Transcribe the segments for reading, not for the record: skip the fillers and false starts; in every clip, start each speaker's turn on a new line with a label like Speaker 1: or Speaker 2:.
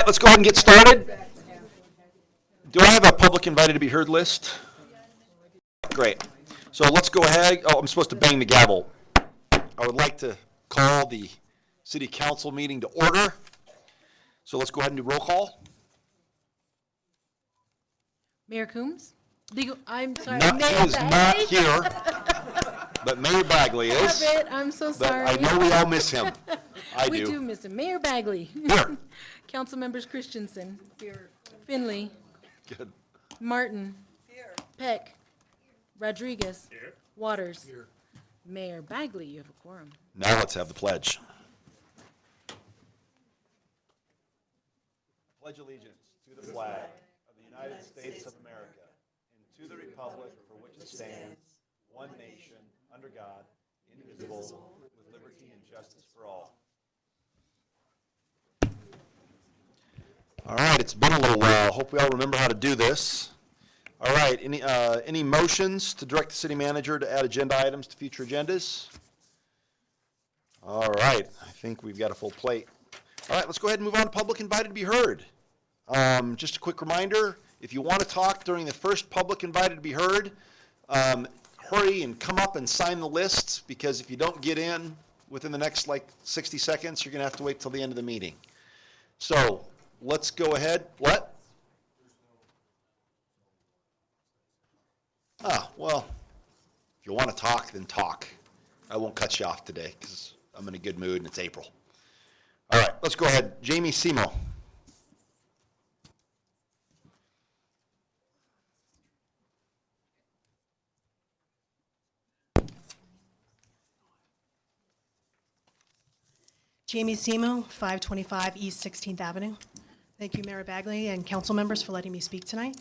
Speaker 1: let's go ahead and get started. Do I have a public invited to be heard list? Great. So let's go ahead. Oh, I'm supposed to bang the gavel. I would like to call the city council meeting to order. So let's go ahead and do roll call.
Speaker 2: Mayor Coombs? I'm sorry.
Speaker 1: He
Speaker 2: Mayor
Speaker 1: is not
Speaker 2: Bagley?
Speaker 1: here, but Mayor Bagley is.
Speaker 2: Love it. I'm so
Speaker 1: But
Speaker 2: sorry.
Speaker 1: I know we all miss him. I
Speaker 2: We
Speaker 1: do.
Speaker 2: do miss him. Mayor Bagley.
Speaker 1: Here.
Speaker 2: Council members Christensen. Here. Finley.
Speaker 1: Good.
Speaker 2: Martin. Here. Peck. Rodriguez. Here. Waters. Here. Mayor Bagley, you have a quorum.
Speaker 1: Now let's have the pledge. Pledge allegiance to the flag of the United States of America and to the republic for which it stands, one nation, under God, indivisible, with liberty and justice for all. All right, it's been a little while. Hope we all remember how to do this. All right, any motions to direct the city manager to add agenda items to future agendas? All right, I think we've got a full plate. All right, let's go ahead and move on to public invited to be heard. Just a quick reminder, if you want to talk during the first public invited to be heard, hurry and come up and sign the list, because if you don't get in within the next 60 seconds, you're going to have to wait till the end of the meeting. So let's go ahead. What? Well, if you want to talk, then talk. I won't cut you off today because I'm in a good mood and it's April. All right, let's go ahead. Jamie Simo.
Speaker 3: Jamie Simo, 525 East 16th Avenue. Thank you, Mayor Bagley and council members, for letting me speak tonight.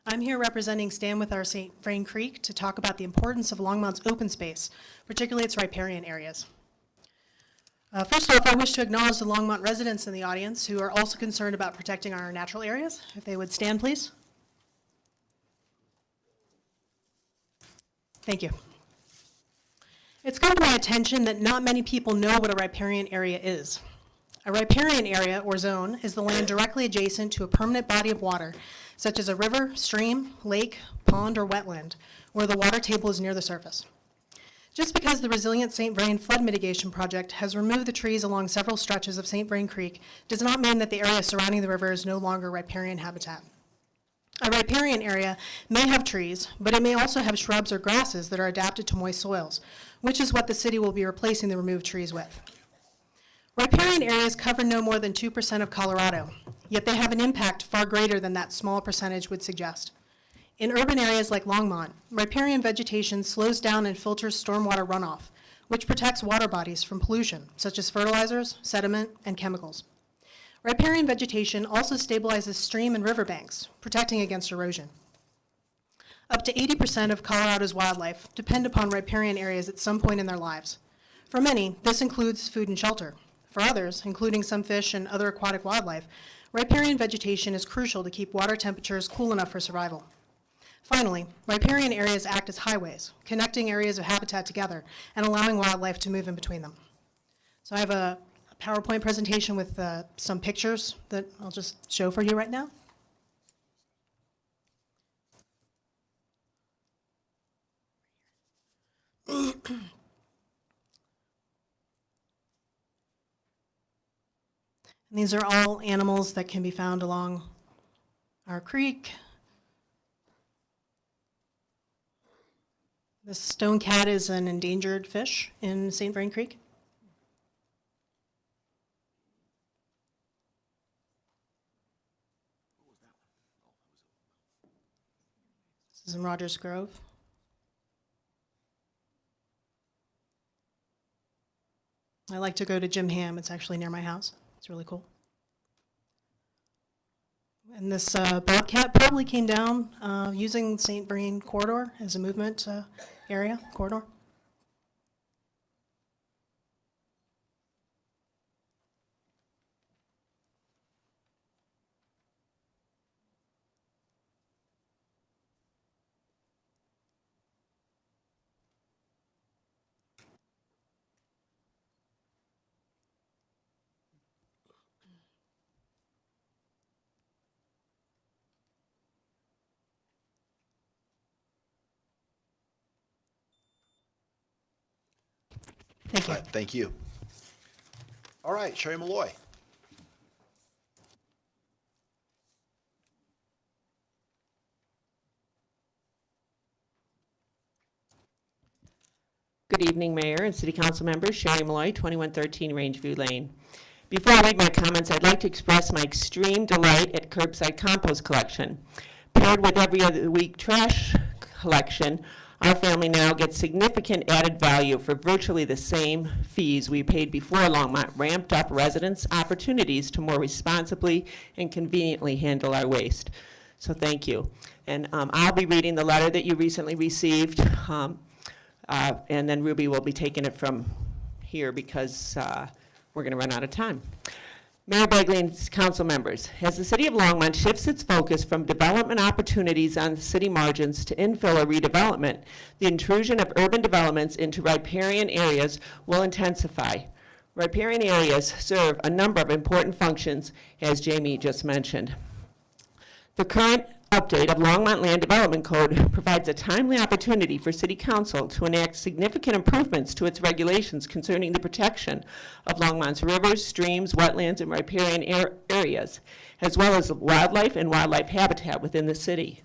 Speaker 3: I'm here representing Stand With Our St. Vrain Creek to talk about the importance of Longmont's open space, particularly its riparian areas. First off, I wish to acknowledge the Longmont residents in the audience who are also concerned about protecting our natural areas. If they would stand, please. Thank you. It's come to my attention that not many people know what a riparian area is. A riparian area, or zone, is the land directly adjacent to a permanent body of water, such as a river, stream, lake, pond, or wetland, where the water table is near the surface. Just because the Resilient St. Vrain Flood Mitigation Project has removed the trees along several stretches of St. Vrain Creek does not mean that the area surrounding the river is no longer riparian habitat. A riparian area may have trees, but it may also have shrubs or grasses that are adapted to moist soils, which is what the city will be replacing the removed trees with. Riparian areas cover no more than 2% of Colorado, yet they have an impact far greater than that small percentage would suggest. In urban areas like Longmont, riparian vegetation slows down and filters stormwater runoff, which protects water bodies from pollution, such as fertilizers, sediment, and chemicals. Riparian vegetation also stabilizes stream and riverbanks, protecting against erosion. Up to 80% of Colorado's wildlife depend upon riparian areas at some point in their lives. For many, this includes food and shelter. For others, including some fish and other aquatic wildlife, riparian vegetation is crucial to keep water temperatures cool enough for survival. Finally, riparian areas act as highways, connecting areas of habitat together and allowing wildlife to move in between them. So I have a PowerPoint presentation with some pictures that I'll just show for you right now. And these are all animals that can be found along our creek. The stone cat is an endangered fish in St. Vrain Creek. This is in Rogers Grove. I like to go to Jim Ham. It's actually near my house. It's really cool. And this bobcat probably came down using St. Vrain corridor as a movement area, corridor. Thank you.
Speaker 1: All right, thank you. All right, Sherry Malloy.
Speaker 4: Good evening, Mayor and City Council members. Sherry Malloy, 2113 Rangeview Lane. Before I read my comments, I'd like to express my extreme delight at curbside compost collection. Paired with every other week trash collection, our family now gets significant added value for virtually the same fees we paid before Longmont ramped up residents' opportunities to more responsibly and conveniently handle our waste. So thank you. And I'll be reading the letter that you recently received. And then Ruby will be taking it from here because we're going to run out of time. Mayor Bagley and council members, as the city of Longmont shifts its focus from development opportunities on the city margins to infill or redevelopment, the intrusion of urban developments into riparian areas will intensify. Riparian areas serve a number of important functions, as Jamie just mentioned. The current update of Longmont Land Development Code provides a timely opportunity for City Council to enact significant improvements to its regulations concerning the protection of Longmont's rivers, streams, wetlands, and riparian areas, as well as wildlife and wildlife habitat within the city.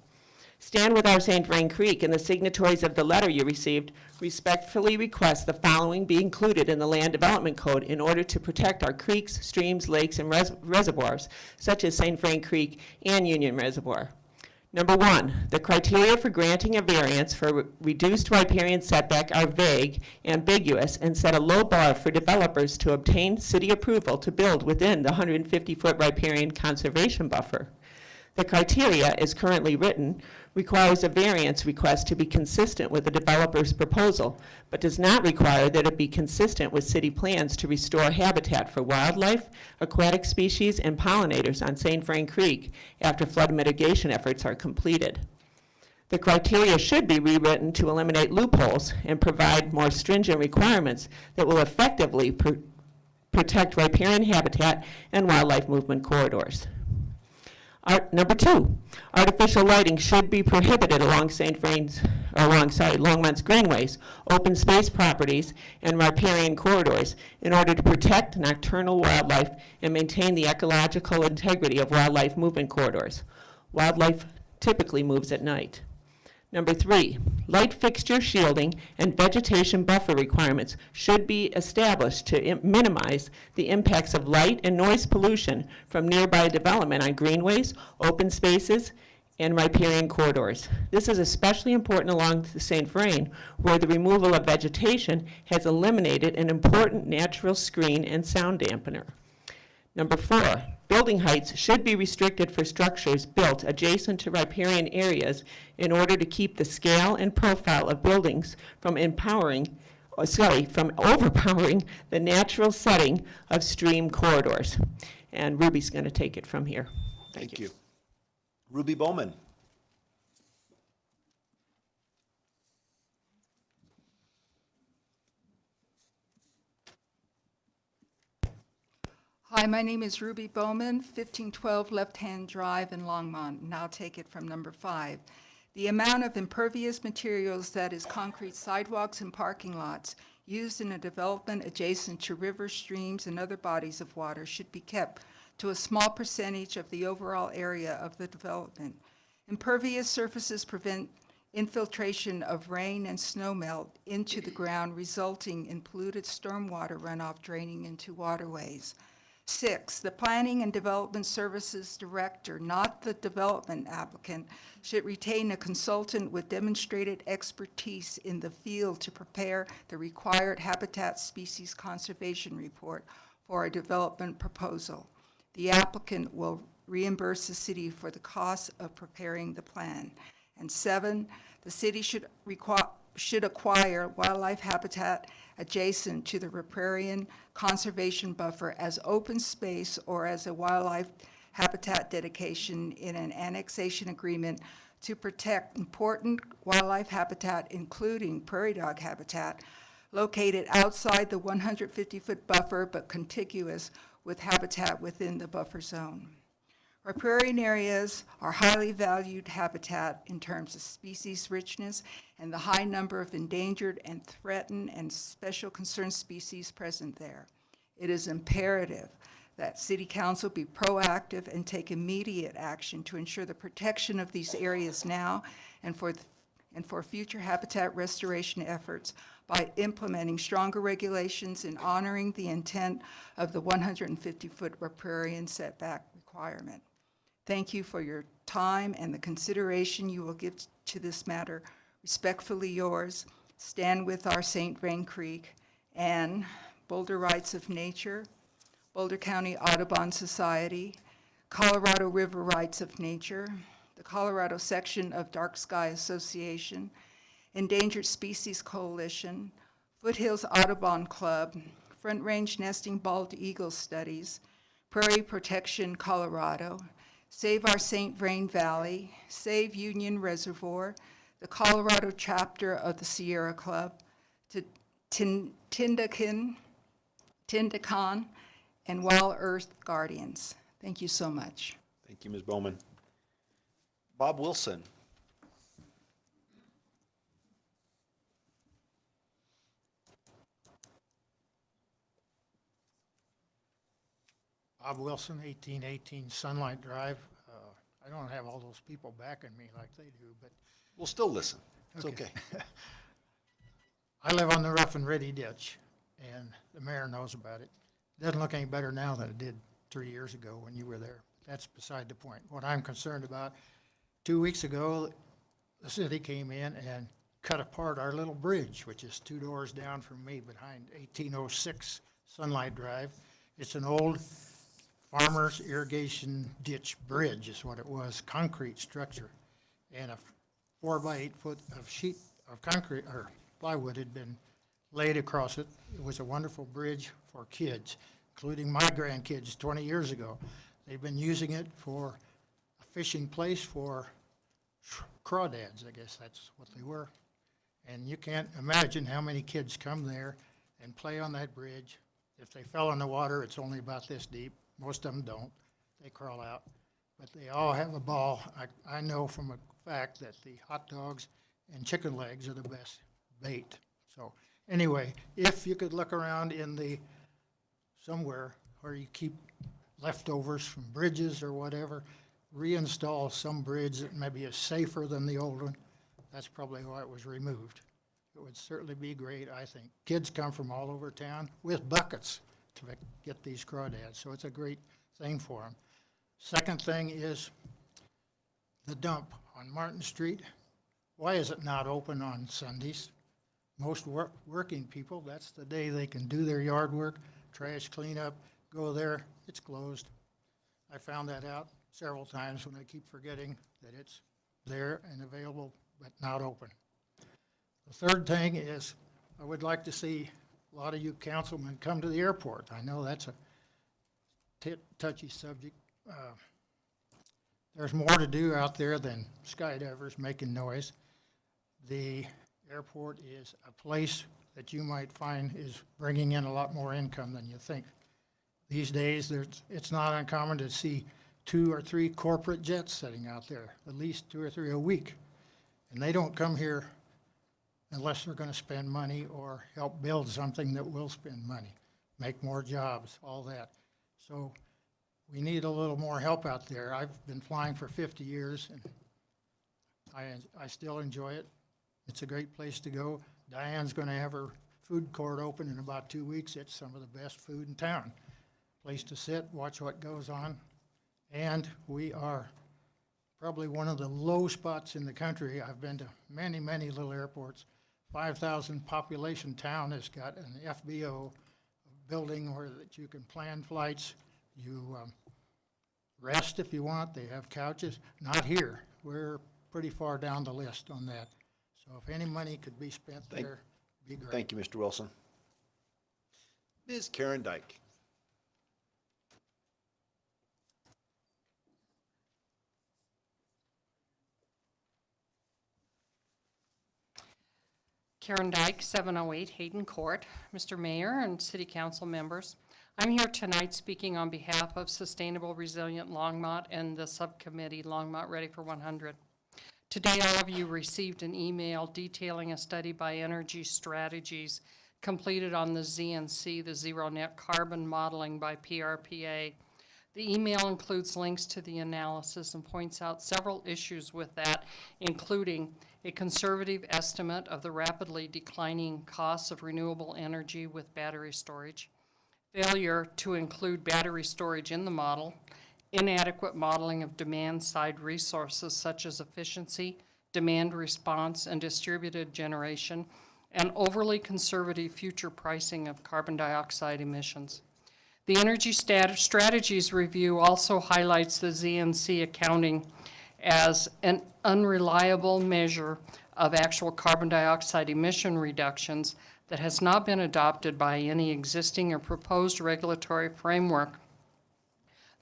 Speaker 4: Stand with our St. Vrain Creek and the signatories of the letter you received respectfully request the following be included in the Land Development Code in order to protect our creeks, streams, lakes, and reservoirs, such as St. Vrain Creek and Union Reservoir. Number one, the criteria for granting a variance for reduced riparian setback are vague, ambiguous, and set a low bar for developers to obtain city approval to build within the 150-foot riparian conservation buffer. The criteria, as currently written, requires a variance request to be consistent with the developer's proposal, but does not require that it be consistent with city plans to restore habitat for wildlife, aquatic species, and pollinators on St. Vrain Creek after flood mitigation efforts are completed. The criteria should be rewritten to eliminate loopholes and provide more stringent requirements that will effectively protect riparian habitat and wildlife movement corridors. Number two, artificial lighting should be prohibited along Longmont's greenways, open space properties, and riparian corridors in order to protect nocturnal wildlife and maintain the ecological integrity of wildlife movement corridors. Wildlife typically moves at night. Number three, light fixture shielding and vegetation buffer requirements should be established to minimize the impacts of light and noise pollution from nearby development on greenways, open spaces, and riparian corridors. This is especially important along the St. Vrain, where the removal of vegetation has eliminated an important natural screen and sound dampener. Number four, building heights should be restricted for structures built adjacent to riparian areas in order to keep the scale and profile of buildings from overpowering the natural setting of stream corridors. And Ruby's going to take it from here.
Speaker 1: Thank you. Ruby Bowman.
Speaker 5: Hi, my name is Ruby Bowman, 1512 Left Hand Drive in Longmont, and I'll take it from number 5. The amount of impervious materials, that is concrete sidewalks and parking lots, used in a development adjacent to rivers, streams, and other bodies of water should be kept to a small percentage of the overall area of the development. Impervious surfaces prevent infiltration of rain and snowmelt into the ground, resulting in polluted stormwater runoff draining into waterways. 6, the Planning and Development Services Director, not the development applicant, should retain a consultant with demonstrated expertise in the field to prepare the required habitat species conservation report for a development proposal. The applicant will reimburse the city for the cost of preparing the plan. And 7, the city should acquire wildlife habitat adjacent to the riparian conservation buffer as open space or as a wildlife habitat dedication in an annexation agreement to protect important wildlife habitat, including prairie dog habitat, located outside the 150-foot buffer but contiguous with habitat within the buffer zone. Riparian areas are highly valued habitat in terms of species richness and the high number of endangered and threatened and special concern species present there. It is imperative that City Council be proactive and take immediate action to ensure the protection of these areas now and for future habitat restoration efforts by implementing stronger regulations and honoring the intent of the 150-foot riparian setback requirement. Thank you for your time and the consideration you will give to this matter. Respectfully yours, Stand With Our St. Vrain Creek, and Boulder Rights of Nature, Boulder County Audubon Society, Colorado River Rights of Nature, the Colorado section of Dark Sky Association, Endangered Species Coalition, Foothills Audubon Club, Front Range Nesting Bald Eagle Studies, Prairie Protection Colorado, Save Our St. Vrain Valley, Save Union Reservoir, the Colorado chapter of the Sierra Club, Tindakan, and Wild Earth Guardians. Thank you so much.
Speaker 1: Thank you, Ms. Bowman. Bob Wilson.
Speaker 6: Bob Wilson, 1818 Sunlight Drive. I don't have all those people backing me like they do, but
Speaker 1: We'll still listen. It's okay.
Speaker 6: I live on the Rough and Ready ditch, and the mayor knows about it. Doesn't look any better now than it did 3 years ago when you were there. That's beside the point. What I'm concerned about, 2 weeks ago, the city came in and cut apart our little bridge, which is 2 doors down from me behind 1806 Sunlight Drive. It's an old farmer's irrigation ditch bridge is what it was, concrete structure. And a 4 by 8 foot of sheet of concrete or plywood had been laid across it. It was a wonderful bridge for kids, including my grandkids 20 years ago. They've been using it for a fishing place for crawdads, I guess that's what they were. And you can't imagine how many kids come there and play on that bridge. If they fell in the water, it's only about this deep. Most of them don't. They crawl out. But they all have a ball. I know from a fact that the hot dogs and chicken legs are the best bait. So anyway, if you could look around in the somewhere where you keep leftovers from bridges or whatever, reinstall some bridge that maybe is safer than the old one. That's probably why it was removed. It would certainly be great, I think. Kids come from all over town with buckets to get these crawdads, so it's a great thing for them. Second thing is the dump on Martin Street. Why is it not open on Sundays? Most working people, that's the day they can do their yard work, trash cleanup, go there, it's closed. I found that out several times when I keep forgetting that it's there and available, but not open. The third thing is I would like to see a lot of you councilmen come to the airport. I know that's a touchy subject. There's more to do out there than skydivers making noise. The airport is a place that you might find is bringing in a lot more income than you think. These days, it's not uncommon to see 2 or 3 corporate jets sitting out there, at least 2 or 3 a week. And they don't come here unless they're going to spend money or help build something that will spend money, make more jobs, all that. So we need a little more help out there. I've been flying for 50 years, and I still enjoy it. It's a great place to go. Diane's going to have her food court open in about 2 weeks. It's some of the best food in town. Place to sit, watch what goes on. And we are probably one of the low spots in the country. I've been to many, many little airports. 5,000 population town has got an FBO building where that you can plan flights. You rest if you want. They have couches. Not here. We're pretty far down the list on that. So if any money could be spent there, it'd be great.
Speaker 1: Thank you, Mr. Wilson. Ms. Karen Dyke.
Speaker 7: Karen Dyke, 708 Hayden Court. Mr. Mayor and City Council members, I'm here tonight speaking on behalf of Sustainable Resilient Longmont and the subcommittee Longmont Ready for 100. Today, all of you received an email detailing a study by Energy Strategies completed on the ZNC, the Zero Net Carbon Modeling by PRPA. The email includes links to the analysis and points out several issues with that, including a conservative estimate of the rapidly declining costs of renewable energy with battery storage, failure to include battery storage in the model, inadequate modeling of demand-side resources such as efficiency, demand response, and distributed generation, and overly conservative future pricing of carbon dioxide emissions. The Energy Strategies Review also highlights the ZNC accounting as an unreliable measure of actual carbon dioxide emission reductions that has not been adopted by any existing or proposed regulatory framework.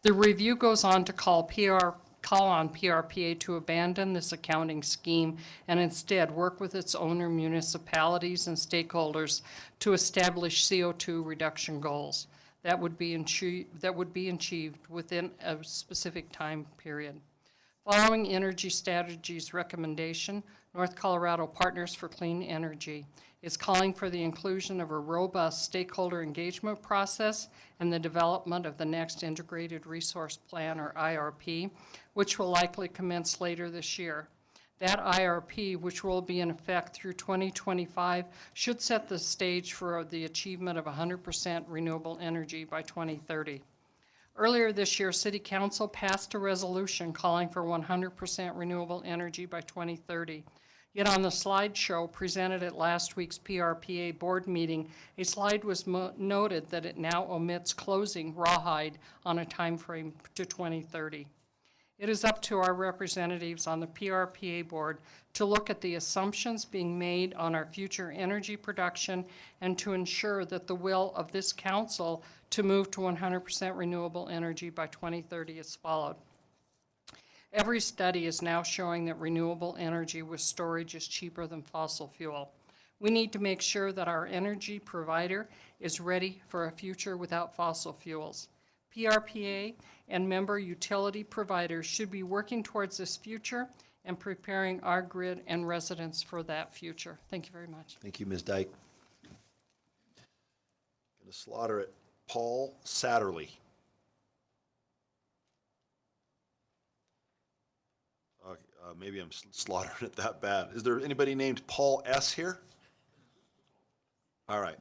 Speaker 7: The review goes on to call on PRPA to abandon this accounting scheme and instead work with its owner municipalities and stakeholders to establish CO2 reduction goals that would be achieved within a specific time period. Following Energy Strategies' recommendation, North Colorado Partners for Clean Energy is calling for the inclusion of a robust stakeholder engagement process and the development of the next Integrated Resource Plan, or IRP, which will likely commence later this year. That IRP, which will be in effect through 2025, should set the stage for the achievement of 100% renewable energy by 2030. Earlier this year, City Council passed a resolution calling for 100% renewable energy by 2030. Yet on the slideshow presented at last week's PRPA board meeting, a slide was noted that it now omits closing Rawhide on a time frame to 2030. It is up to our representatives on the PRPA board to look at the assumptions being made on our future energy production and to ensure that the will of this council to move to 100% renewable energy by 2030 is followed. Every study is now showing that renewable energy with storage is cheaper than fossil fuel. We need to make sure that our energy provider is ready for a future without fossil fuels. PRPA and member utility providers should be working towards this future and preparing our grid and residents for that future. Thank you very much.
Speaker 1: Thank you, Ms. Dyke. Going to slaughter it. Paul Satterley. Maybe I'm slaughtering it that bad. Is there anybody named Paul S. here? All right.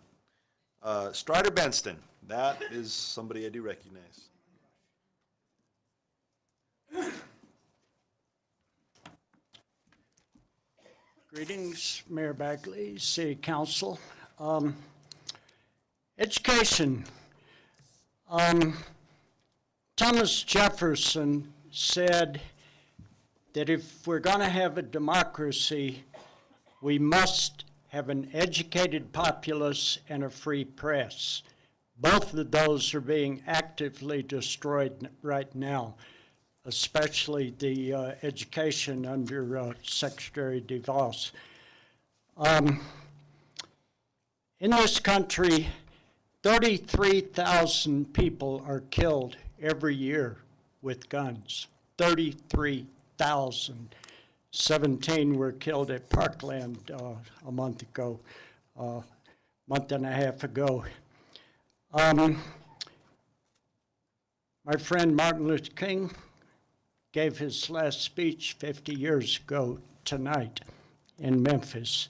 Speaker 1: Strider Benston. That is somebody I do recognize.
Speaker 8: Greetings, Mayor Bagley, City Council. Education. Thomas Jefferson said that if we're going to have a democracy, we must have an educated populace and a free press. Both of those are being actively destroyed right now, especially the education under Secretary DeVos. In this country, 33,000 people are killed every year with guns. 33,000. 17 were killed at Parkland a month and a half ago. My friend Martin Luther King gave his last speech 50 years ago tonight in Memphis.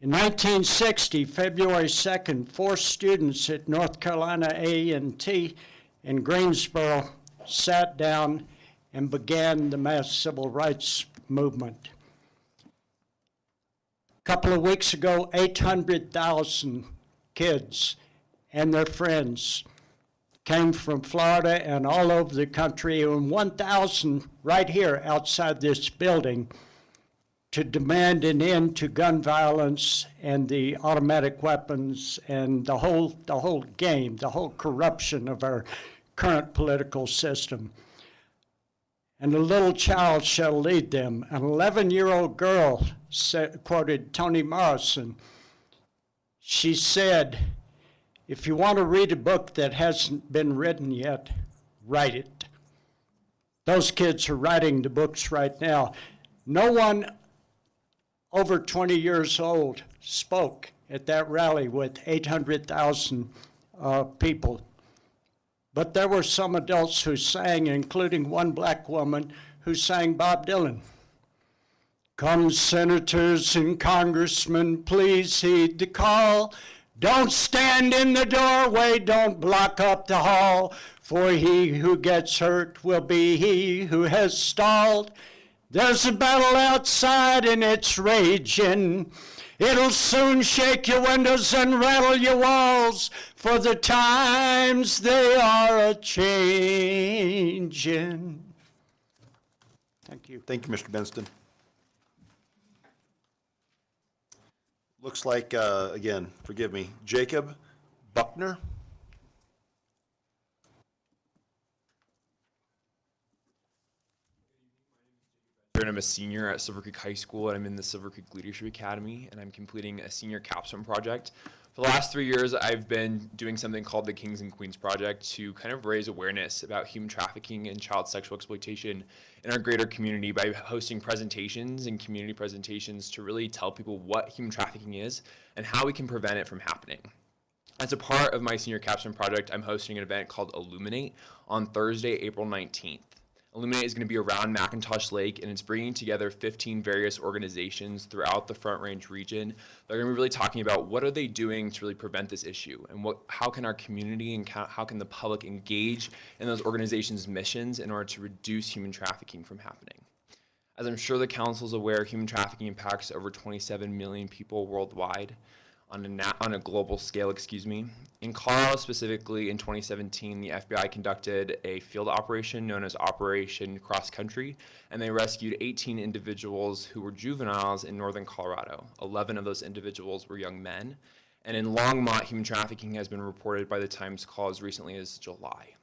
Speaker 8: In 1960, February 2nd, 4 students at North Carolina A&T in Greensboro sat down and began the mass civil rights movement. A couple of weeks ago, 800,000 kids and their friends came from Florida and all over the country, and 1,000 right here outside this building to demand an end to gun violence and the automatic weapons and the whole game, the whole corruption of our current political system. And a little child shall lead them. An 11-year-old girl quoted Toni Morrison. She said, If you want to read a book that hasn't been written yet, write it. Those kids are writing the books right now. No one over 20 years old spoke at that rally with 800,000 people. But there were some adults who sang, including one black woman who sang Bob Dylan. Come, senators and congressmen, please heed the call. Don't stand in the doorway, don't block up the hall, for he who gets hurt will be he who has stalled. There's a battle outside and it's raging. It'll soon shake your windows and rattle your walls, for the times they are a-changing. Thank you.
Speaker 1: Thank you, Mr. Benston. Looks like, again, forgive me, Jacob Buckner.
Speaker 9: And I'm a senior at Silver Creek High School, and I'm in the Silver Creek Leadership Academy, and I'm completing a senior capstone project. For the last 3 years, I've been doing something called the Kings and Queens Project to kind of raise awareness about human trafficking and child sexual exploitation in our greater community by hosting presentations and community presentations to really tell people what human trafficking is and how we can prevent it from happening. As a part of my senior capstone project, I'm hosting an event called Illuminate on Thursday, April 19th. Illuminate is going to be around McIntosh Lake, and it's bringing together 15 various organizations throughout the Front Range region. They're going to be really talking about what are they doing to really prevent this issue, and how can our community and how can the public engage in those organizations' missions in order to reduce human trafficking from happening. As I'm sure the council is aware, human trafficking impacts over 27 million people worldwide on a global scale, In Colorado specifically, in 2017, the FBI conducted a field operation known as Operation Cross Country, and they rescued 18 individuals who were juveniles in northern Colorado. 11 of those individuals were young men. And in Longmont, human trafficking has been reported by the Times-Call as recently as July.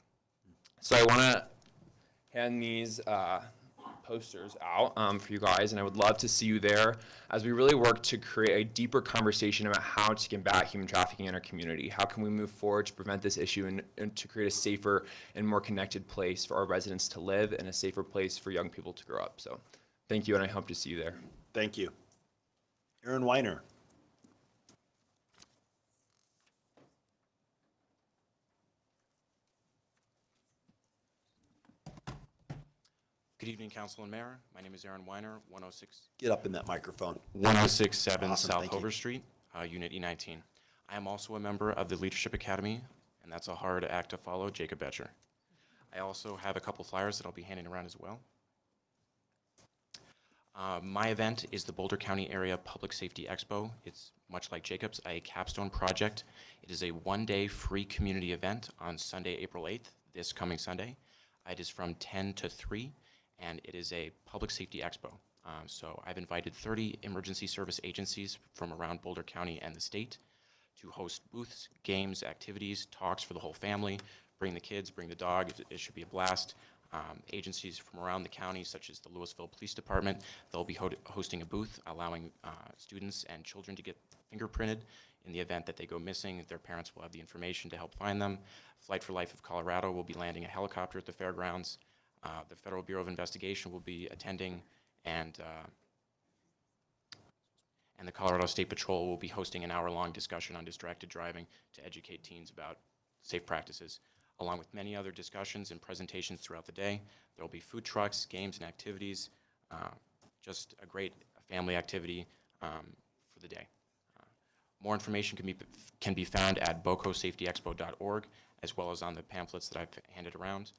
Speaker 9: So I want to hand these posters out for you guys, and I would love to see you there as we really work to create a deeper conversation about how to combat human trafficking in our community. How can we move forward to prevent this issue and to create a safer and more connected place for our residents to live and a safer place for young people to grow up. So thank you, and I hope to see you there.
Speaker 1: Thank you. Aaron Weiner.
Speaker 10: Good evening, Council and Mayor. My name is Aaron Weiner, 106.
Speaker 1: Get up in that microphone.
Speaker 10: 1067
Speaker 1: Awesome,
Speaker 10: South
Speaker 1: thank you.
Speaker 10: Hover Street, Unit E19. I am also a member of the Leadership Academy, and that's a hard act to follow, Jacob Betcher. I also have a couple flyers that I'll be handing around as well. My event is the Boulder County Area Public Safety Expo. It's much like Jacob's, a capstone project. It is a one-day free community event on Sunday, April 8th, this coming Sunday. It is from 10 to 3. And it is a public safety expo. So I've invited 30 emergency service agencies from around Boulder County and the state to host booths, games, activities, talks for the whole family. Bring the kids, bring the dog, it should be a blast. Agencies from around the county, such as the Louisville Police Department, they'll be hosting a booth allowing students and children to get fingerprinted in the event that they go missing. Their parents will have the information to help find them. Flight for Life of Colorado will be landing a helicopter at the fairgrounds. The Federal Bureau of Investigation will be attending, and the Colorado State Patrol will be hosting an hour-long discussion on distracted driving to educate teens about safe practices, along with many other discussions and presentations throughout the day. There will be food trucks, games, and activities, just a great family activity for the day. More information can be found at bocosafetyexpo.org, as well as on the pamphlets that I've handed around.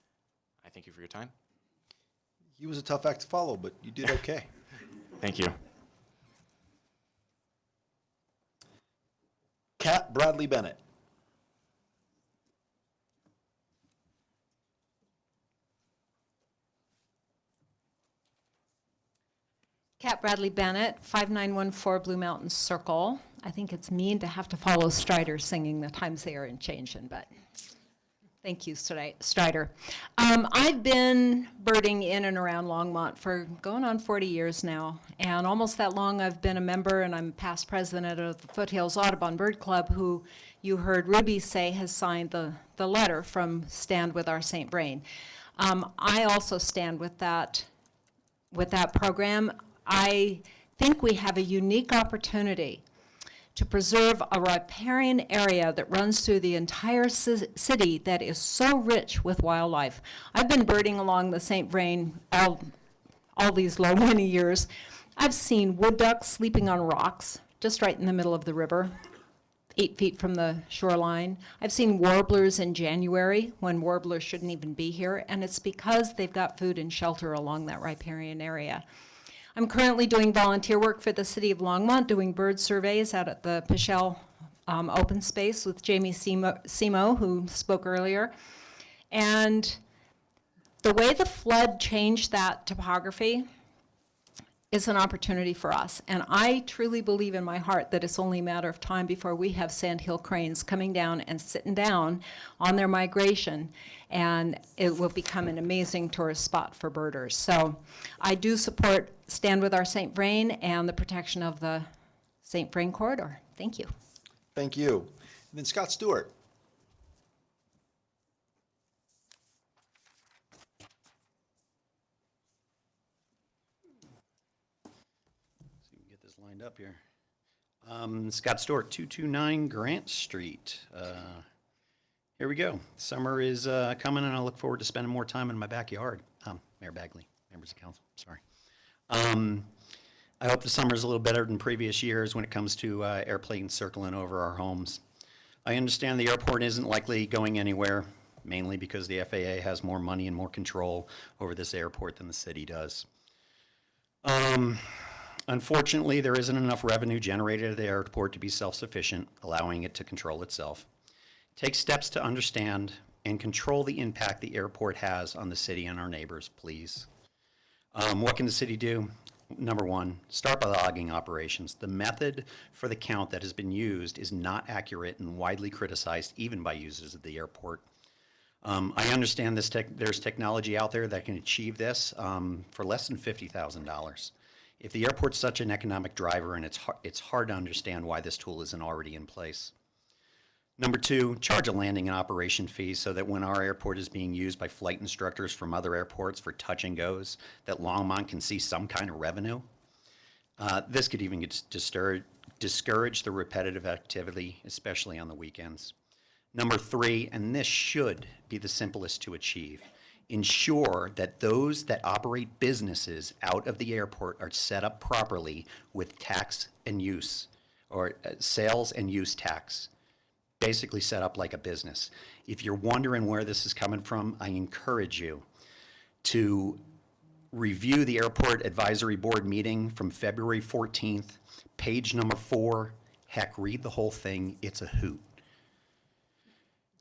Speaker 10: I thank you for your time.
Speaker 1: He was a tough act to follow, but you did okay.
Speaker 10: Thank you.
Speaker 1: Kat Bradley Bennett.
Speaker 11: Kat Bradley Bennett, 5914 Blue Mountain Circle. I think it's mean to have to follow Strider singing The Times They Are in Changing, but Thank you, Strider. I've been birding in and around Longmont for going on 40 years now, and almost that long I've been a member, and I'm past president of the Foothills Audubon Bird Club, who you heard Ruby say has signed the letter from Stand With Our St. Vrain. I also stand with that program. I think we have a unique opportunity to preserve a riparian area that runs through the entire city that is so rich with wildlife. I've been birding along the St. Vrain all these many years. I've seen wood ducks sleeping on rocks just right in the middle of the river, 8 feet from the shoreline. I've seen warblers in January when warblers shouldn't even be here, and it's because they've got food and shelter along that riparian area. I'm currently doing volunteer work for the city of Longmont, doing bird surveys out at the Pichelle open space with Jamie Simo, who spoke earlier. And the way the flood changed that topography is an opportunity for us. And I truly believe in my heart that it's only a matter of time before we have sandhill cranes coming down and sitting down on their migration, and it will become an amazing tourist spot for birders. So I do support Stand With Our St. Vrain and the protection of the St. Vrain corridor. Thank you.
Speaker 1: Thank you. And then Scott Stewart.
Speaker 12: See if we can get this lined up here. Scott Stewart, 229 Grant Street. Here we go. Summer is coming, and I look forward to spending more time in my backyard. Mayor Bagley, members of council, sorry. I hope the summer is a little better than previous years when it comes to airplanes circling over our homes. I understand the airport isn't likely going anywhere, mainly because the FAA has more money and more control over this airport than the city does. Unfortunately, there isn't enough revenue generated at the airport to be self-sufficient, allowing it to control itself. Take steps to understand and control the impact the airport has on the city and our neighbors, please. What can the city do? Number one, start by logging operations. The method for the count that has been used is not accurate and widely criticized even by users of the airport. I understand there's technology out there that can achieve this for less than $50,000. If the airport's such an economic driver, and it's hard to understand why this tool isn't already in place. Number two, charge a landing and operation fee so that when our airport is being used by flight instructors from other airports for touch and goes, that Longmont can see some kind of revenue. This could even discourage the repetitive activity, especially on the weekends. Number three, and this should be the simplest to achieve, ensure that those that operate businesses out of the airport are set up properly with tax and use, or sales and use tax. Basically set up like a business. If you're wondering where this is coming from, I encourage you to review the Airport Advisory Board meeting from February 14th, page number 4. Heck, read the whole thing. It's a hoot.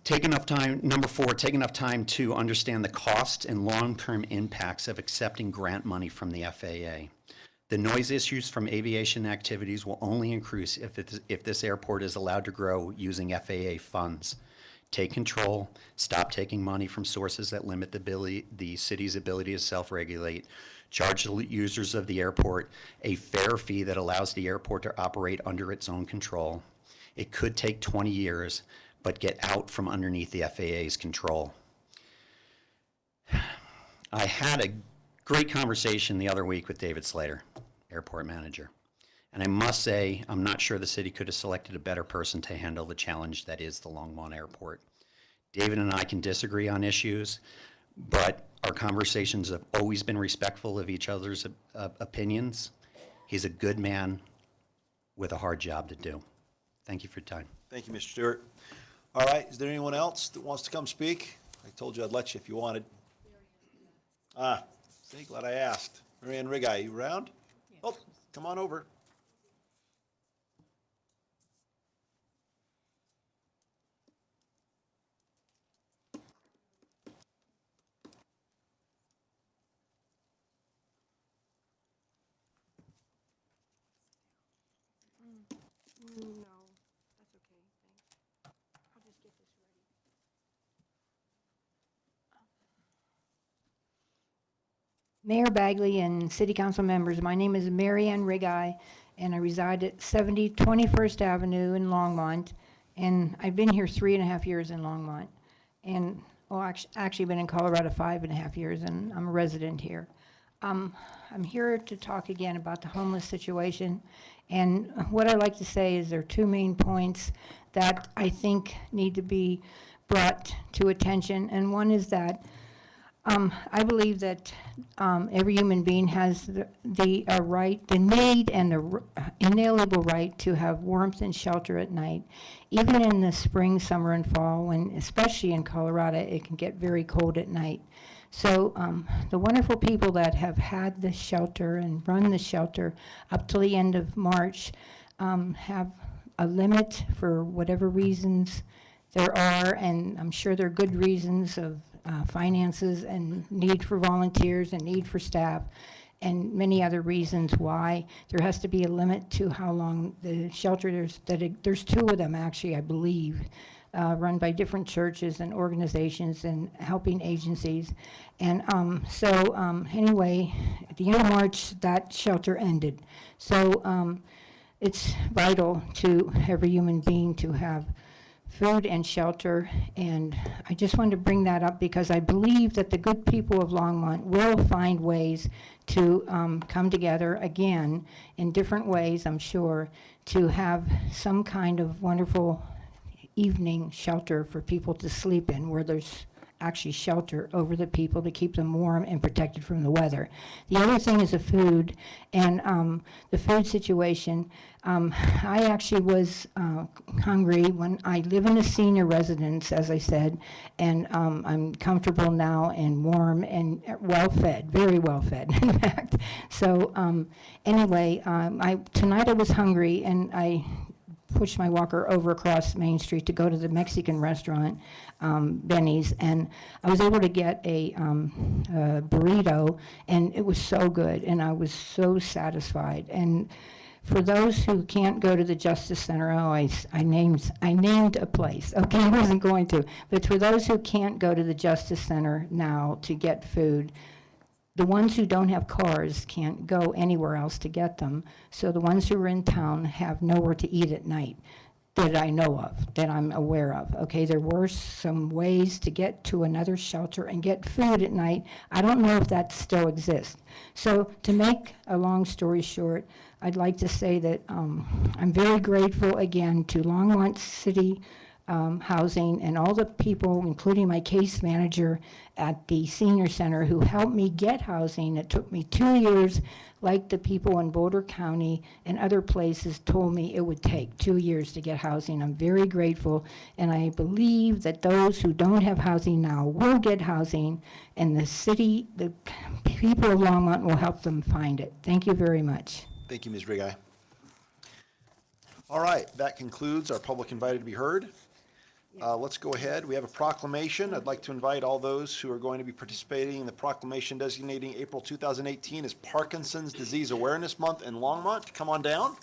Speaker 12: Take enough time, number 4, take enough time to understand the cost and long-term impacts of accepting grant money from the FAA. The noise issues from aviation activities will only increase if this airport is allowed to grow using FAA funds. Take control, stop taking money from sources that limit the city's ability to self-regulate, charge the users of the airport a fair fee that allows the airport to operate under its own control. It could take 20 years, but get out from underneath the FAA's control. I had a great conversation the other week with David Slater, airport manager. And I must say, I'm not sure the city could have selected a better person to handle the challenge that is the Longmont Airport. David and I can disagree on issues, but our conversations have always been respectful of each other's opinions. He's a good man with a hard job to do. Thank you for your time.
Speaker 1: Thank you, Mr. Stewart. All right, is there anyone else that wants to come speak? I told you I'd let you if you wanted. See, glad I asked. Marianne Rigai, you around? Yes. Oh, come on over.
Speaker 13: No, that's okay, thanks. I'll just get this ready. Mayor Bagley and city council members, my name is Mary Ann Rigai, and I reside at 70 21st Avenue in Longmont. And I've been here 3.5 years in Longmont. And, well, actually been in Colorado 5.5 years, and I'm a resident here. I'm here to talk again about the homeless situation. And what I like to say is there are two main points that I think need to be brought to attention. And one is that I believe that every human being has the right, the need, and the inalienable right to have warmth and shelter at night. Even in the spring, summer, and fall, when, especially in Colorado, it can get very cold at night. So the wonderful people that have had the shelter and run the shelter up till the end of March have a limit for whatever reasons there are, and I'm sure there are good reasons of finances and need for volunteers and need for staff and many other reasons why there has to be a limit to how long the shelter, there's two of them actually, I believe, run by different churches and organizations and helping agencies. And anyway, at the end of March, that shelter ended. So it's vital to every human being to have food and shelter, and I just wanted to bring that up because I believe that the good people of Longmont will find ways to come together again in different ways, I'm sure, to have some kind of wonderful evening shelter for people to sleep in, where there's actually shelter over the people to keep them warm and protected from the weather. The other thing is the food and the food situation. I actually was hungry when I live in a senior residence, as I said, and I'm comfortable now and warm and well-fed, very well-fed, in fact. So anyway, tonight I was hungry, and I pushed my walker over across Main Street to go to the Mexican restaurant, Benny's, and I was able to get a burrito, and it was so good, and I was so satisfied. And for those who can't go to the Justice Center, I named a place. Okay, I wasn't going to, but for those who can't go to the Justice Center now to get food, the ones who don't have cars can't go anywhere else to get them. So the ones who are in town have nowhere to eat at night that I know of, that I'm aware of. Okay, there were some ways to get to another shelter and get food at night. I don't know if that still exists. So to make a long story short, I'd like to say that I'm very grateful again to Longmont City Housing and all the people, including my case manager at the senior center, who helped me get housing. It took me 2 years, like the people in Boulder County and other places told me it would take 2 years to get housing. I'm very grateful, and I believe that those who don't have housing now will get housing, and the city, the people of Longmont will help them find it. Thank you very much.
Speaker 1: Thank you, Ms. Rigai. All right, that concludes our public invited to be heard. Let's go ahead. We have a proclamation. I'd like to invite all those who are going to be participating in the proclamation designating April 2018 as Parkinson's Disease Awareness Month in Longmont to come on down.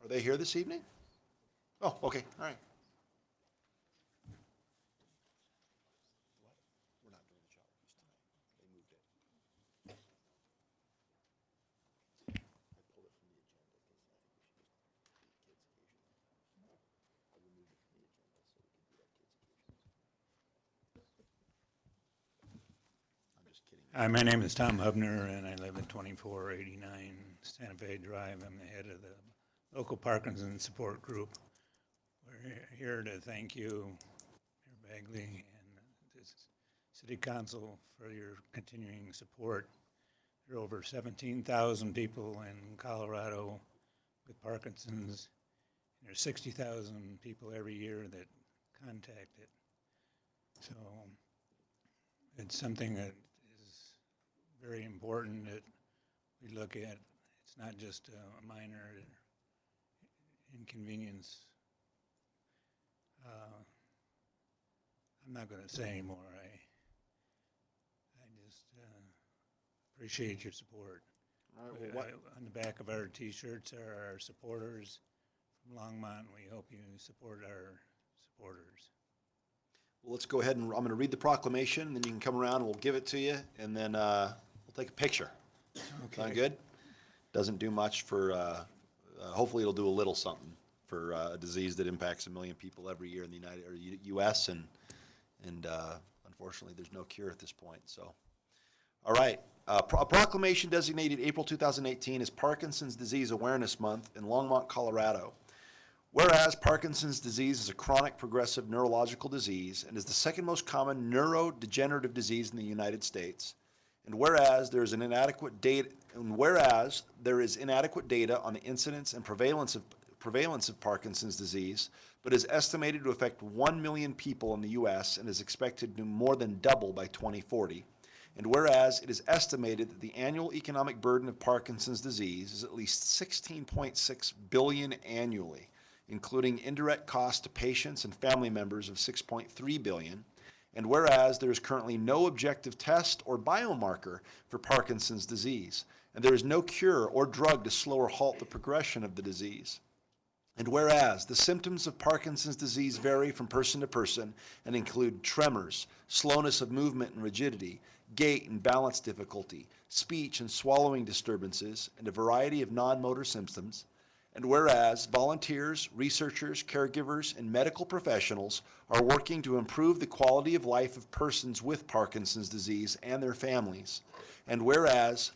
Speaker 1: Are they here this evening? Oh, okay, all right.
Speaker 14: Hi, my name is Tom Hubner, and I live at 2489 Santa Fe Drive. I'm the head of the local Parkinson's support group. We're here to thank you, Mayor Bagley, and the City Council for your continuing support. There are over 17,000 people in Colorado with Parkinson's. There's 60,000 people every year that contact it. So it's something that very important that we look at. It's not just a minor inconvenience. I'm not going to say anymore. I just appreciate your support.
Speaker 1: All right, well,
Speaker 14: On the back of our T-shirts are our supporters from Longmont. We hope you support our supporters.
Speaker 1: Well, let's go ahead and I'm going to read the proclamation, and then you can come around and we'll give it to you, and then we'll take a picture. Sound good? Doesn't do much for, hopefully it'll do a little something for a disease that impacts 1 million people every year in the U.S. and unfortunately, there's no cure at this point. So, all right. A proclamation designated April 2018 as Parkinson's Disease Awareness Month in Longmont, Colorado. Whereas Parkinson's disease is a chronic progressive neurological disease and is the second most common neurodegenerative disease in the United States, and whereas there is inadequate data on the incidence and prevalence of Parkinson's disease, but is estimated to affect 1 million people in the U.S. and is expected to more than double by 2040. And whereas it is estimated that the annual economic burden of Parkinson's disease is at least $16.6 billion annually, including indirect costs to patients and family members of $6.3 billion. And whereas there is currently no objective test or biomarker for Parkinson's disease, and there is no cure or drug to slow or halt the progression of the disease. And whereas the symptoms of Parkinson's disease vary from person to person and include tremors, slowness of movement and rigidity, gait and balance difficulty, speech and swallowing disturbances, and a variety of non-motor symptoms. And whereas volunteers, researchers, caregivers, and medical professionals are working to improve the quality of life of persons with Parkinson's disease and their families. And whereas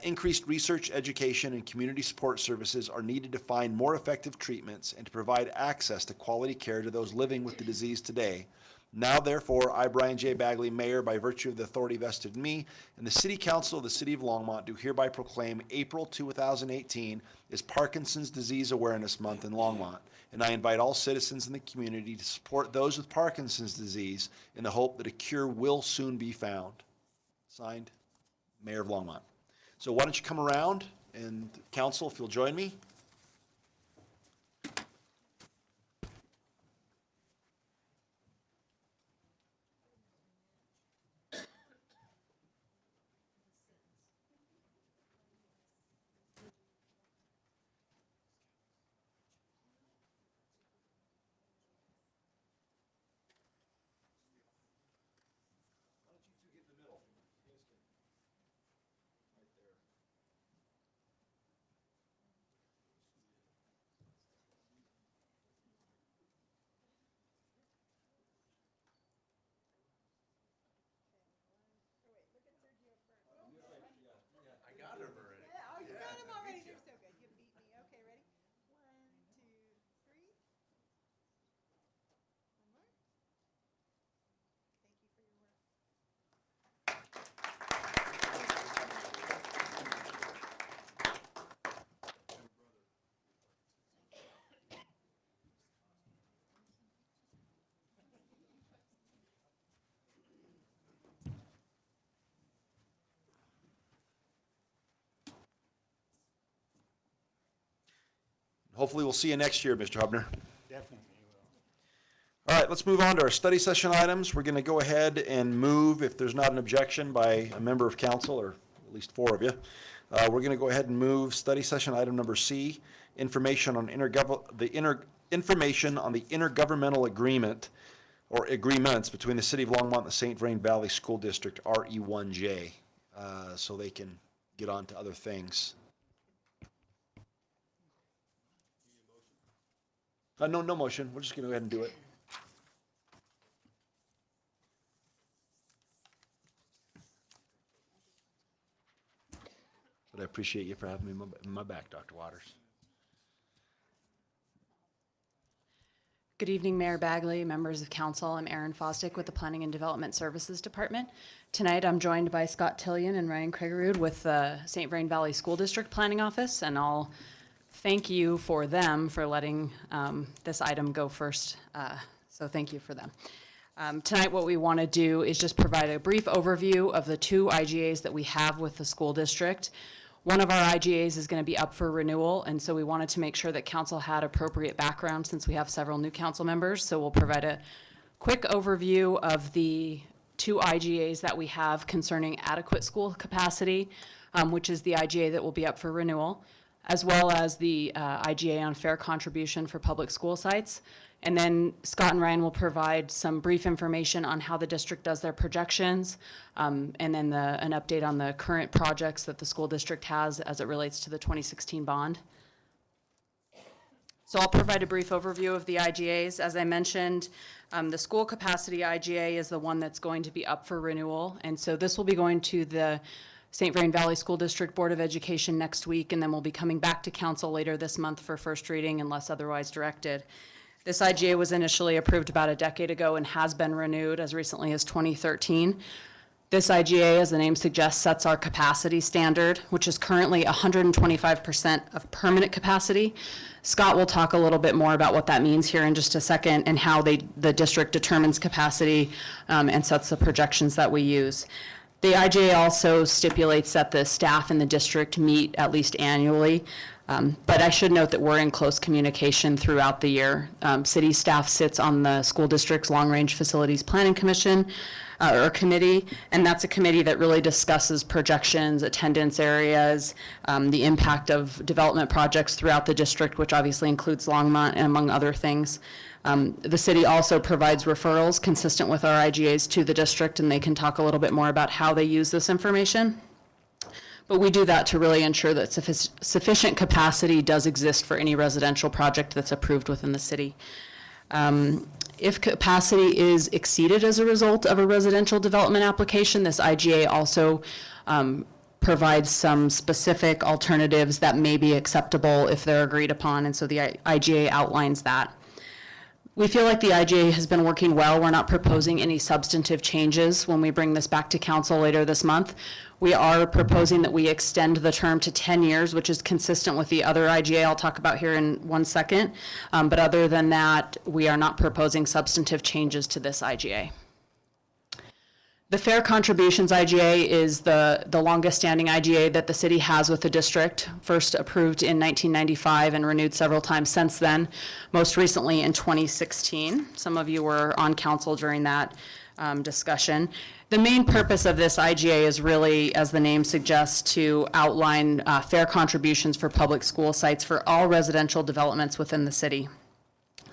Speaker 1: increased research, education, and community support services are needed to find more effective treatments and to provide access to quality care to those living with the disease today. Now, therefore, I, Brian J. Bagley, Mayor, by virtue of the authority vested in me, and the City Council of the City of Longmont, do hereby proclaim April 2018 as Parkinson's Disease Awareness Month in Longmont. And I invite all citizens in the community to support those with Parkinson's disease in the hope that a cure will soon be found. Signed, Mayor of Longmont. So why don't you come around, and council, if you'll join me. Hopefully we'll see you next year, Mr. Hubner.
Speaker 14: Definitely will.
Speaker 1: All right, let's move on to our study session items. We're going to go ahead and move, if there's not an objection by a member of council, or at least 4 of you, we're going to go ahead and move study session item number C, information on information on the intergovernmental agreement or agreements between the City of Longmont and the St. Vrain Valley School District, RE1J, so they can get on to other things. No motion. We're just going to go ahead and do it. But I appreciate you for having me in my back, Dr. Waters.
Speaker 2: Good evening, Mayor Bagley, members of council. I'm Erin Fosdick with the Planning and Development Services Department. Tonight, I'm joined by Scott Tillion and Ryan Kriegerud with the St. Vrain Valley School District Planning Office, and I'll thank you for them for letting this item go first. So thank you for them. Tonight, what we want to do is just provide a brief overview of the 2 IGAs that we have with the school district. One of our IGAs is going to be up for renewal, and so we wanted to make sure that council had appropriate background since we have several new council members. So we'll provide a quick overview of the 2 IGAs that we have concerning adequate school capacity, which is the IGA that will be up for renewal. as well as the IGA on fair contribution for public school sites. And then Scott and Ryan will provide some brief information on how the district does their projections, and then an update on the current projects that the school district has as it relates to the 2016 bond. So I'll provide a brief overview of the IGAs. As I mentioned, the school capacity IGA is the one that's going to be up for renewal. And so this will be going to the St. Vrain Valley School District Board of Education next week, and then we'll be coming back to council later this month for first reading unless otherwise directed. This IGA was initially approved about a decade ago and has been renewed as recently as 2013. This IGA, as the name suggests, sets our capacity standard, which is currently 125% of permanent capacity. Scott will talk a little bit more about what that means here in just a second and how the district determines capacity and sets the projections that we use. The IGA also stipulates that the staff in the district meet at least annually. But I should note that we're in close communication throughout the year. City staff sits on the school district's long-range facilities planning commission or committee, and that's a committee that really discusses projections, attendance areas, the impact of development projects throughout the district, which obviously includes Longmont, among other things. The city also provides referrals consistent with our IGAs to the district, and they can talk a little bit more about how they use this information. But we do that to really ensure that sufficient capacity does exist for any residential project that's approved within the city. If capacity is exceeded as a result of a residential development application, this IGA also provides some specific alternatives that may be acceptable if they're agreed upon, and so the IGA outlines that. We feel like the IGA has been working well. We're not proposing any substantive changes when we bring this back to council later this month. We are proposing that we extend the term to 10 years, which is consistent with the other IGA I'll talk about here in 1 second. But other than that, we are not proposing substantive changes to this IGA. The Fair Contributions IGA is the longest standing IGA that the city has with the district, first approved in 1995 and renewed several times since then, most recently in 2016. Some of you were on council during that discussion. The main purpose of this IGA is really, as the name suggests, to outline fair contributions for public school sites for all residential developments within the city.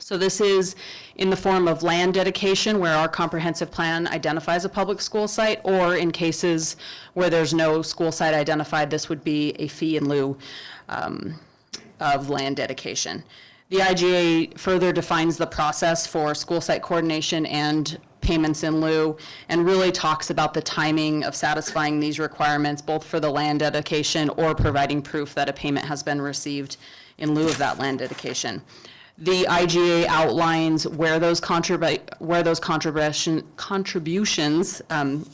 Speaker 2: So this is in the form of land dedication, where our comprehensive plan identifies a public school site, or in cases where there's no school site identified, this would be a fee in lieu of land dedication. The IGA further defines the process for school site coordination and payments in lieu, and really talks about the timing of satisfying these requirements, both for the land dedication or providing proof that a payment has been received in lieu of that land dedication. The IGA outlines where those contributions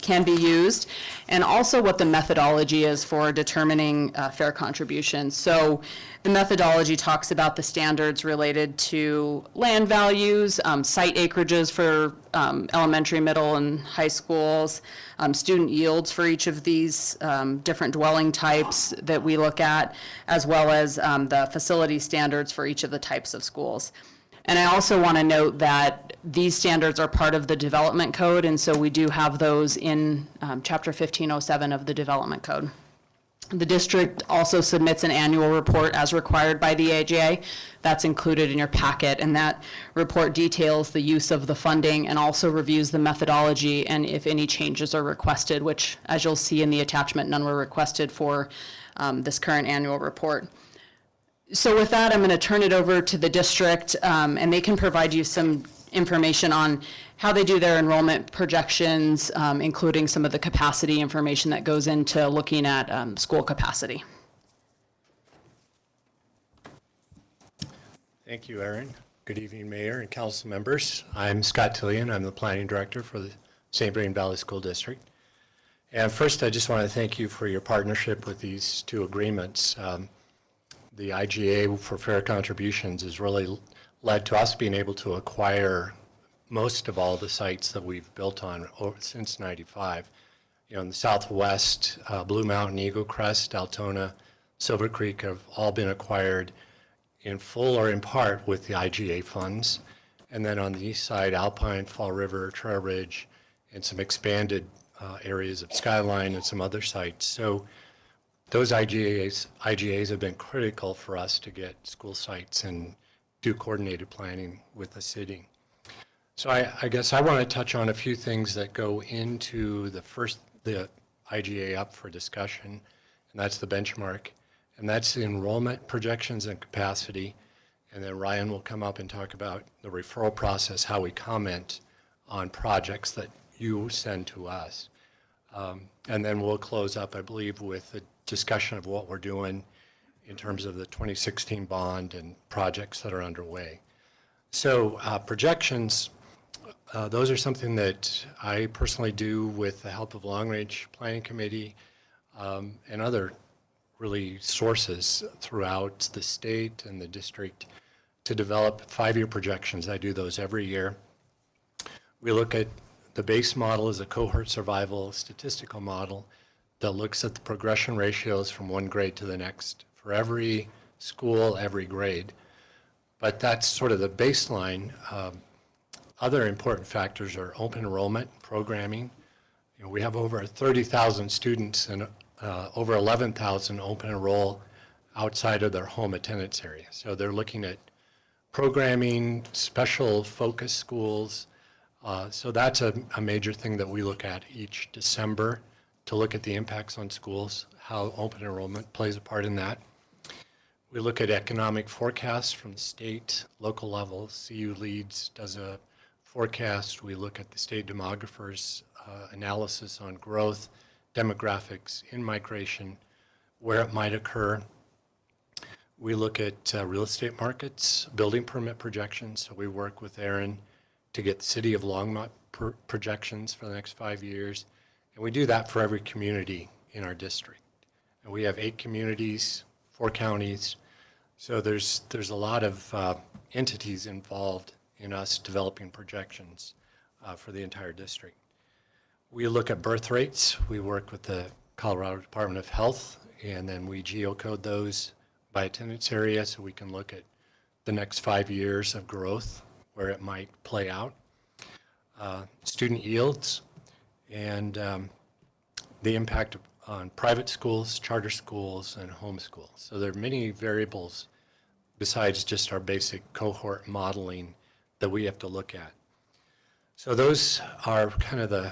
Speaker 2: can be used, and also what the methodology is for determining fair contributions. So the methodology talks about the standards related to land values, site acreages for elementary, middle, and high schools, student yields for each of these different dwelling types that we look at, as well as the facility standards for each of the types of schools. And I also want to note that these standards are part of the development code, and so we do have those in Chapter 1507 of the development code. The district also submits an annual report as required by the IGA. That's included in your packet, and that report details the use of the funding and also reviews the methodology and if any changes are requested, which, as you'll see in the attachment, none were requested for this current annual report. So with that, I'm going to turn it over to the district, and they can provide you some information on how they do their enrollment projections, including some of the capacity information that goes into looking at school capacity.
Speaker 15: Thank you, Erin. Good evening, Mayor and council members. I'm Scott Tillian. I'm the planning director for the St. Vrain Valley School District. And first, I just want to thank you for your partnership with these two agreements. The IGA for fair contributions has really led to us being able to acquire most of all the sites that we've built on since '95. You know, in the Southwest, Blue Mountain, Eagle Crest, Altona, Silver Creek have all been acquired in full or in part with the IGA funds. And then on the east side, Alpine, Fall River, Trail Ridge, and some expanded areas of Skyline and some other sites. So those IGAs have been critical for us to get school sites and do coordinated planning with the city. So I guess I want to touch on a few things that go into the IGA up for discussion, and that's the benchmark, and that's the enrollment projections and capacity. And then Ryan will come up and talk about the referral process, how we comment on projects that you send to us. And then we'll close up, I believe, with a discussion of what we're doing in terms of the 2016 bond and projects that are underway. So projections, those are something that I personally do with the help of Long Range Planning Committee and other really sources throughout the state and the district to develop 5-year projections. I do those every year. We look at the base model as a cohort survival statistical model that looks at the progression ratios from one grade to the next for every school, every grade. But that's sort of the baseline. Other important factors are open enrollment, programming. You know, we have over 30,000 students and over 11,000 open enroll outside of their home attendance area. So they're looking at programming, special focus schools. So that's a major thing that we look at each December to look at the impacts on schools, how open enrollment plays a part in that. We look at economic forecasts from the state, local level. CU Leads does a forecast. We look at the state demographers' analysis on growth, demographics, in-migration, where it might occur. We look at real estate markets, building permit projections. So we work with Aaron to get the city of Longmont projections for the next 5 years. And we do that for every community in our district. And we have 8 communities, 4 counties. So there's a lot of entities involved in us developing projections for the entire district. We look at birth rates. We work with the Colorado Department of Health, and then we geocode those by attendance area so we can look at the next 5 years of growth, where it might play out. Student yields and the impact on private schools, charter schools, and homeschools. So there are many variables besides just our basic cohort modeling that we have to look at. So those are kind of the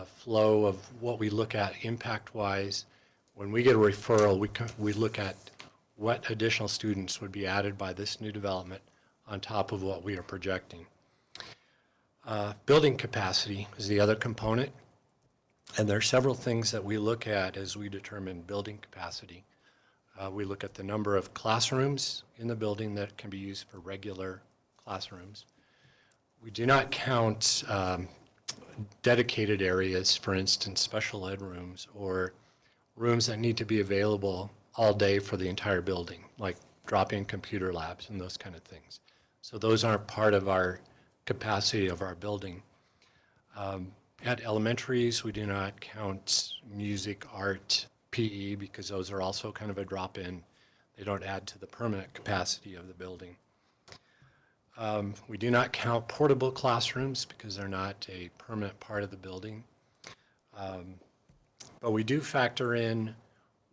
Speaker 15: flow of what we look at impact-wise. When we get a referral, we look at what additional students would be added by this new development on top of what we are projecting. Building capacity is the other component, and there are several things that we look at as we determine building capacity. We look at the number of classrooms in the building that can be used for regular classrooms. We do not count dedicated areas, for instance, special ed rooms or rooms that need to be available all day for the entire building, like drop-in computer labs and those kind of things. So those aren't part of our capacity of our building. At elementaries, we do not count music, art, PE, because those are also kind of a drop-in. They don't add to the permanent capacity of the building. We do not count portable classrooms because they're not a permanent part of the building. But we do factor in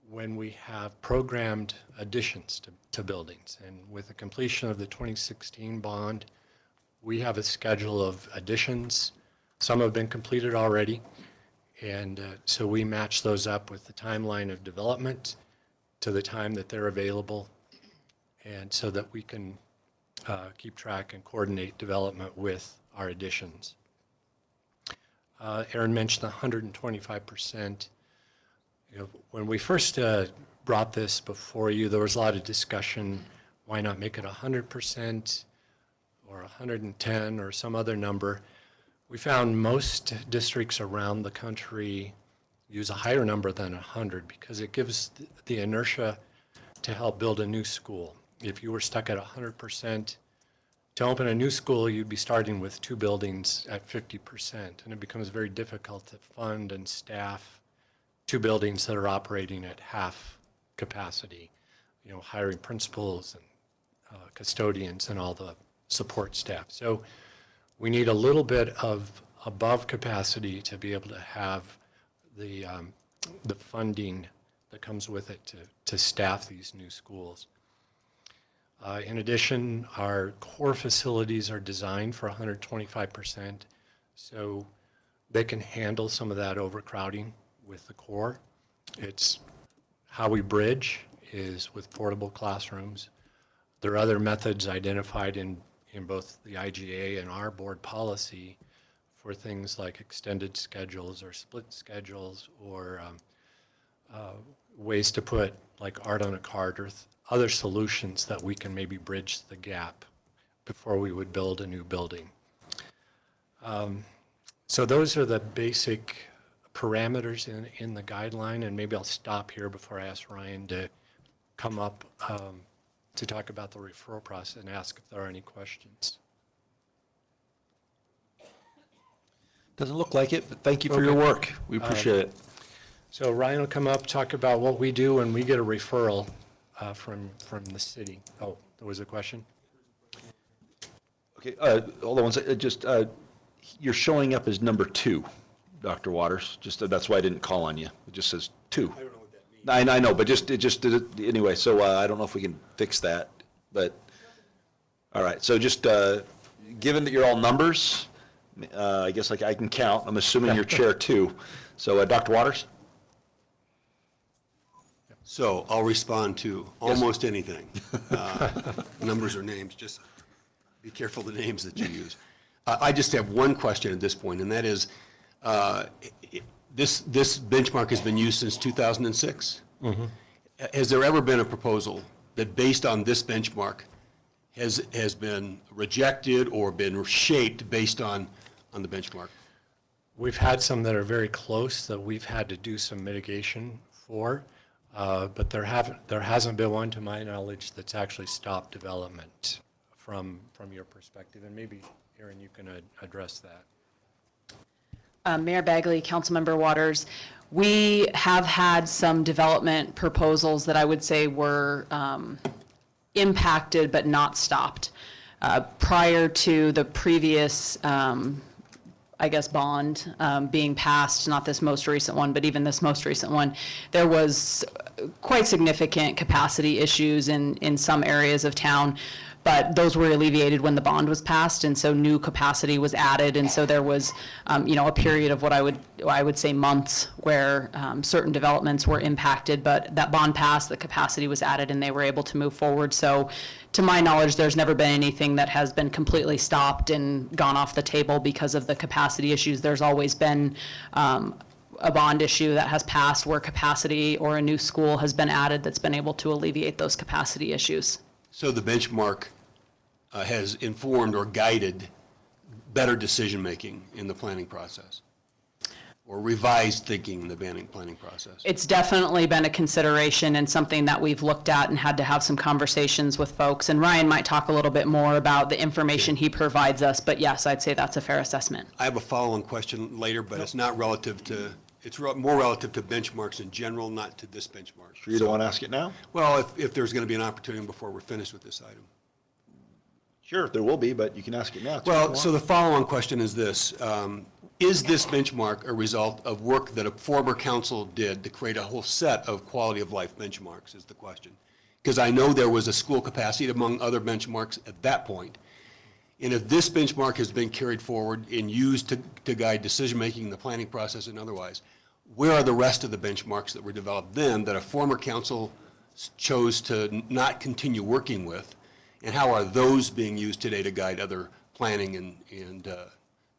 Speaker 15: when we have programmed additions to buildings. And with the completion of the 2016 bond, we have a schedule of additions. Some have been completed already. And so we match those up with the timeline of development to the time that they're available, and so that we can keep track and coordinate development with our additions. Aaron mentioned the 125%. You know, when we first brought this before you, there was a lot of discussion, why not make it 100% or 110 or some other number. We found most districts around the country use a higher number than 100 because it gives the inertia to help build a new school. If you were stuck at 100%, to open a new school, you'd be starting with 2 buildings at 50%, and it becomes very difficult to fund and staff 2 buildings that are operating at half capacity, you know, hiring principals and custodians and all the support staff. So we need a little bit of above capacity to be able to have the funding that comes with it to staff these new schools. In addition, our core facilities are designed for 125%, so they can handle some of that overcrowding with the core. It's how we bridge is with portable classrooms. There are other methods identified in both the IGA and our board policy for things like extended schedules or split schedules or ways to put like art on a cart or other solutions that we can maybe bridge the gap before we would build a new building. So those are the basic parameters in the guideline, and maybe I'll stop here before I ask Ryan to come up to talk about the referral process and ask if there are any questions.
Speaker 1: Doesn't look like it, but thank you for your work. We appreciate it.
Speaker 15: So Ryan will come up, talk about what we do when we get a referral from the city. Oh, there was a question?
Speaker 1: Okay, hold on one second. Just, you're showing up as number 2, Dr. Waters. Just, that's why I didn't call on you. It just says 2. I don't know what that means. I know, but it just did it anyway, so I don't know if we can fix that, but, all right. So just, given that you're all numbers, I guess I can count. I'm assuming you're chair 2. So, Dr. Waters?
Speaker 16: So I'll respond to almost anything. Numbers or names, just be careful the names that you use. I just have one question at this point, and that is, this benchmark has been used since 2006.
Speaker 15: Mm-hmm.
Speaker 16: Has there ever been a proposal that based on this benchmark has been rejected or been shaped based on the benchmark?
Speaker 15: We've had some that are very close that we've had to do some mitigation for. But there hasn't been one, to my knowledge, that's actually stopped development from your perspective. And maybe, Erin, you can address that.
Speaker 2: Mayor Bagley, Councilmember Waters, we have had some development proposals that I would say were impacted but not stopped. Prior to the previous bond being passed, not this most recent one, but even this most recent one, there was quite significant capacity issues in some areas of town, but those were alleviated when the bond was passed, and so new capacity was added, and so there was, a period of what I would say months where certain developments were impacted, but that bond passed, the capacity was added, and they were able to move forward. So to my knowledge, there's never been anything that has been completely stopped and gone off the table because of the capacity issues. There's always been a bond issue that has passed where capacity or a new school has been added that's been able to alleviate those capacity issues.
Speaker 16: So the benchmark has informed or guided better decision-making in the planning process, or revised thinking in the planning process?
Speaker 2: It's definitely been a consideration and something that we've looked at and had to have some conversations with folks. And Ryan might talk a little bit more about the information he provides us, but yes, I'd say that's a fair assessment.
Speaker 16: I have a follow-on question later, but it's not relative to, more relative to benchmarks in general, not to this benchmark.
Speaker 1: Sure you don't want to ask it now?
Speaker 16: Well, if there's going to be an opportunity before we're finished with this item.
Speaker 1: Sure, there will be, but you can ask it now.
Speaker 16: Well, so the follow-on question is this. Is this benchmark a result of work that a former council did to create a whole set of quality of life benchmarks is the question? Because I know there was a school capacity among other benchmarks at that point. And if this benchmark has been carried forward and used to guide decision-making in the planning process and otherwise, where are the rest of the benchmarks that were developed then that a former council chose to not continue working with? And how are those being used today to guide other planning and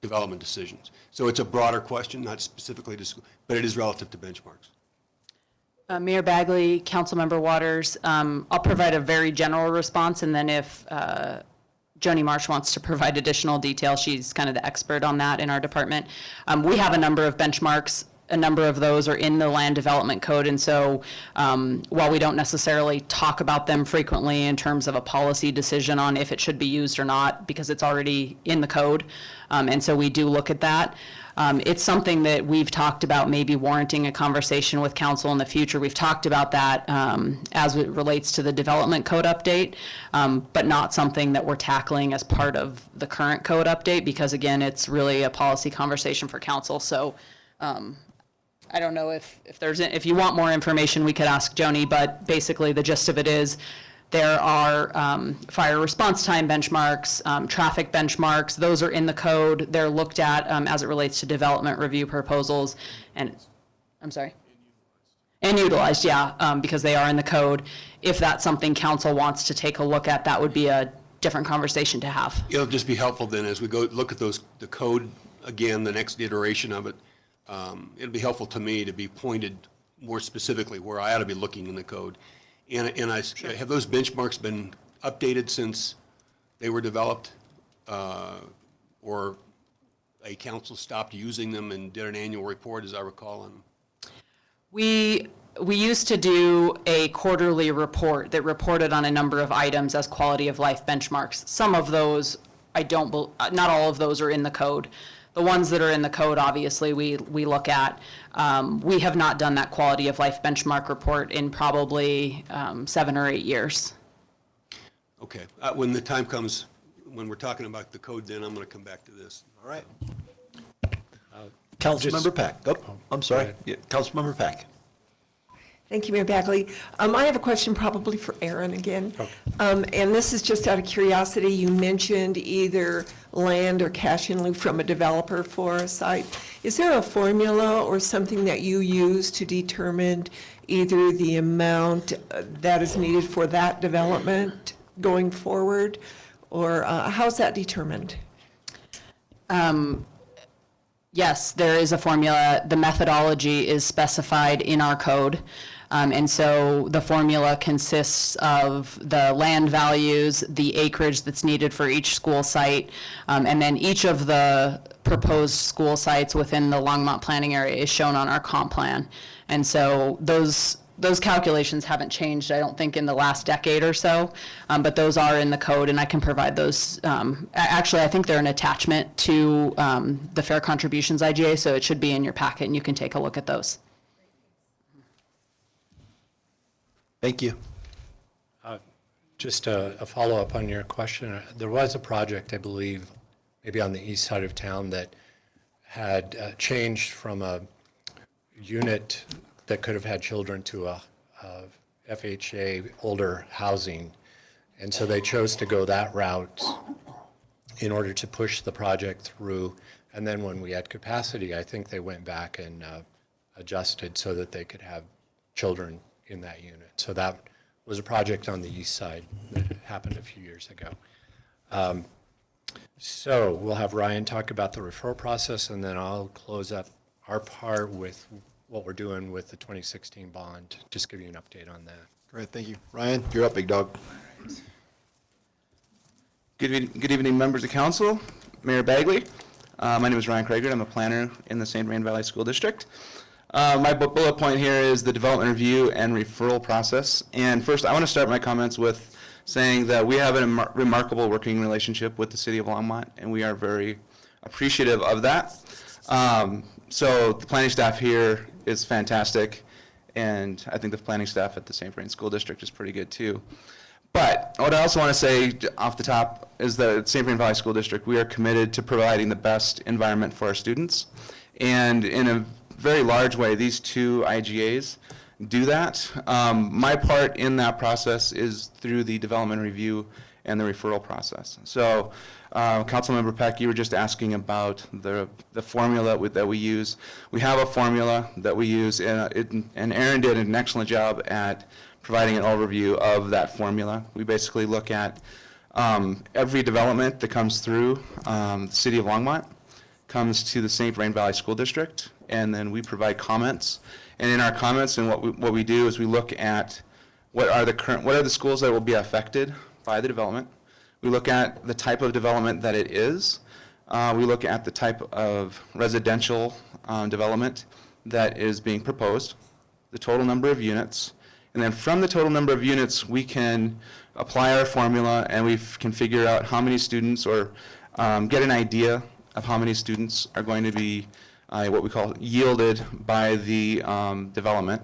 Speaker 16: development decisions? So it's a broader question, not specifically to school, but it is relative to benchmarks.
Speaker 2: Mayor Bagley, Councilmember Waters, I'll provide a very general response, and then if Joni Marsh wants to provide additional detail, she's kind of the expert on that in our department. We have a number of benchmarks. A number of those are in the land development code, and so while we don't necessarily talk about them frequently in terms of a policy decision on if it should be used or not, because it's already in the code, and so we do look at that. It's something that we've talked about maybe warranting a conversation with council in the future. We've talked about that as it relates to the development code update, but not something that we're tackling as part of the current code update, because again, it's really a policy conversation for council. So I don't know if if you want more information, we could ask Joni, but basically the gist of it is there are fire response time benchmarks, traffic benchmarks. Those are in the code. They're looked at as it relates to development review proposals. And, I'm sorry? And utilized, yeah, because they are in the code. If that's something council wants to take a look at, that would be a different conversation to have.
Speaker 16: It'll just be helpful then as we go look at the code again, the next iteration of it. It'll be helpful to me to be pointed more specifically where I ought to be looking in the code. And have those benchmarks been updated since they were developed? Or a council stopped using them and did an annual report, as I recall? And
Speaker 2: We used to do a quarterly report that reported on a number of items as quality of life benchmarks. Some of those, not all of those are in the code. The ones that are in the code, obviously, we look at. We have not done that quality of life benchmark report in probably 7 or 8 years.
Speaker 16: okay, when the time comes, when we're talking about the code, then I'm going to come back to this.
Speaker 1: All right. Councilmember Pack. Oh, I'm sorry. Yeah, Councilmember Pack.
Speaker 17: Thank you, Mayor Bagley. I have a question probably for Aaron again. And this is just out of curiosity. You mentioned either land or cash in lieu from a developer for a site. Is there a formula or something that you use to determine either the amount that is needed for that development going forward? Or how's that determined?
Speaker 2: Yes, there is a formula. The methodology is specified in our code. And so the formula consists of the land values, the acreage that's needed for each school site, and then each of the proposed school sites within the Longmont planning area is shown on our comp plan. And so those calculations haven't changed, I don't think, in the last decade or so, but those are in the code, and I can provide those. Actually, I think they're an attachment to the Fair Contributions IGA, so it should be in your packet, and you can take a look at those.
Speaker 1: Thank you.
Speaker 15: Just a follow-up on your question. There was a project, I believe, maybe on the east side of town that had changed from a unit that could have had children to a FHA older housing. And so they chose to go that route in order to push the project through. And then when we had capacity, I think they went back and adjusted so that they could have children in that unit. So that was a project on the east side that happened a few years ago. So we'll have Ryan talk about the referral process, and then I'll close up our part with what we're doing with the 2016 bond. Just give you an update on that.
Speaker 1: Great, thank you. Ryan, you're up, big dog.
Speaker 18: Good evening, members of council, Mayor Bagley. My name is Ryan Krager. I'm a planner in the St. Vrain Valley School District. My bullet point here is the development review and referral process. And first, I want to start my comments with saying that we have a remarkable working relationship with the city of Longmont, and we are very appreciative of that. So the planning staff here is fantastic, and I think the planning staff at the St. Vrain School District is pretty good too. But what I also want to say off the top is that at St. Vrain Valley School District, we are committed to providing the best environment for our students. And in a very large way, these two IGAs do that. My part in that process is through the development review and the referral process. So, Councilmember Peck, you were just asking about the formula that we use. We have a formula that we use, and Aaron did an excellent job at providing an overview of that formula. We basically look at every development that comes through the city of Longmont, comes to the St. Vrain Valley School District, and then we provide comments. And in our comments, and what we do is we look at what are the schools that will be affected by the development. We look at the type of development that it is. We look at the type of residential development that is being proposed, the total number of units, and then from the total number of units, we can apply our formula, and we can figure out how many students, or get an idea of how many students are going to be what we call yielded by the development.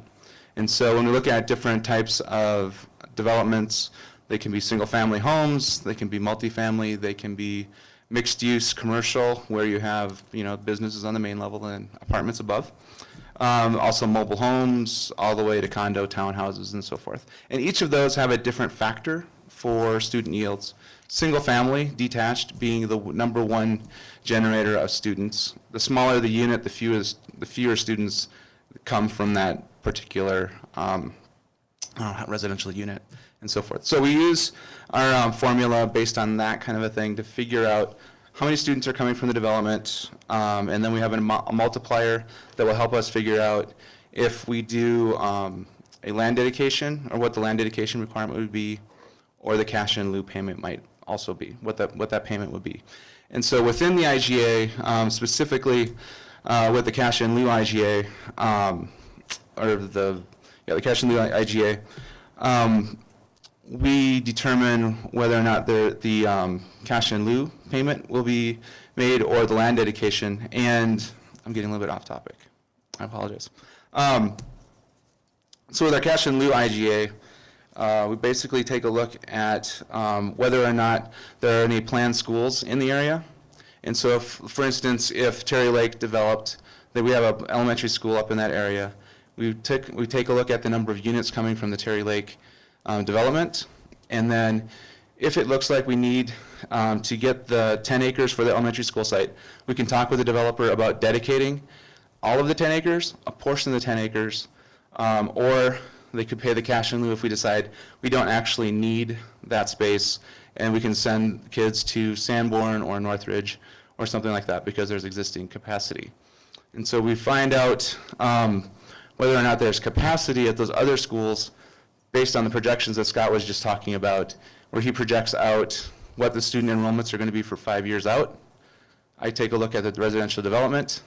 Speaker 18: And so when we look at different types of developments, they can be single-family homes, they can be multifamily, they can be mixed-use commercial, where you have businesses on the main level and apartments above. Also mobile homes, all the way to condo, townhouses, and so forth. And each of those have a different factor for student yields. Single family, detached, being the number one generator of students. The smaller the unit, the fewer students come from that particular residential unit, and so forth. So we use our formula based on that kind of a thing to figure out how many students are coming from the development, and then we have a multiplier that will help us figure out if we do a land dedication, or what the land dedication requirement would be, or the cash in lieu payment might also be, what that payment would be. And so within the IGA, specifically with the cash in lieu IGA, or the cash in lieu IGA, we determine whether or not the cash in lieu payment will be made or the land dedication. And I'm getting a little bit off topic. I apologize. So with our cash in lieu IGA, we basically take a look at whether or not there are any planned schools in the area. And so, if, for instance, if Terry Lake developed, that we have an elementary school up in that area, we take a look at the number of units coming from the Terry Lake development, and then if it looks like we need to get the 10 acres for the elementary school site, we can talk with the developer about dedicating all of the 10 acres, a portion of the 10 acres, or they could pay the cash in lieu if we decide we don't actually need that space, and we can send kids to Sanborn or Northridge or something like that because there's existing capacity. And so we find out whether or not there's capacity at those other schools based on the projections that Scott was just talking about, where he projects out what the student enrollments are going to be for 5 years out. I take a look at the residential development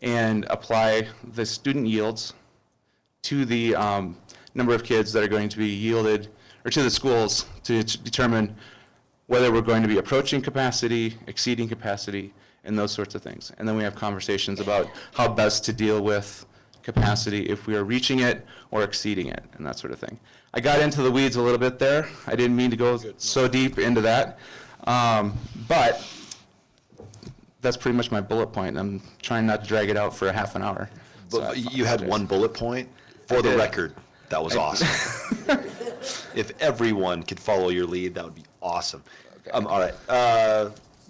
Speaker 18: and apply the student yields to the number of kids that are going to be yielded, or to the schools, to determine whether we're going to be approaching capacity, exceeding capacity, and those sorts of things. And then we have conversations about how best to deal with capacity if we are reaching it or exceeding it, and that sort of thing. I got into the weeds a little bit there. I didn't mean to go so deep into that, but that's pretty much my bullet point. I'm trying not to drag it out for a half an hour.
Speaker 1: But you had one bullet point. For the record, that was awesome. If everyone could follow your lead, that would be awesome. All right.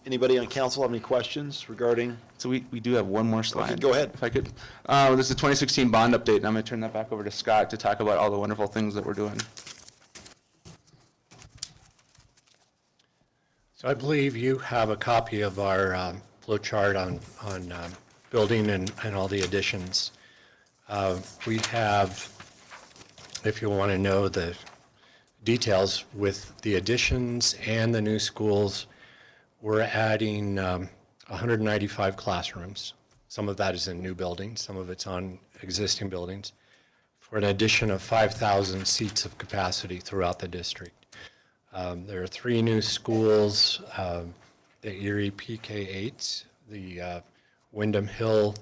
Speaker 1: Anybody on council have any questions regarding?
Speaker 18: So we do have one more slide.
Speaker 1: Okay, go ahead.
Speaker 18: If I could. This is the 2016 bond update, and I'm going to turn that back over to Scott to talk about all the wonderful things that we're doing.
Speaker 15: So I believe you have a copy of our flow chart on building and all the additions. We have, if you want to know the details, with the additions and the new schools, we're adding 195 classrooms. Some of that is in new buildings, some of it's on existing buildings, for an addition of 5,000 seats of capacity throughout the district. There are 3 new schools, the Erie PK8, the Wyndham Hill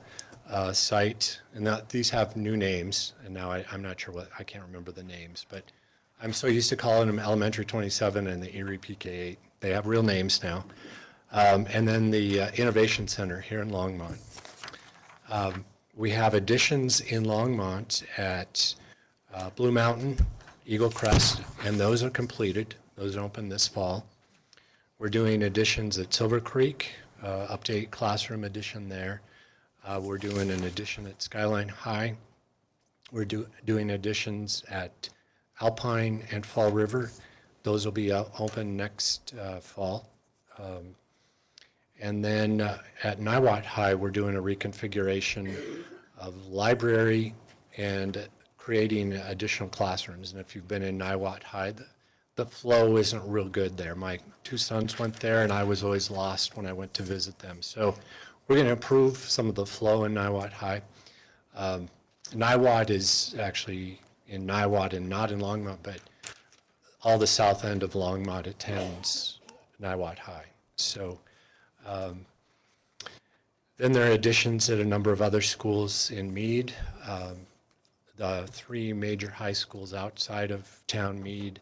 Speaker 15: site, and these have new names, and now I'm not sure I can't remember the names, but I'm so used to calling them Elementary 27 and the Erie PK8. They have real names now. And then the Innovation Center here in Longmont. We have additions in Longmont at Blue Mountain, Eagle Crest, and those are completed. Those open this fall. We're doing additions at Silver Creek, update classroom addition there. We're doing an addition at Skyline High. We're doing additions at Alpine and Fall River. Those will be open next fall. And then at Niwot High, we're doing a reconfiguration of library and creating additional classrooms. And if you've been in Niwot High, the flow isn't real good there. My 2 sons went there, and I was always lost when I went to visit them. So we're going to improve some of the flow in Niwot High. Niwot is actually in Niwot and not in Longmont, but all the south end of Longmont attends Niwot High. So then there are additions at a number of other schools in Meade. The 3 major high schools outside of town, Meade,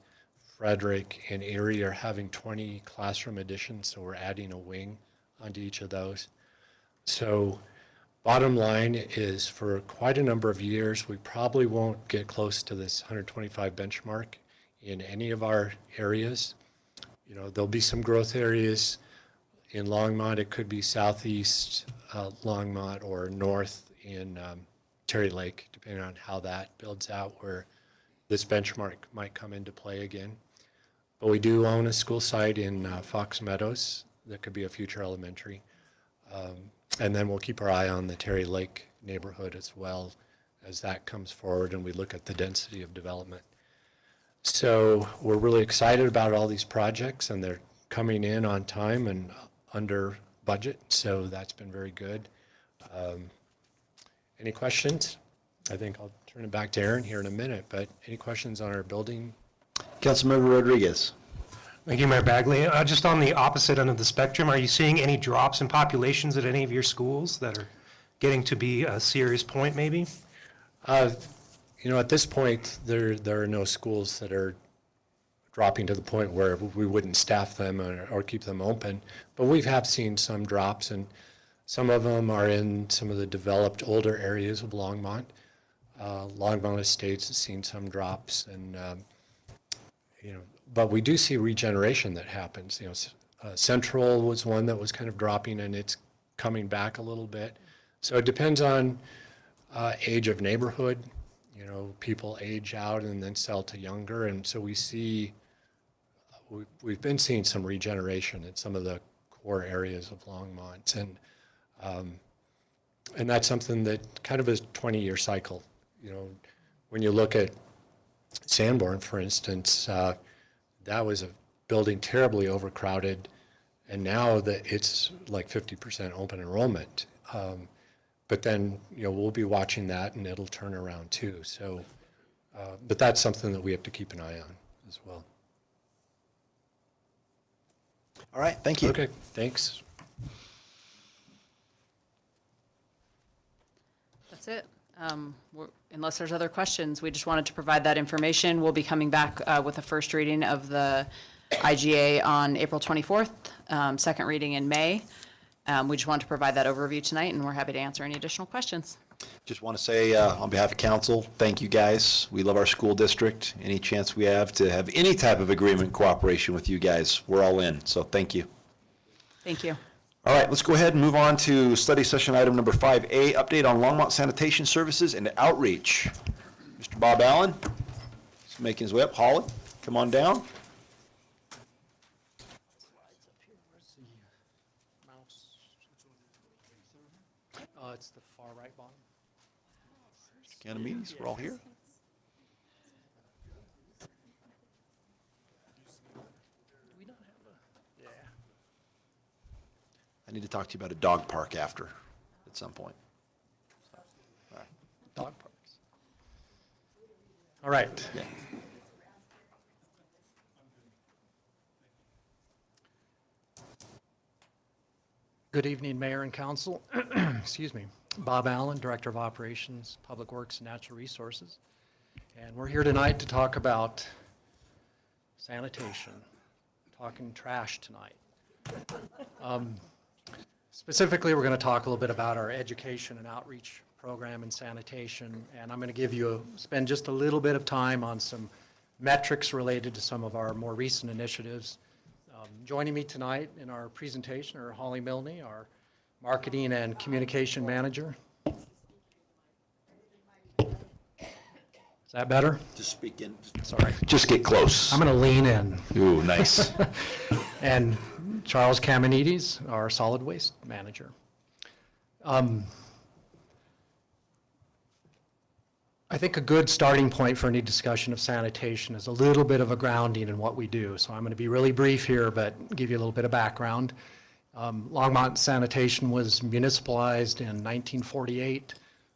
Speaker 15: Frederick, and Erie, are having 20 classroom additions, so we're adding a wing onto each of those. So Bottom line is, for quite a number of years, we probably won't get close to this 125 benchmark in any of our areas. You know, there'll be some growth areas. In Longmont, it could be southeast Longmont or north in Terry Lake, depending on how that builds out, where this benchmark might come into play again. But we do own a school site in Fox Meadows that could be a future elementary. And then we'll keep our eye on the Terry Lake neighborhood as well as that comes forward and we look at the density of development. So we're really excited about all these projects, and they're coming in on time and under budget, so that's been very good. Any questions? I think I'll turn it back to Aaron here in a minute, but any questions on our building?
Speaker 1: Councilmember Rodriguez.
Speaker 19: Thank you, Mayor Bagley. Just on the opposite end of the spectrum, are you seeing any drops in populations at any of your schools that are getting to be a serious point, maybe?
Speaker 15: You know, at this point, there are no schools that are dropping to the point where we wouldn't staff them or keep them open. But we have seen some drops, and some of them are in some of the developed older areas of Longmont. Longmont Estates has seen some drops, and you know, but we do see regeneration that happens. You know, Central was one that was kind of dropping, and it's coming back a little bit. So it depends on age of neighborhood. You know, people age out and then sell to younger, and so we see, we've been seeing some regeneration in some of the core areas of Longmont, and that's something that kind of is a 20-year cycle. You know, when you look at Sanborn, for instance, that was a building terribly overcrowded, and now that it's like 50% open enrollment. But then, you know, we'll be watching that, and it'll turn around too. So, but that's something that we have to keep an eye on as well.
Speaker 1: All right, thank you.
Speaker 15: Okay, thanks.
Speaker 2: That's it. Unless there's other questions, we just wanted to provide that information. We'll be coming back with a first reading of the IGA on April 24th, second reading in May. We just wanted to provide that overview tonight, and we're happy to answer any additional questions.
Speaker 1: Just want to say, on behalf of council, thank you guys. We love our school district. Any chance we have to have any type of agreement, cooperation with you guys, we're all in. So thank you.
Speaker 2: Thank you.
Speaker 1: All right, let's go ahead and move on to study session item number 5A, update on Longmont sanitation services and outreach. Mr. Bob Allen is making his way up. Holly, come on down.
Speaker 20: It's the far right bottom.
Speaker 1: Ganymedes, we're all here. I need to talk to you about a dog park after, at some point. So, all right.
Speaker 20: Dog parks. All right.
Speaker 1: Yeah.
Speaker 20: Good evening, Mayor and Council. Excuse me. Bob Allen, Director of Operations, Public Works and Natural Resources. And we're here tonight to talk about sanitation, talking trash tonight. Specifically, we're going to talk a little bit about our education and outreach program in sanitation, and I'm going to spend just a little bit of time on some metrics related to some of our more recent initiatives. Joining me tonight in our presentation are Holly Milne, our Marketing and Communication Manager. Is that better?
Speaker 1: Just speak in.
Speaker 20: Sorry.
Speaker 1: Just get close.
Speaker 20: I'm going to lean in.
Speaker 1: Ooh, nice.
Speaker 20: And Charles Kamenides, our Solid Waste Manager. I think a good starting point for any discussion of sanitation is a little bit of a grounding in what we do. So I'm going to be really brief here, but give you a little bit of background. Longmont Sanitation was municipalized in 1948.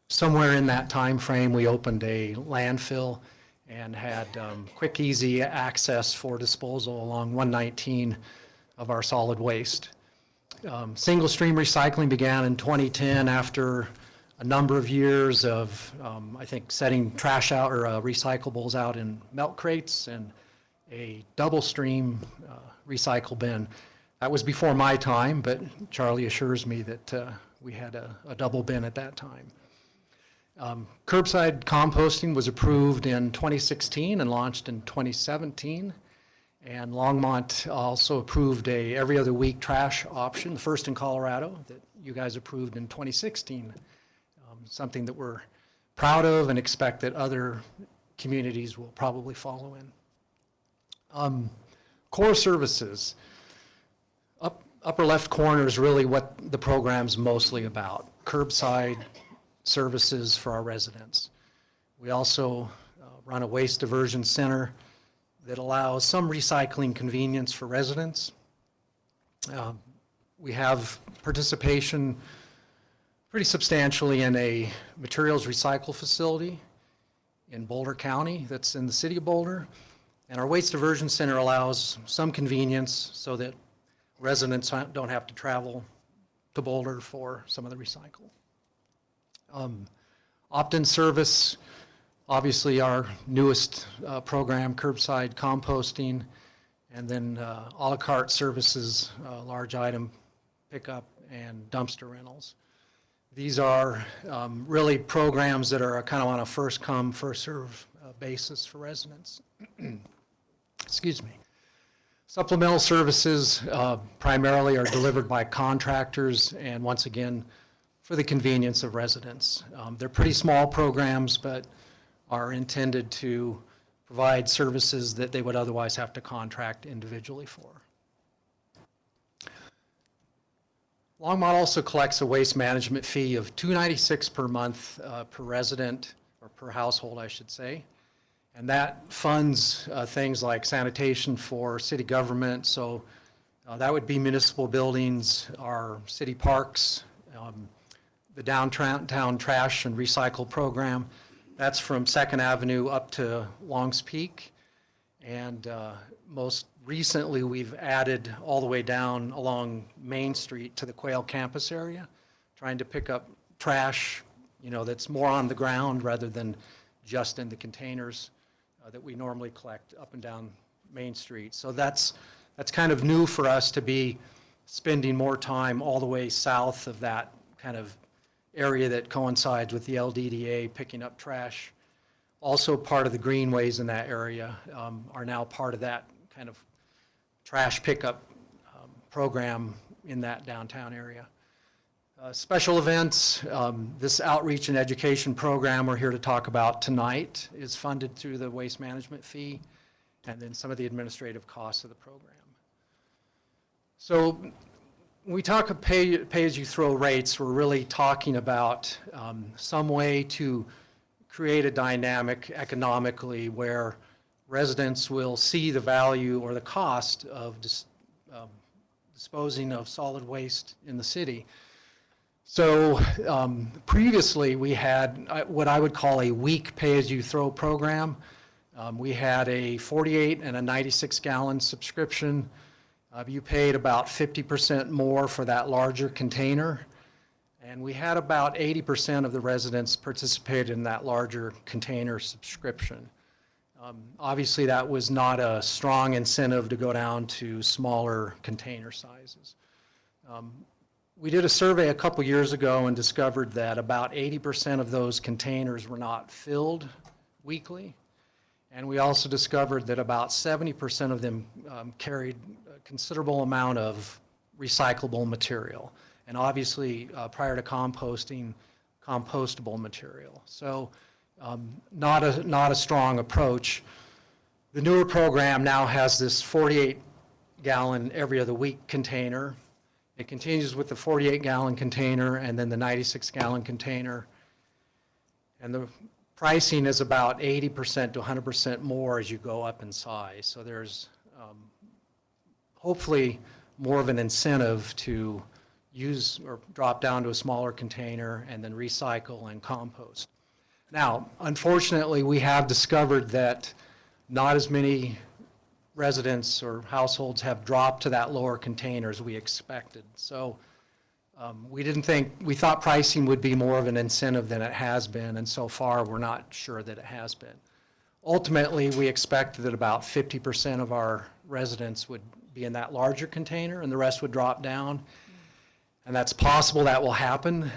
Speaker 20: Somewhere in that time frame, we opened a landfill and had quick, easy access for disposal along 119 of our solid waste. Single stream recycling began in 2010 after a number of years of, I think, setting trash out or recyclables out in milk crates and a double stream recycle bin. That was before my time, but Charlie assures me that We had a double bin at that time. Curbside composting was approved in 2016 and launched in 2017. And Longmont also approved a every other week trash option, the first in Colorado, that you guys approved in 2016. Something that we're proud of and expect that other communities will probably follow in. Core services. Upper left corner is really what the program's mostly about, curbside services for our residents. We also run a waste diversion center that allows some recycling convenience for residents. We have participation pretty substantially in a materials recycle facility in Boulder County that's in the city of Boulder. And our waste diversion center allows some convenience so that residents don't have to travel to Boulder for some of the recycle. Opt-in service, obviously our newest program, curbside composting, and then a la carte services, large item pickup and dumpster rentals. These are really programs that are kind of on a first come, first serve basis for residents. Excuse me. Supplemental services primarily are delivered by contractors and once again for the convenience of residents. They're pretty small programs but are intended to provide services that they would otherwise have to contract individually for. Longmont also collects a waste management fee of $296 per month per resident, or per household I should say. And that funds things like sanitation for city government. So that would be municipal buildings, our city parks, the downtown trash and recycle program. That's from 2nd Avenue up to Longs Peak. And most recently, we've added all the way down along Main Street to the Quail campus area, trying to pick up trash, that's more on the ground rather than just in the containers that we normally collect up and down Main Street. So that's kind of new for us to be spending more time all the way south of that kind of area that coincides with the LDDA picking up trash. Also part of the greenways in that area are now part of that kind of trash pickup program in that downtown area. Special events, this outreach and education program we're here to talk about tonight is funded through the waste management fee and then some of the administrative costs of the program. So when we talk of pay-as-you-throw rates, we're really talking about some way to create a dynamic economically where residents will see the value or the cost of disposing of solid waste in the city. So previously we had what I would call a weak pay-as-you-throw program. We had a 48 and a 96 gallon subscription. You paid about 50% more for that larger container. And we had about 80% of the residents participate in that larger container subscription. Obviously that was not a strong incentive to go down to smaller container sizes. We did a survey a couple years ago and discovered that about 80% of those containers were not filled weekly. And we also discovered that about 70% of them carried a considerable amount of recyclable material. And obviously, prior to composting, compostable material. So not a strong approach. The newer program now has this 48 gallon every other week container. It continues with the 48 gallon container and then the 96 gallon container. And the pricing is about 80% to 100% more as you go up in size. So there's hopefully more of an incentive to use or drop down to a smaller container and then recycle and compost. Now, unfortunately, we have discovered that not as many residents or households have dropped to that lower container as we expected. So we thought pricing would be more of an incentive than it has been, and so far we're not sure that it has been. Ultimately, we expect that about 50% of our residents would be in that larger container and the rest would drop down. And that's possible that will happen.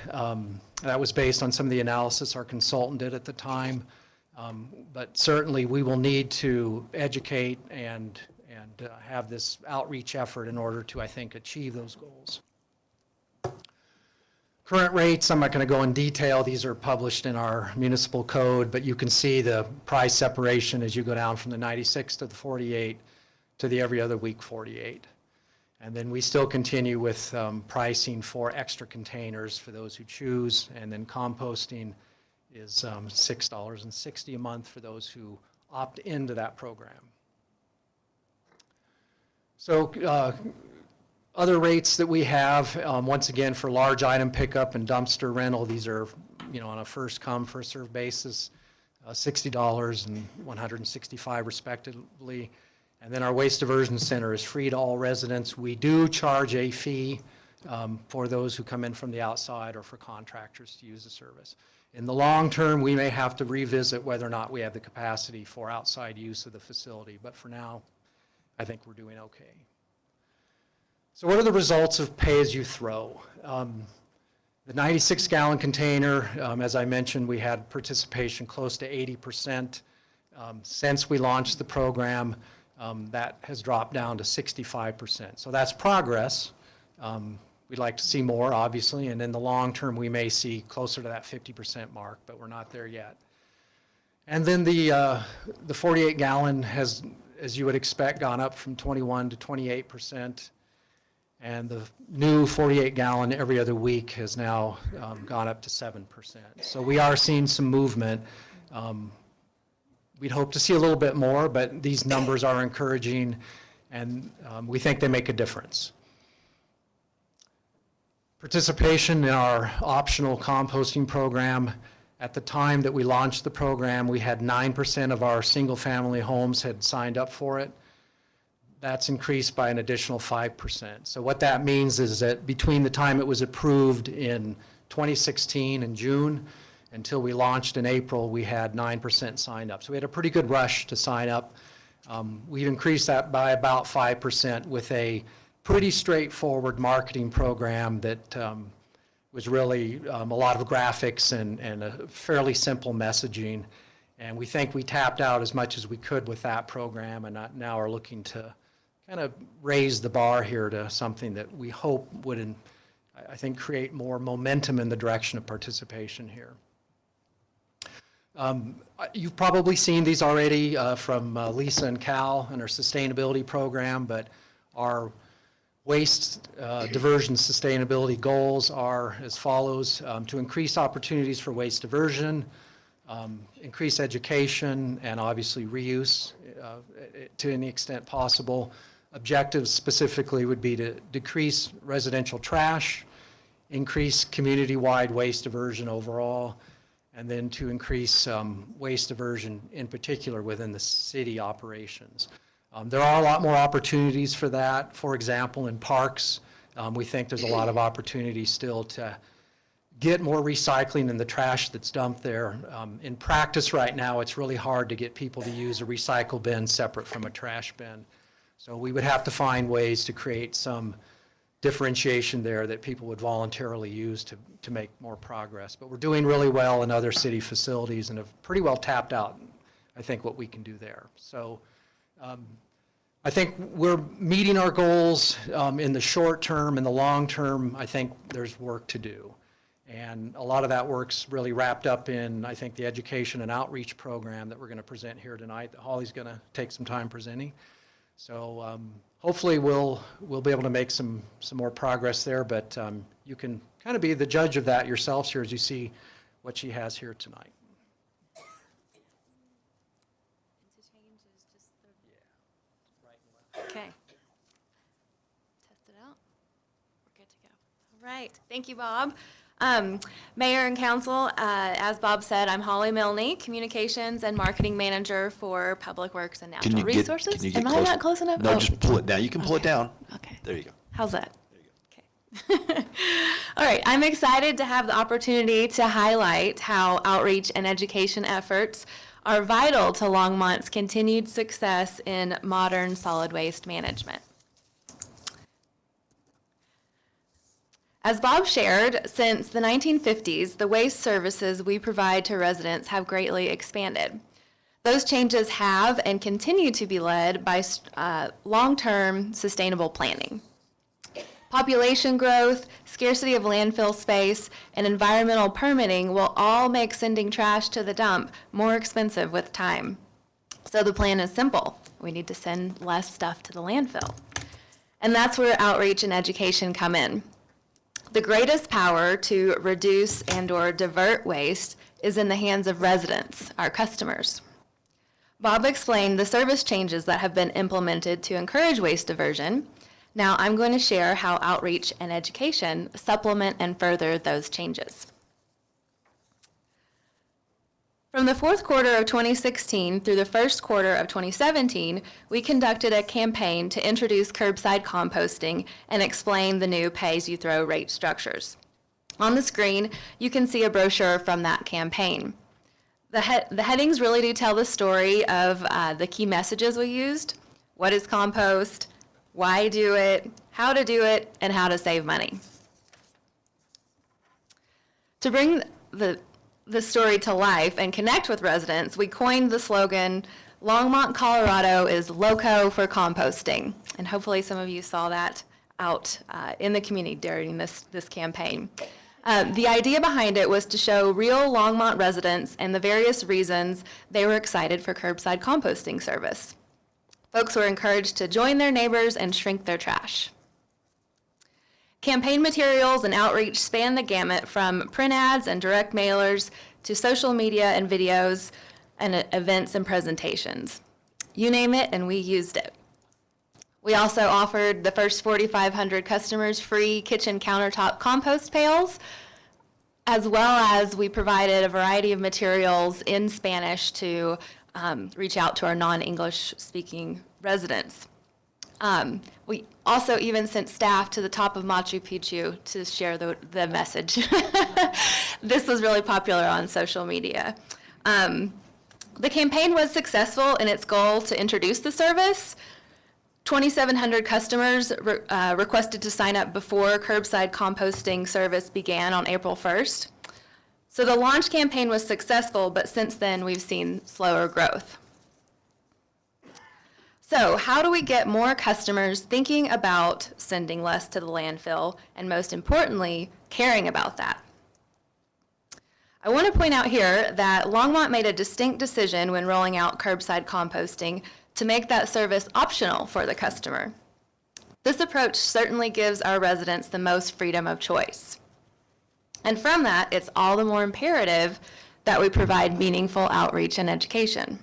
Speaker 20: That was based on some of the analysis our consultant did at the time. But certainly we will need to educate and have this outreach effort in order to, I think, achieve those goals. Current rates, I'm not going to go in detail. These are published in our municipal code, but you can see the price separation as you go down from the 96 to the 48 to the every other week 48. And then we still continue with pricing for extra containers for those who choose, and then composting is $6.60 a month for those who opt into that program. So other rates that we have, once again, for large item pickup and dumpster rental, these are, on a first come, first served basis, $60 and $165 respectively. And then our waste diversion center is free to all residents. We do charge a fee for those who come in from the outside or for contractors to use the service. In the long term, we may have to revisit whether or not we have the capacity for outside use of the facility, but for now, I think we're doing okay. So what are the results of pay-as-you-throw? The 96-gallon container, as I mentioned, we had participation close to 80%. Since we launched the program, that has dropped down to 65%. So that's progress. We'd like to see more, obviously, and in the long term, we may see closer to that 50% mark, but we're not there yet. And then the 48-gallon has, as you would expect, gone up from 21 to 28%. And the new 48-gallon every other week has now gone up to 7%. So we are seeing some movement. We'd hope to see a little bit more, but these numbers are encouraging, and we think they make a difference. Participation in our optional composting program. At the time that we launched the program, we had 9% of our single-family homes had signed up for it. That's increased by an additional 5%. So what that means is that between the time it was approved in 2016 in June until we launched in April, we had 9% signed up. So we had a pretty good rush to sign up. We've increased that by about 5% with a pretty straightforward marketing program that was really a lot of graphics and a fairly simple messaging. And we think we tapped out as much as we could with that program, and now are looking to kind of raise the bar here to something that we hope would, I think, create more momentum in the direction of participation here. You've probably seen these already from Lisa and Cal and our sustainability program, but our waste diversion sustainability goals are as follows: to increase opportunities for waste diversion, increase education, and obviously reuse to any extent possible. Objectives specifically would be to decrease residential trash, increase community-wide waste diversion overall, and then to increase waste diversion in particular within the city operations. There are a lot more opportunities for that. For example, in parks, we think there's a lot of opportunity still to get more recycling in the trash that's dumped there. In practice right now, it's really hard to get people to use a recycle bin separate from a trash bin. So we would have to find ways to create some differentiation there that people would voluntarily use to make more progress. But we're doing really well in other city facilities and have pretty well tapped out, I think, what we can do there. So I think we're meeting our goals in the short term. In the long term, I think there's work to do. And a lot of that work's really wrapped up in, I think, the education and outreach program that we're going to present here tonight, that Holly's going to take some time presenting. So hopefully we'll be able to make some more progress there, but you can kind of be the judge of that yourselves here as you see what she has here tonight.
Speaker 21: Okay. Test it out. We're good to go. All right. Thank you, Bob. Mayor and Council, as Bob said, I'm Holly Milne, Communications and Marketing Manager for Public Works and Natural Resources. Am I not close enough?
Speaker 1: No, just pull it down. You can pull it down.
Speaker 21: Okay.
Speaker 1: There you go.
Speaker 21: How's that? Okay. All right. I'm excited to have the opportunity to highlight how outreach and education efforts are vital to Longmont's continued success in modern solid waste management. As Bob shared, since the 1950s, the waste services we provide to residents have greatly expanded. Those changes have and continue to be led by long-term sustainable planning. Population growth, scarcity of landfill space, and environmental permitting will all make sending trash to the dump more expensive with time. So the plan is simple. We need to send less stuff to the landfill. And that's where outreach and education come in. The greatest power to reduce and/or divert waste is in the hands of residents, our customers. Bob explained the service changes that have been implemented to encourage waste diversion. Now I'm going to share how outreach and education supplement and further those changes. From the fourth quarter of 2016 through the first quarter of 2017, we conducted a campaign to introduce curbside composting and explain the new pay-as-you-throw rate structures. On the screen, you can see a brochure from that campaign. The headings really do tell the story of the key messages we used: what is compost, why do it, how to do it, and how to save money. To bring the story to life and connect with residents, we coined the slogan, Longmont, Colorado is loco for composting. And hopefully some of you saw that out in the community during this campaign. The idea behind it was to show real Longmont residents and the various reasons they were excited for curbside composting service. Folks were encouraged to join their neighbors and shrink their trash. Campaign materials and outreach span the gamut from print ads and direct mailers to social media and videos and events and presentations. You name it, and we used it. We also offered the first 4,500 customers free kitchen countertop compost pails, as well as we provided a variety of materials in Spanish to reach out to our non-English speaking residents. We also even sent staff to the top of Machu Picchu to share the message. This was really popular on social media. The campaign was successful in its goal to introduce the service. 2,700 customers requested to sign up before curbside composting service began on April 1st. So the launch campaign was successful, but since then we've seen slower growth. So how do we get more customers thinking about sending less to the landfill, and most importantly, caring about that? I want to point out here that Longmont made a distinct decision when rolling out curbside composting to make that service optional for the customer. This approach certainly gives our residents the most freedom of choice. And from that, it's all the more imperative that we provide meaningful outreach and education.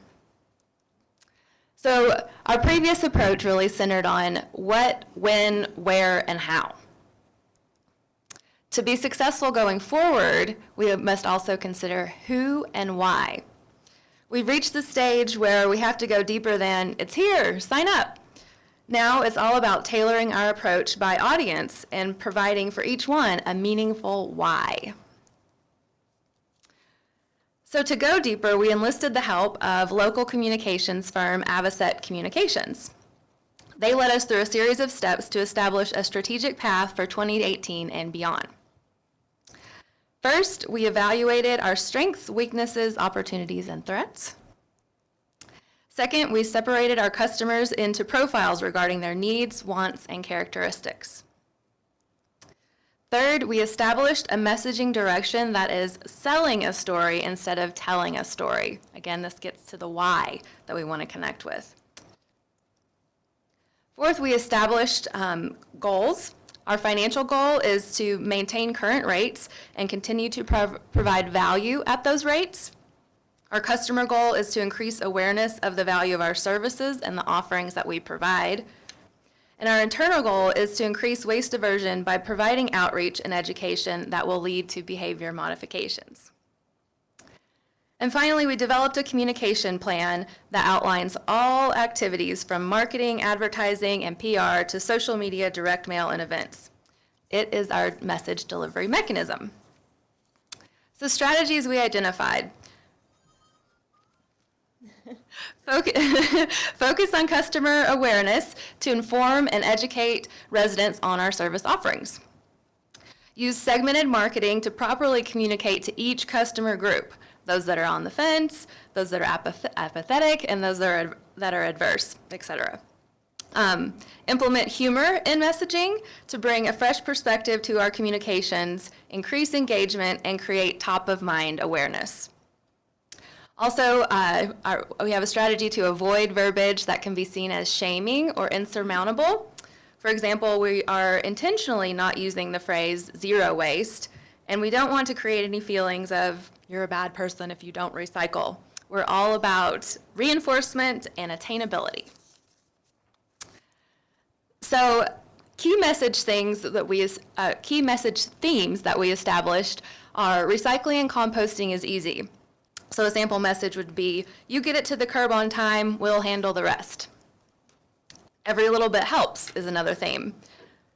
Speaker 21: So our previous approach really centered on what, when, where, and how. To be successful going forward, we must also consider who and why. We've reached the stage where we have to go deeper than, it's here, sign up. Now it's all about tailoring our approach by audience and providing for each one a meaningful why. So to go deeper, we enlisted the help of local communications firm Avocet Communications. They led us through a series of steps to establish a strategic path for 2018 and beyond. First, we evaluated our strengths, weaknesses, opportunities, and threats. Second, we separated our customers into profiles regarding their needs, wants, and characteristics. Third, we established a messaging direction that is selling a story instead of telling a story. Again, this gets to the why that we want to connect with. Fourth, we established goals. Our financial goal is to maintain current rates and continue to provide value at those rates. Our customer goal is to increase awareness of the value of our services and the offerings that we provide. And our internal goal is to increase waste diversion by providing outreach and education that will lead to behavior modifications. And finally, we developed a communication plan that outlines all activities from marketing, advertising, and PR to social media, direct mail, and events. It is our message delivery mechanism. So strategies we identified. Focus on customer awareness to inform and educate residents on our service offerings. Use segmented marketing to properly communicate to each customer group, those that are on the fence, those that are apathetic, and those that are adverse, etc. Implement humor in messaging to bring a fresh perspective to our communications, increase engagement, and create top-of-mind awareness. Also, we have a strategy to avoid verbiage that can be seen as shaming or insurmountable. For example, we are intentionally not using the phrase zero waste, and we don't want to create any feelings of you're a bad person if you don't recycle. We're all about reinforcement and attainability. So key message themes that we established are recycling and composting is easy. So a sample message would be, you get it to the curb on time, we'll handle the rest. Every little bit helps is another theme.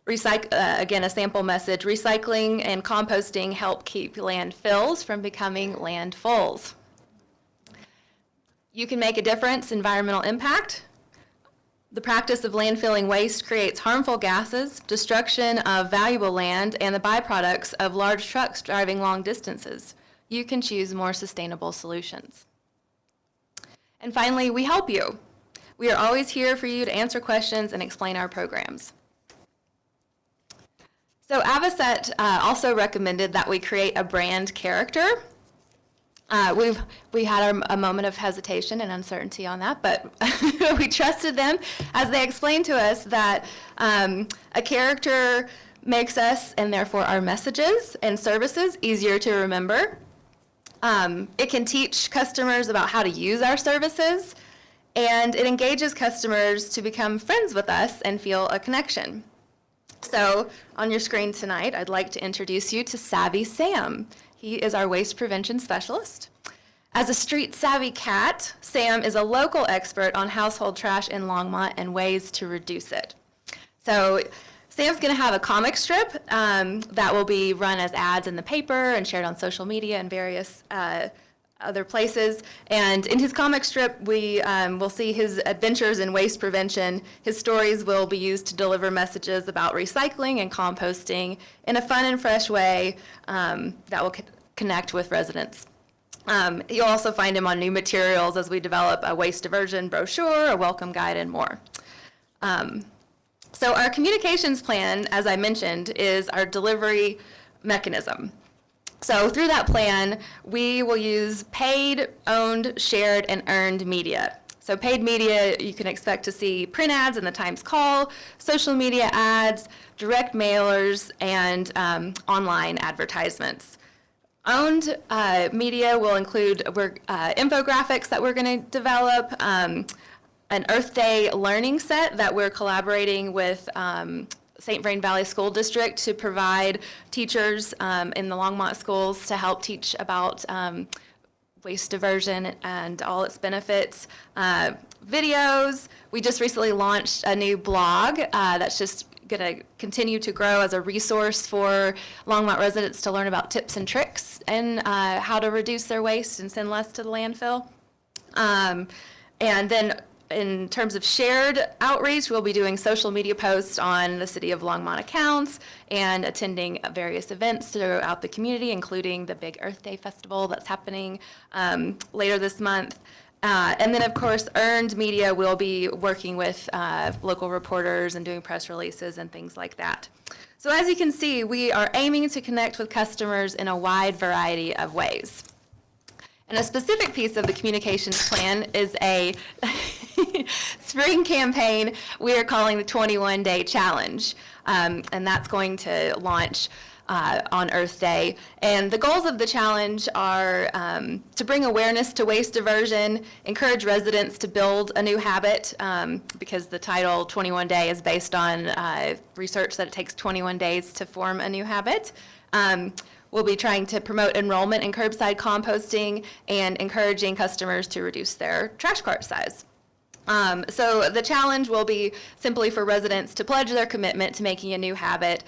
Speaker 21: Again, a sample message, recycling and composting help keep landfills from becoming landfalls. You can make a difference, environmental impact. The practice of landfilling waste creates harmful gases, destruction of valuable land, and the byproducts of large trucks driving long distances. You can choose more sustainable solutions. And finally, we help you. We are always here for you to answer questions and explain our programs. So Avocet also recommended that we create a brand character. We had a moment of hesitation and uncertainty on that, but we trusted them as they explained to us that a character makes us, and therefore our messages and services, easier to remember. It can teach customers about how to use our services, and it engages customers to become friends with us and feel a connection. So on your screen tonight, I'd like to introduce you to Savvy Sam. He is our waste prevention specialist. As a street-savvy cat, Sam is a local expert on household trash in Longmont and ways to reduce it. So Sam's going to have a comic strip that will be run as ads in the paper and shared on social media and various other places. And in his comic strip, we will see his adventures in waste prevention. His stories will be used to deliver messages about recycling and composting in a fun and fresh way that will connect with residents. You'll also find him on new materials as we develop a waste diversion brochure, a welcome guide, and more. So our communications plan, as I mentioned, is our delivery mechanism. So through that plan, we will use paid, owned, shared, and earned media. So paid media, you can expect to see print ads in the Times Call, social media ads, direct mailers, and online advertisements. Owned media will include infographics that we're going to develop, an Earth Day learning set that we're collaborating with St. Vrain Valley School District to provide teachers in the Longmont schools to help teach about waste diversion and all its benefits. Videos, we just recently launched a new blog that's just going to continue to grow as a resource for Longmont residents to learn about tips and tricks and how to reduce their waste and send less to the landfill. And then in terms of shared outreach, we'll be doing social media posts on the City of Longmont accounts and attending various events throughout the community, including the big Earth Day Festival that's happening later this month. And then, of course, earned media will be working with local reporters and doing press releases and things like that. So as you can see, we are aiming to connect with customers in a wide variety of ways. And a specific piece of the communications plan is a spring campaign we are calling the 21-Day Challenge. And that's going to launch on Earth Day. And the goals of the challenge are to bring awareness to waste diversion, encourage residents to build a new habit, because the title 21 Day is based on research that it takes 21 days to form a new habit. We'll be trying to promote enrollment in curbside composting and encouraging customers to reduce their trash cart size. So the challenge will be simply for residents to pledge their commitment to making a new habit,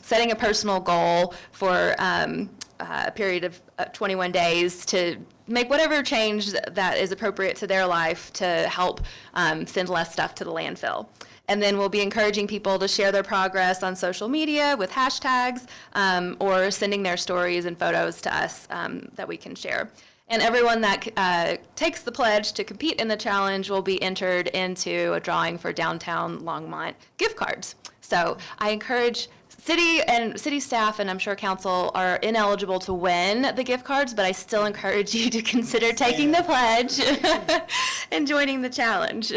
Speaker 21: setting a personal goal for a period of 21 days to make whatever change that is appropriate to their life to help send less stuff to the landfill. And then we'll be encouraging people to share their progress on social media with hashtags or sending their stories and photos to us that we can share. And everyone that takes the pledge to compete in the challenge will be entered into a drawing for downtown Longmont gift cards. So I encourage city staff, and I'm sure council, are ineligible to win the gift cards, but I still encourage you to consider taking the pledge and joining the challenge.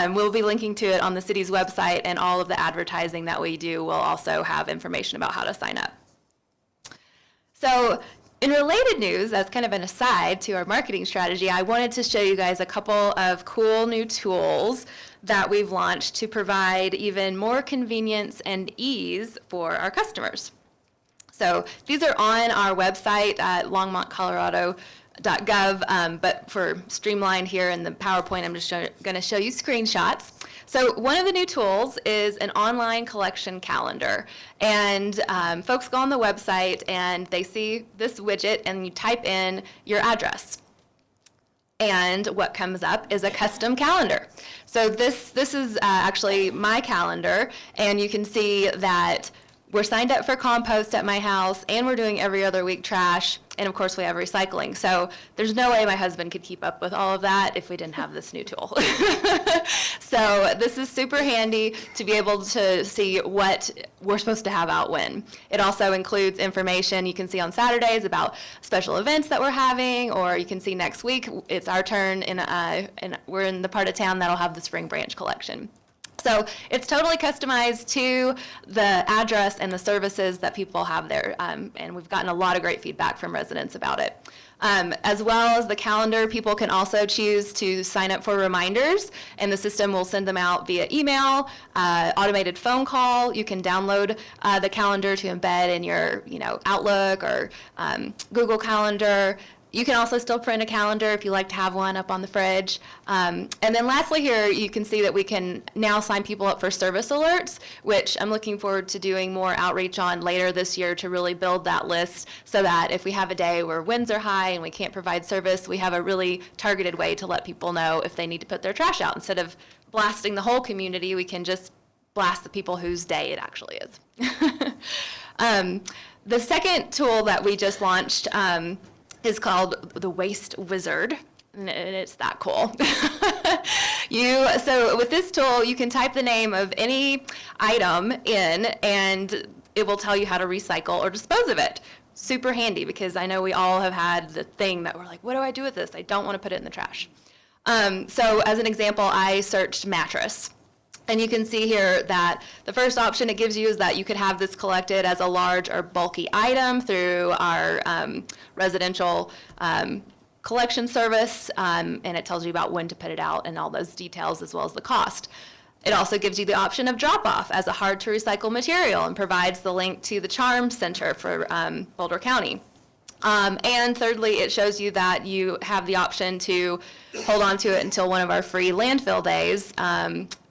Speaker 21: We'll be linking to it on the city's website, and all of the advertising that we do will also have information about how to sign up. So in related news, as kind of an aside to our marketing strategy, I wanted to show you guys a couple of cool new tools that we've launched to provide even more convenience and ease for our customers. So these are on our website at longmontcolorado.gov, but for streamlined here in the PowerPoint, I'm just going to show you screenshots. So one of the new tools is an online collection calendar. And folks go on the website and they see this widget and you type in your address. And what comes up is a custom calendar. So this is actually my calendar, and you can see that we're signed up for compost at my house, and we're doing every other week trash, and of course we have recycling. So there's no way my husband could keep up with all of that if we didn't have this new tool. So this is super handy to be able to see what we're supposed to have out when. It also includes information you can see on Saturdays about special events that we're having, or you can see next week it's our turn, and we're in the part of town that'll have the spring branch collection. So it's totally customized to the address and the services that people have there, and we've gotten a lot of great feedback from residents about it. As well as the calendar, people can also choose to sign up for reminders, and the system will send them out via email, automated phone call. You can download the calendar to embed in your Outlook or Google Calendar. You can also still print a calendar if you like to have one up on the fridge. And then lastly here, you can see that we can now sign people up for service alerts, which I'm looking forward to doing more outreach on later this year to really build that list so that if we have a day where winds are high and we can't provide service, we have a really targeted way to let people know if they need to put their trash out. Instead of blasting the whole community, we can just blast the people whose day it actually is. The second tool that we just launched is called the Waste Wizard, and it's that cool. So with this tool, you can type the name of any item in, and it will tell you how to recycle or dispose of it. Super handy, because I know we all have had the thing that we're like, what do I do with this? I don't want to put it in the trash. So as an example, I searched mattress. And you can see here that the first option it gives you is that you could have this collected as a large or bulky item through our residential collection service, and it tells you about when to put it out and all those details as well as the cost. It also gives you the option of drop-off as a hard-to-recycle material and provides the link to the Charm Center for Boulder County. And thirdly, it shows you that you have the option to hold on to it until one of our free landfill days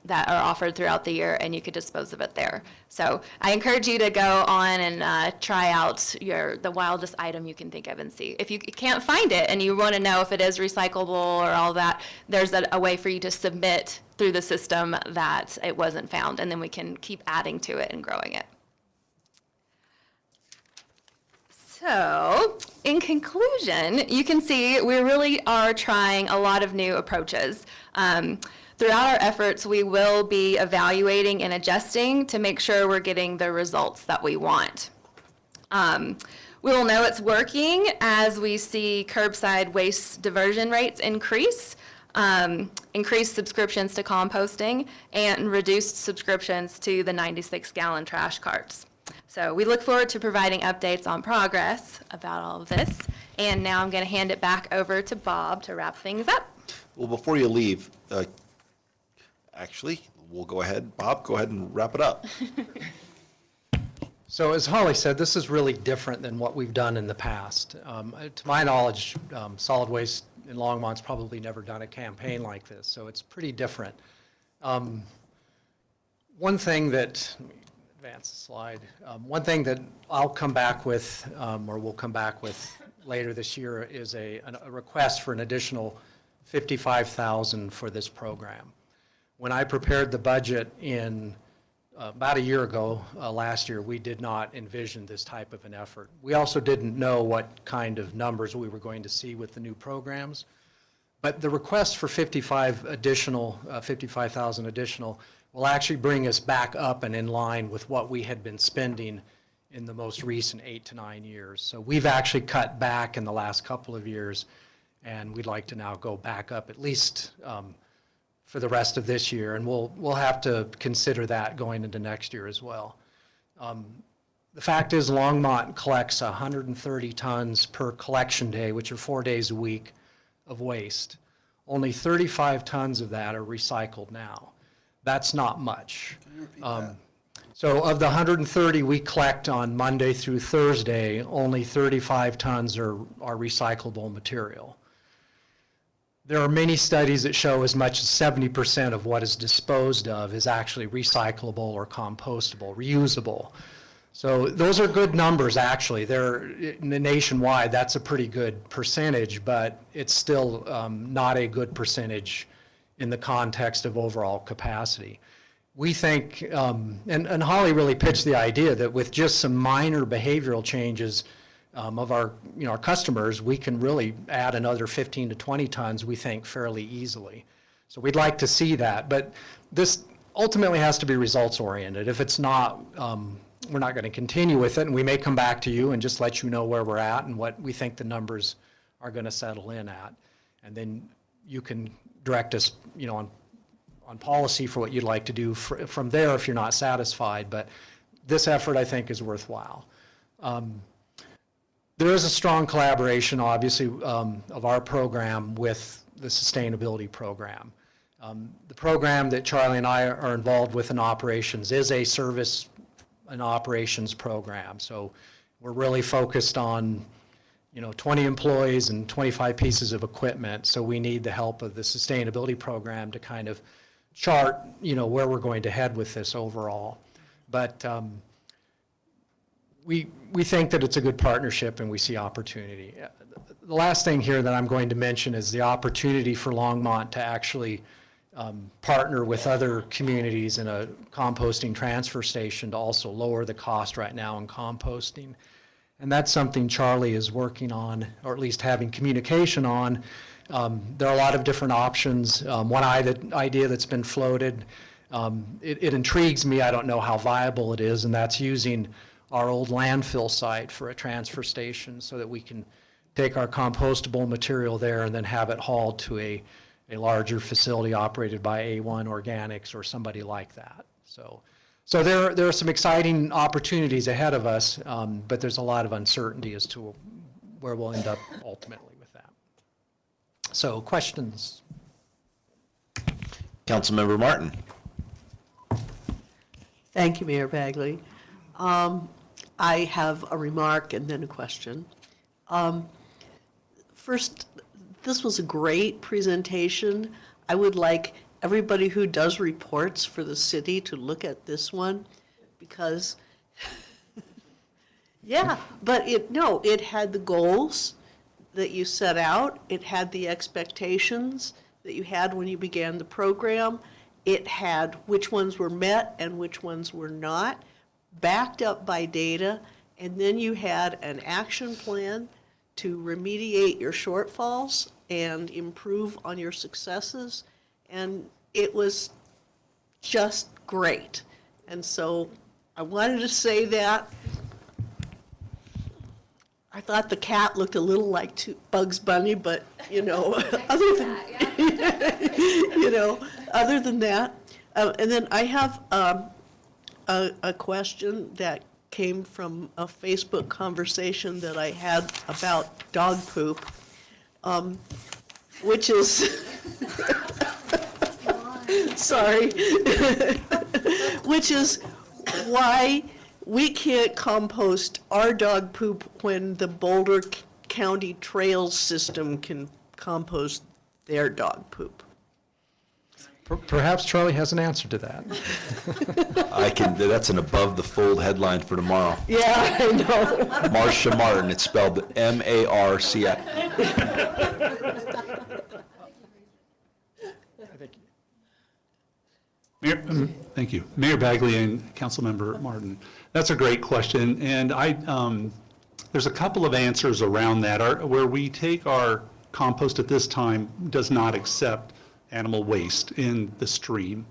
Speaker 21: that are offered throughout the year, and you could dispose of it there. So I encourage you to go on and try out the wildest item you can think of and see. If you can't find it and you want to know if it is recyclable or all that, there's a way for you to submit through the system that it wasn't found, and then we can keep adding to it and growing it. So, in conclusion, you can see we really are trying a lot of new approaches. Throughout our efforts, we will be evaluating and adjusting to make sure we're getting the results that we want. We will know it's working as we see curbside waste diversion rates increase, increased subscriptions to composting, and reduced subscriptions to the 96-gallon trash carts. So we look forward to providing updates on progress about all of this. And now I'm going to hand it back over to Bob to wrap things up.
Speaker 1: Well, before you leave, actually, we'll go ahead. Bob, go ahead and wrap it up.
Speaker 20: So as Holly said, this is really different than what we've done in the past. To my knowledge, Solid Waste in Longmont's probably never done a campaign like this, so it's pretty different. One thing that, let me advance the slide, one thing that I'll come back with, or we'll come back with later this year, is a request for an additional $55,000 for this program. When I prepared the budget in about a year ago, last year, we did not envision this type of an effort. We also didn't know what kind of numbers we were going to see with the new programs. But the request for 55,000 additional will actually bring us back up and in line with what we had been spending in the most recent 8 to 9 years. So we've actually cut back in the last couple of years, and we'd like to now go back up at least for the rest of this year, and we'll have to consider that going into next year as well. The fact is Longmont collects 130 tons per collection day, which are 4 days a week of waste. Only 35 tons of that are recycled now. That's not much. So of the 130 we collect on Monday through Thursday, only 35 tons are recyclable material. There are many studies that show as much as 70% of what is disposed of is actually recyclable or compostable, reusable. So those are good numbers, actually. They're nationwide, that's a pretty good percentage, but it's still not a good percentage in the context of overall capacity. We think, and Holly really pitched the idea that with just some minor behavioral changes of our customers, we can really add another 15 to 20 tons, we think, fairly easily. So we'd like to see that, but this ultimately has to be results oriented. If it's not, we're not going to continue with it, and we may come back to you and just let you know where we're at and what we think the numbers are going to settle in at. And then you can direct us, on policy for what you'd like to do from there if you're not satisfied. But this effort, I think, is worthwhile. There is a strong collaboration, obviously, of our program with the sustainability program. The program that Charlie and I are involved with in operations is a service and operations program. So we're really focused on 20 employees and 25 pieces of equipment. So we need the help of the sustainability program to kind of chart, where we're going to head with this overall. But we think that it's a good partnership and we see opportunity. The last thing here that I'm going to mention is the opportunity for Longmont to actually partner with other communities in a composting transfer station to also lower the cost right now in composting. And that's something Charlie is working on, or at least having communication on. There are a lot of different options. One idea that's been floated, it intrigues me. I don't know how viable it is, and that's using our old landfill site for a transfer station so that we can take our compostable material there and then have it hauled to a larger facility operated by A1 Organics or somebody like that. So there are some exciting opportunities ahead of us, but there's a lot of uncertainty as to where we'll end up ultimately with that. So questions?
Speaker 1: Councilmember Martin.
Speaker 3: Thank you, Mayor Bagley. I have a remark and then a question. First, this was a great presentation. I would like everybody who does reports for the city to look at this one because, yeah, but it had the goals that you set out. It had the expectations that you had when you began the program. It had which ones were met and which ones were not, backed up by data, and then you had an action plan to remediate your shortfalls and improve on your successes, and it was just great. And so I wanted to say that. I thought the cat looked a little like Bugs Bunny, but other than other than that, and then I have a question that came from a Facebook conversation that I had about dog poop, which is sorry, which is why we can't compost our dog poop when the Boulder County Trails system can compost their dog poop.
Speaker 20: Perhaps Charlie has an answer to that.
Speaker 1: That's an above the fold headline for tomorrow.
Speaker 3: Yeah, I know.
Speaker 1: Marcia Martin, it's spelled M-A-R-C-I.
Speaker 4: Thank you. Mayor Bagley and Councilmember Martin. That's a great question, and there's a couple of answers around that. Where we take our compost at this time does not accept animal waste in the stream.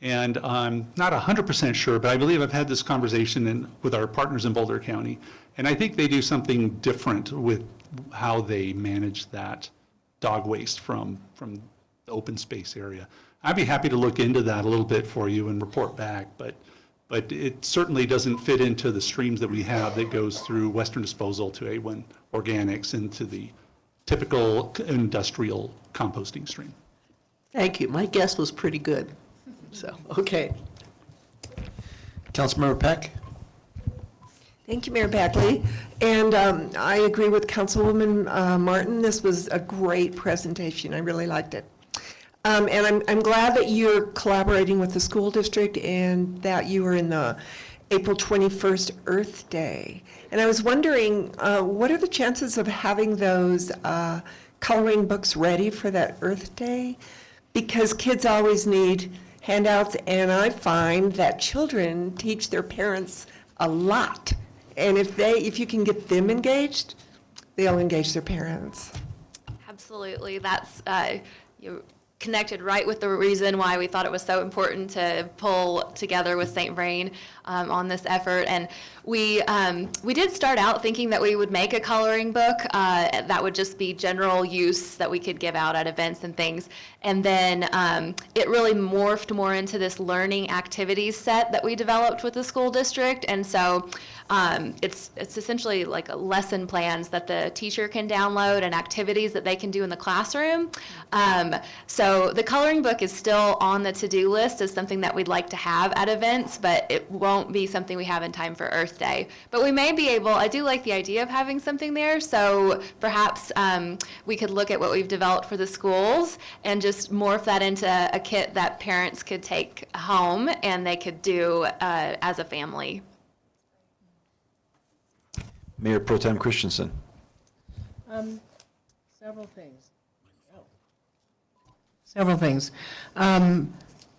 Speaker 4: And I'm not 100% sure, but I believe I've had this conversation with our partners in Boulder County, and I think they do something different with how they manage that dog waste from the open space area. I'd be happy to look into that a little bit for you and report back, but it certainly doesn't fit into the streams that we have that goes through Western Disposal to A1 Organics into the typical industrial composting stream.
Speaker 3: Thank you. My guess was pretty good. So, okay.
Speaker 1: Councilmember Peck?
Speaker 17: Thank you, Mayor Bagley. And I agree with Councilwoman Martin. This was a great presentation. I really liked it. And I'm glad that you're collaborating with the school district and that you were in the April 21st Earth Day. And I was wondering, what are the chances of having those coloring books ready for that Earth Day? Because kids always need handouts, and I find that children teach their parents a lot. And if you can get them engaged, they'll engage their parents.
Speaker 21: Absolutely. That's, you connected right with the reason why we thought it was so important to pull together with St. Vrain on this effort. And we did start out thinking that we would make a coloring book that would just be general use that we could give out at events and things. And then it really morphed more into this learning activities set that we developed with the school district. And so it's essentially like lesson plans that the teacher can download and activities that they can do in the classroom. So the coloring book is still on the to-do list as something that we'd like to have at events, but it won't be something we have in time for Earth Day. But we may be able, I do like the idea of having something there, so perhaps we could look at what we've developed for the schools and just morph that into a kit that parents could take home and they could do as a family.
Speaker 1: Mayor Pro Tem Christensen.
Speaker 22: Several things. Several things.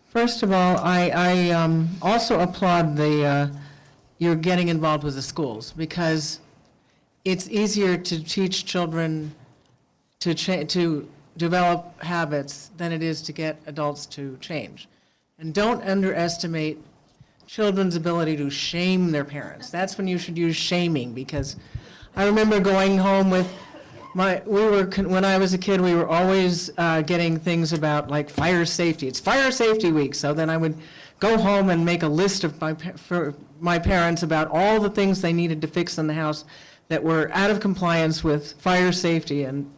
Speaker 22: First of all, I also applaud you're getting involved with the schools, because it's easier to teach children to develop habits than it is to get adults to change. And don't underestimate children's ability to shame their parents. That's when you should use shaming, because I remember going home with when I was a kid, we were always getting things about like fire safety. It's fire safety week. So then I would go home and make a list for my parents about all the things they needed to fix in the house that were out of compliance with fire safety. And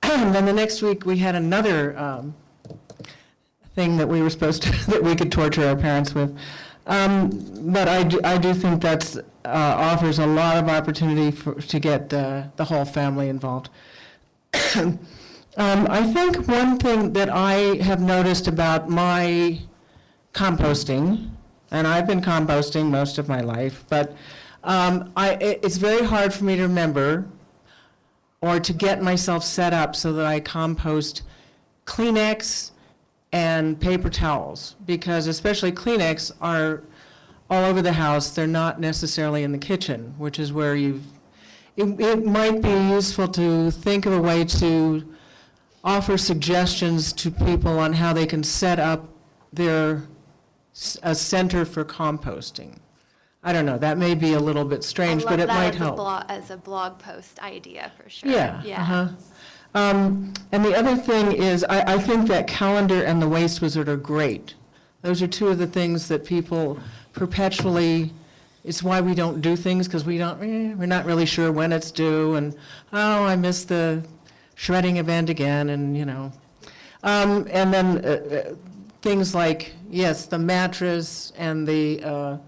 Speaker 22: then the next week we had another thing that we were supposed to, that we could torture our parents with. But I do think that's offers a lot of opportunity to get the whole family involved. I think one thing that I have noticed about my composting, and I've been composting most of my life, but it's very hard for me to remember or to get myself set up so that I compost Kleenex and paper towels, because especially Kleenex are all over the house. They're not necessarily in the kitchen, which is where it might be useful to think of a way to offer suggestions to people on how they can set up a center for composting. I don't know, that may be a little bit strange, but it might help.
Speaker 21: As a blog post idea, for sure.
Speaker 22: Yeah. And the other thing is, I think that calendar and the Waste Wizard are great. Those are two of the things that people perpetually, it's why we don't do things, because we're not really sure when it's due, and, oh, I missed the shredding event again, and, and then things like, yes, the mattress and the,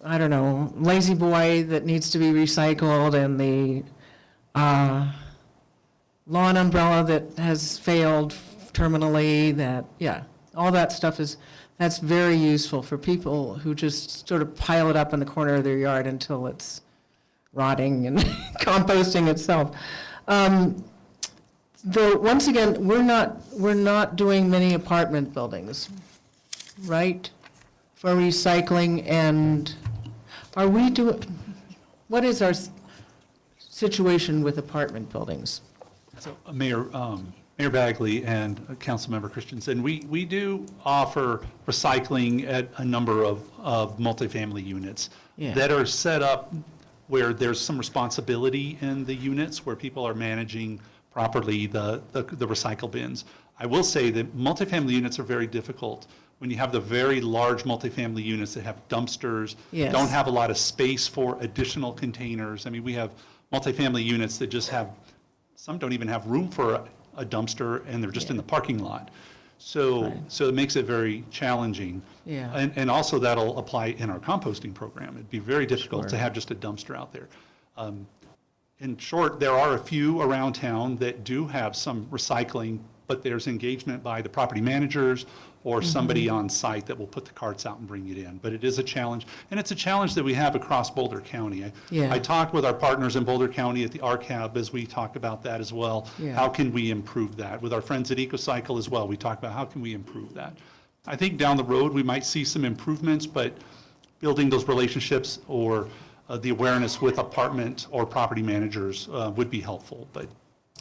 Speaker 22: I don't know, Lazy Boy that needs to be recycled, and the lawn umbrella that has failed terminally, all that stuff that's very useful for people who just sort of pile it up in the corner of their yard until it's rotting and composting itself. Once again, we're not doing many apartment buildings. right, for recycling, and are we doing, what is our situation with apartment buildings?
Speaker 4: So, Mayor Bagley and Councilmember Christensen, we do offer recycling at a number of multifamily units
Speaker 22: Yeah.
Speaker 4: that are set up where there's some responsibility in the units where people are managing properly the recycle bins. I will say that multifamily units are very difficult. When you have the very large multifamily units that have dumpsters,
Speaker 22: Yes.
Speaker 4: don't have a lot of space for additional containers. I mean, we have multifamily units that just have, some don't even have room for a dumpster, and they're just in the parking lot. So it makes it very challenging.
Speaker 22: Yeah.
Speaker 4: And also that'll apply in our composting program. It'd be very difficult to
Speaker 22: Sure.
Speaker 4: have just a dumpster out there. In short, there are a few around town that do have some recycling, but there's engagement by the property managers or somebody on site that will put the carts out and bring it in. But it is a challenge, and it's a challenge that we have across Boulder County.
Speaker 22: Yeah.
Speaker 4: I talked with our partners in Boulder County at the RCAB as we talked about that as well.
Speaker 22: Yeah.
Speaker 4: How can we improve that? With our friends at EcoCycle as well, we talked about how can we improve that. I think down the road, we might see some improvements, but building those relationships or the awareness with apartment or property managers would be helpful. But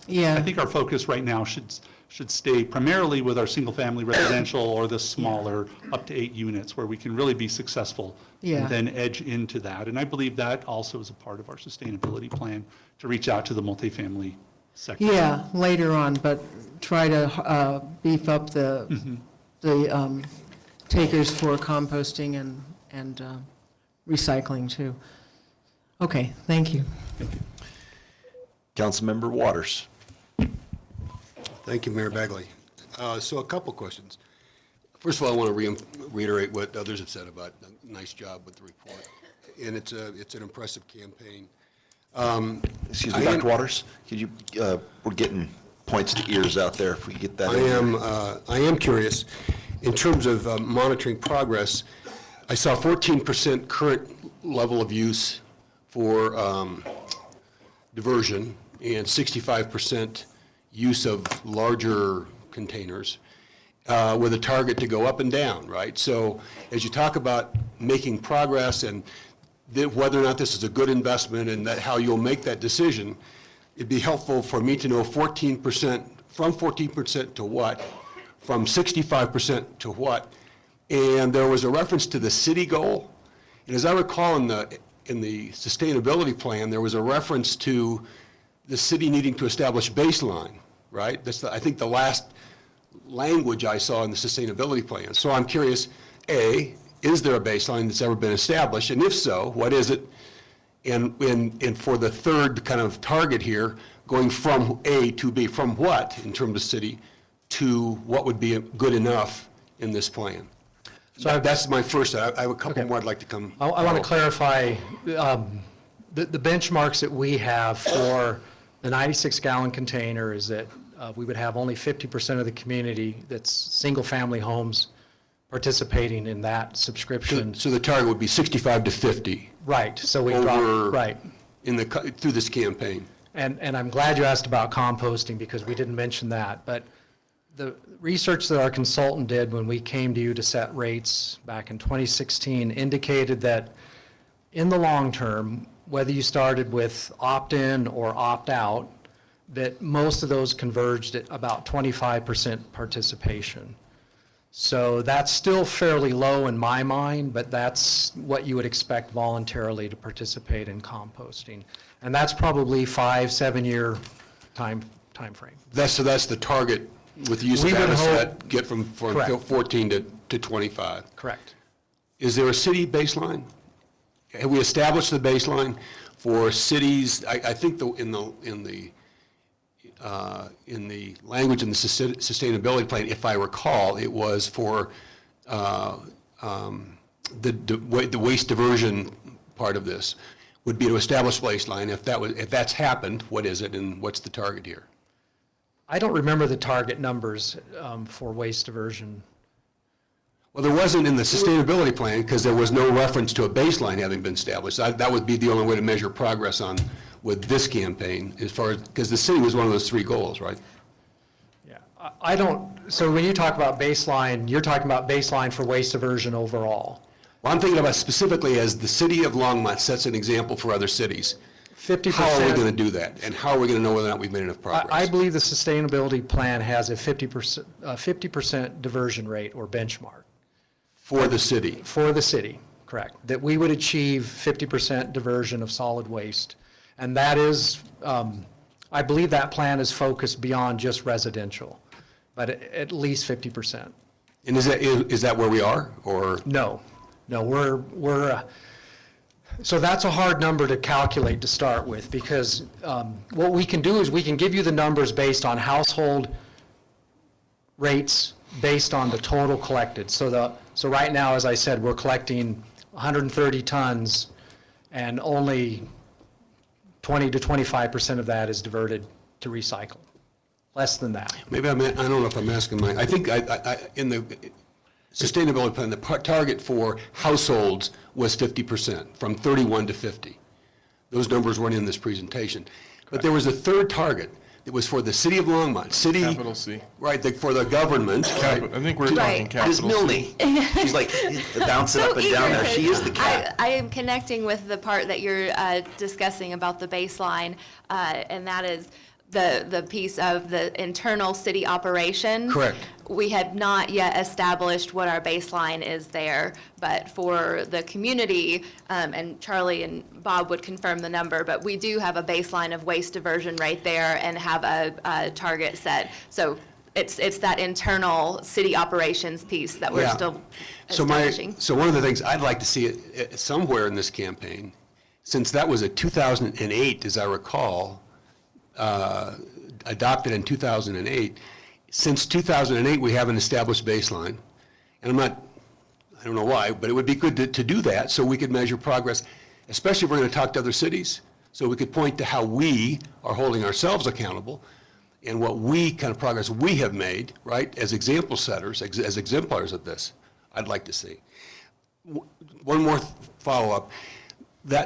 Speaker 22: Yeah.
Speaker 4: I think our focus right now should stay primarily with our single-family residential or the smaller, up to 8 units, where we can really be successful.
Speaker 22: Yeah.
Speaker 4: And then edge into that. And I believe that also is a part of our sustainability plan, to reach out to the multifamily sector.
Speaker 22: Yeah, later on, but try to beef up the takers for composting and recycling too. Okay, thank you.
Speaker 1: Councilmember Waters.
Speaker 16: Thank you, Mayor Bagley. So a couple questions. First of all, I want to reiterate what others have said about a nice job with the report. And it's an impressive campaign.
Speaker 1: Excuse me, Dr. Waters, could you, we're getting points to ears out there, if we could get that in there.
Speaker 16: I am curious, in terms of monitoring progress, I saw 14% current level of use for diversion and 65% use of larger containers with a target to go up and down, right? So as you talk about making progress and whether or not this is a good investment and how you'll make that decision, it'd be helpful for me to know 14%, from 14% to what, from 65% to what. And there was a reference to the city goal. And as I recall in the sustainability plan, there was a reference to the city needing to establish baseline, right? That's, I think, the last language I saw in the sustainability plan. So I'm curious, A, is there a baseline that's ever been established? And if so, what is it? And for the third kind of target here, going from A to B, from what in terms of city to what would be good enough in this plan? So that's my first, I have a couple more I'd like to come.
Speaker 20: I want to clarify, the benchmarks that we have for the 96-gallon container is that we would have only 50% of the community that's single-family homes participating in that subscription.
Speaker 16: So the target would be 65 to 50.
Speaker 20: Right, so we drop, right.
Speaker 16: Through this campaign.
Speaker 20: And I'm glad you asked about composting, because we didn't mention that. But the research that our consultant did when we came to you to set rates back in 2016 indicated that in the long term, whether you started with opt-in or opt-out, that most of those converged at about 25% participation. So that's still fairly low in my mind, but that's what you would expect voluntarily to participate in composting. And that's probably 5-7 year time frame.
Speaker 16: So that's the target with the use of Avocet, get from 14 to 25.
Speaker 20: Correct.
Speaker 16: Is there a city baseline? Have we established the baseline for cities? I think in the language in the sustainability plan, if I recall, it was for the waste diversion part of this would be to establish baseline. If that's happened, what is it, and what's the target here?
Speaker 20: I don't remember the target numbers for waste diversion.
Speaker 16: Well, there wasn't in the sustainability plan because there was no reference to a baseline having been established. That would be the only way to measure progress with this campaign, as far as, because the city was one of those 3 goals, right?
Speaker 20: Yeah, I don't, so when you talk about baseline, you're talking about baseline for waste diversion overall.
Speaker 16: Well, I'm thinking about specifically as the city of Longmont sets an example for other cities.
Speaker 20: 50%.
Speaker 16: How are we going to do that? And how are we going to know whether or not we've made enough progress?
Speaker 20: I believe the sustainability plan has a 50% diversion rate or benchmark.
Speaker 16: For the city?
Speaker 20: For the city, correct. That we would achieve 50% diversion of solid waste. And that is, I believe that plan is focused beyond just residential, but at least 50%.
Speaker 16: And is that where we are, or?
Speaker 20: No, we're so that's a hard number to calculate to start with, because what we can do is we can give you the numbers based on household rates, based on the total collected. So right now, as I said, we're collecting 130 tons, and only 20 to 25% of that is diverted to recycle. Less than that.
Speaker 16: Maybe I don't know if I'm asking I think in the sustainability plan, the target for households was 50%, from 31 to 50. Those numbers weren't in this presentation. But there was a third target that was for the city of Longmont. Capital
Speaker 5: C.
Speaker 16: Right, for the government.
Speaker 5: I think we're talking capital C.
Speaker 1: She's like bouncing up and down there. She is the cat.
Speaker 21: I am connecting with the part that you're discussing about the baseline, and that is the piece of the internal city operations.
Speaker 16: Correct.
Speaker 21: We had not yet established what our baseline is there, but for the community, and Charlie and Bob would confirm the number, but we do have a baseline of waste diversion right there and have a target set. So it's that internal city operations piece that we're still establishing.
Speaker 16: So one of the things I'd like to see it somewhere in this campaign, since that was a 2008, as I recall, adopted in 2008. Since 2008, we have an established baseline. And I don't know why, but it would be good to do that so we could measure progress, especially if we're going to talk to other cities, so we could point to how we are holding ourselves accountable and what kind of progress we have made, right, as example setters, as exemplars of this. I'd like to see. One more follow-up.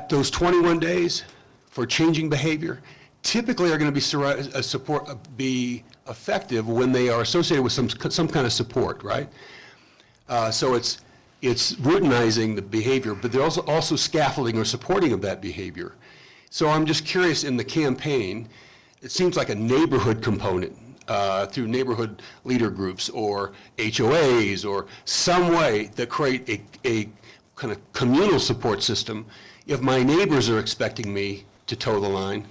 Speaker 16: Those 21 days for changing behavior typically are going to be effective when they are associated with some kind of support, right? So it's routinizing the behavior, but there's also scaffolding or supporting of that behavior. So I'm just curious, in the campaign, it seems like a neighborhood component through neighborhood leader groups or HOAs or some way that create a kind of communal support system. If my neighbors are expecting me to toe the line,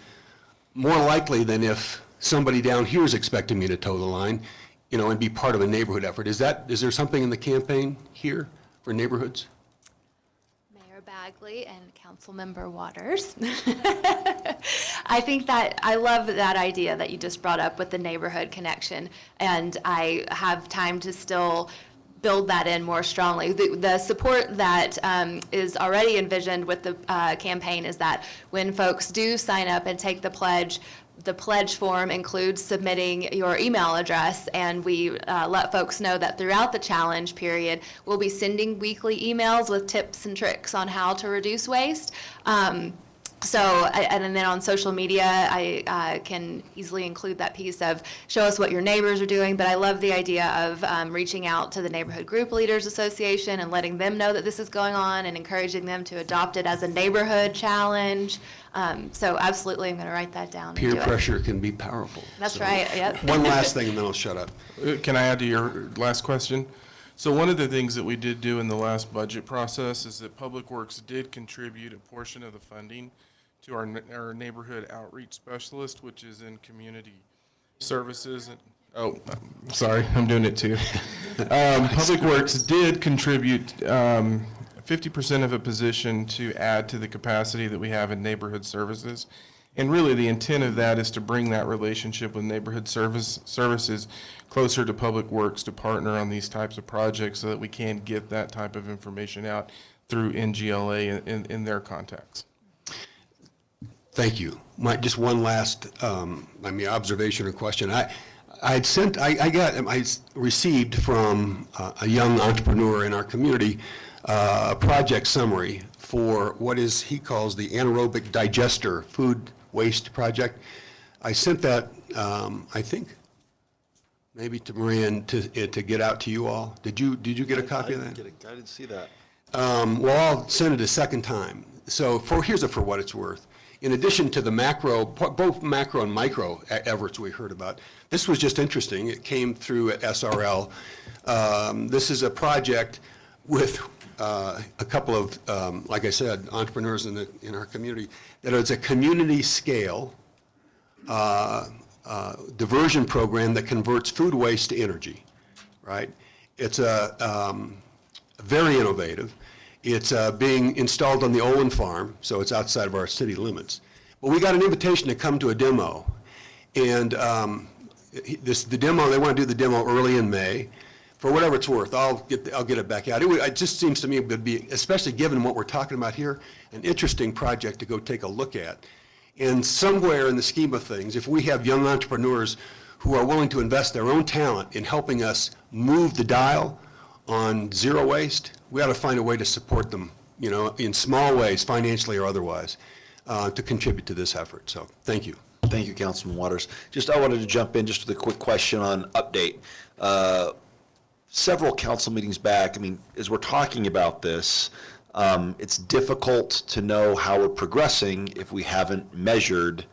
Speaker 16: more likely than if somebody down here is expecting me to toe the line, and be part of a neighborhood effort. Is there something in the campaign here for neighborhoods?
Speaker 21: Mayor Bagley and Councilmember Waters. I think I love that idea that you just brought up with the neighborhood connection, and I have time to still build that in more strongly. The support that is already envisioned with the campaign is that when folks do sign up and take the pledge form includes submitting your email address, and we let folks know that throughout the challenge period, we'll be sending weekly emails with tips and tricks on how to reduce waste. And then on social media, I can easily include that piece of show us what your neighbors are doing, but I love the idea of reaching out to the Neighborhood Group Leaders Association and letting them know that this is going on and encouraging them to adopt it as a neighborhood challenge. So absolutely, I'm going to write that down.
Speaker 16: Peer pressure can be powerful.
Speaker 21: That's right, yep.
Speaker 16: One last thing and then I'll shut up.
Speaker 5: Can I add to your last question? So one of the things that we did do in the last budget process is that Public Works did contribute a portion of the funding to our neighborhood outreach specialist, which is in community services. Sorry, I'm doing it too. Public Works did contribute 50% of a position to add to the capacity that we have in neighborhood services. And really the intent of that is to bring that relationship with neighborhood services closer to Public Works to partner on these types of projects so that we can get that type of information out through NGLA in their contacts.
Speaker 16: Thank you. Just one last, observation or question. I received from a young entrepreneur in our community a project summary for what he calls the anaerobic digester food waste project. I sent that, I think, maybe to Maria and to get out to you all. Did you get a copy of that?
Speaker 1: I didn't see that.
Speaker 16: Well, I'll send it a second time. So here's for what it's worth. In addition to the macro, both macro and micro efforts we heard about, this was just interesting. It came through at SRL. This is a project with a couple of, like I said, entrepreneurs in our community, that is a community scale diversion program that converts food waste to energy, right? It's very innovative. It's being installed on the Olin farm, so it's outside of our city limits. But we got an invitation to come to a demo. And the demo, they want to do the demo early in May. For whatever it's worth, I'll get it back out. It just seems to me it would be, especially given what we're talking about here, an interesting project to go take a look at. And somewhere in the scheme of things, if we have young entrepreneurs who are willing to invest their own talent in helping us move the dial on zero waste, we ought to find a way to support them, in small ways, financially or otherwise, to contribute to this effort. So, thank you.
Speaker 1: Thank you, Councilman Waters. I wanted to jump in just with a quick question on update. Several council meetings back, as we're talking about this, it's difficult to know how we're progressing if we haven't measured.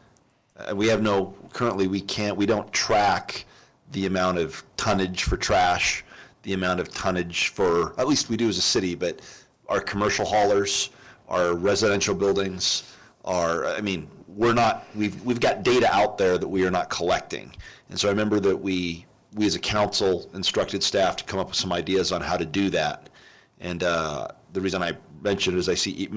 Speaker 1: Currently we don't track the amount of tonnage for trash, the amount of tonnage for, at least we do as a city, but our commercial haulers, our residential buildings, we've got data out there that we are not collecting. And so I remember that we as a council instructed staff to come up with some ideas on how to do that. And the reason I mentioned is I see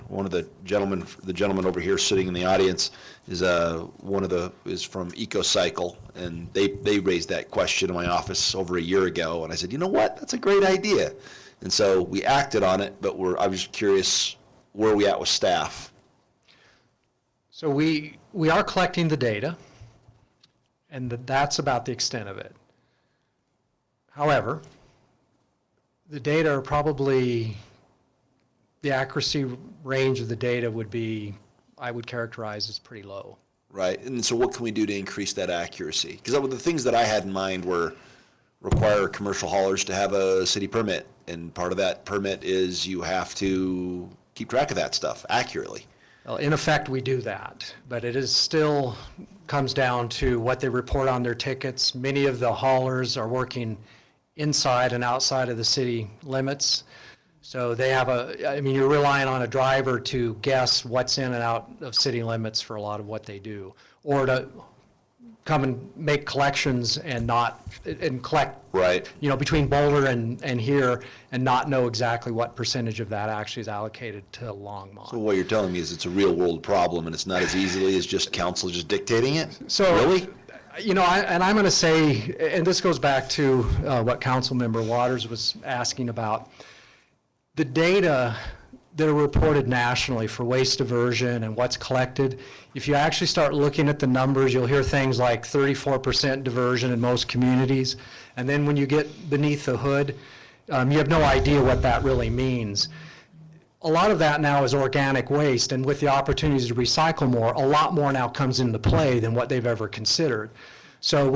Speaker 1: one of the gentleman over here sitting in the audience is from EcoCycle, and they raised that question in my office over a year ago, and I said, you know what, that's a great idea. And so we acted on it, but I was curious, where are we at with staff?
Speaker 20: So we are collecting the data, and that's about the extent of it. However, the data are probably, the accuracy range of the data I would characterize as pretty low.
Speaker 1: Right, and so what can we do to increase that accuracy? Because the things that I had in mind were require commercial haulers to have a city permit, and part of that permit is you have to keep track of that stuff accurately.
Speaker 20: Well, in effect, we do that, but it is still comes down to what they report on their tickets. Many of the haulers are working inside and outside of the city limits. So they have you're relying on a driver to guess what's in and out of city limits for a lot of what they do, or to come and make collections and collect,
Speaker 1: right,
Speaker 20: between Boulder and here, and not know exactly what percentage of that actually is allocated to Longmont.
Speaker 1: So what you're telling me is it's a real world problem, and it's not as easily as just council just dictating it?
Speaker 20: So,
Speaker 1: really?
Speaker 20: I'm going to say, and this goes back to what Councilmember Waters was asking about, the data that are reported nationally for waste diversion and what's collected, if you actually start looking at the numbers, you'll hear things like 34% diversion in most communities. And then when you get beneath the hood, you have no idea what that really means. A lot of that now is organic waste, and with the opportunities to recycle more, a lot more now comes into play than what they've ever considered. So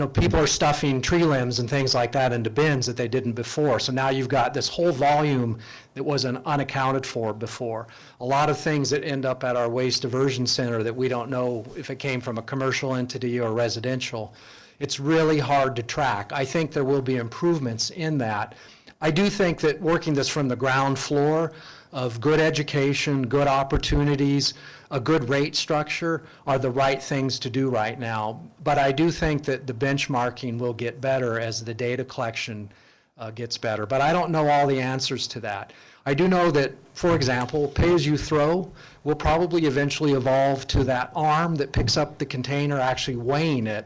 Speaker 20: people are stuffing tree limbs and things like that into bins that they didn't before. So now you've got this whole volume that wasn't unaccounted for before. A lot of things that end up at our waste diversion center that we don't know if it came from a commercial entity or residential. It's really hard to track. I think there will be improvements in that. I do think that working this from the ground floor of good education, good opportunities, a good rate structure are the right things to do right now. But I do think that the benchmarking will get better as the data collection gets better. But I don't know all the answers to that. I do know that, for example, pay-as-you-throw will probably eventually evolve to that arm that picks up the container, actually weighing it,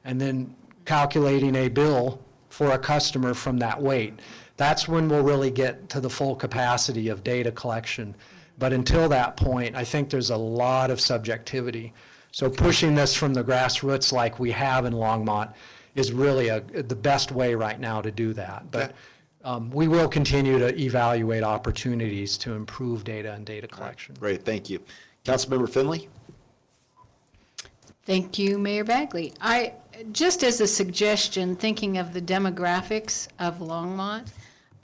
Speaker 20: and then calculating a bill for a customer from that weight. That's when we'll really get to the full capacity of data collection. But until that point, I think there's a lot of subjectivity. So pushing this from the grassroots like we have in Longmont is really the best way right now to do that. But we will continue to evaluate opportunities to improve data and data collection.
Speaker 1: Great, thank you. Councilmember Finley?
Speaker 13: Thank you, Mayor Bagley. I
Speaker 22: just as a suggestion, thinking of the demographics of Longmont,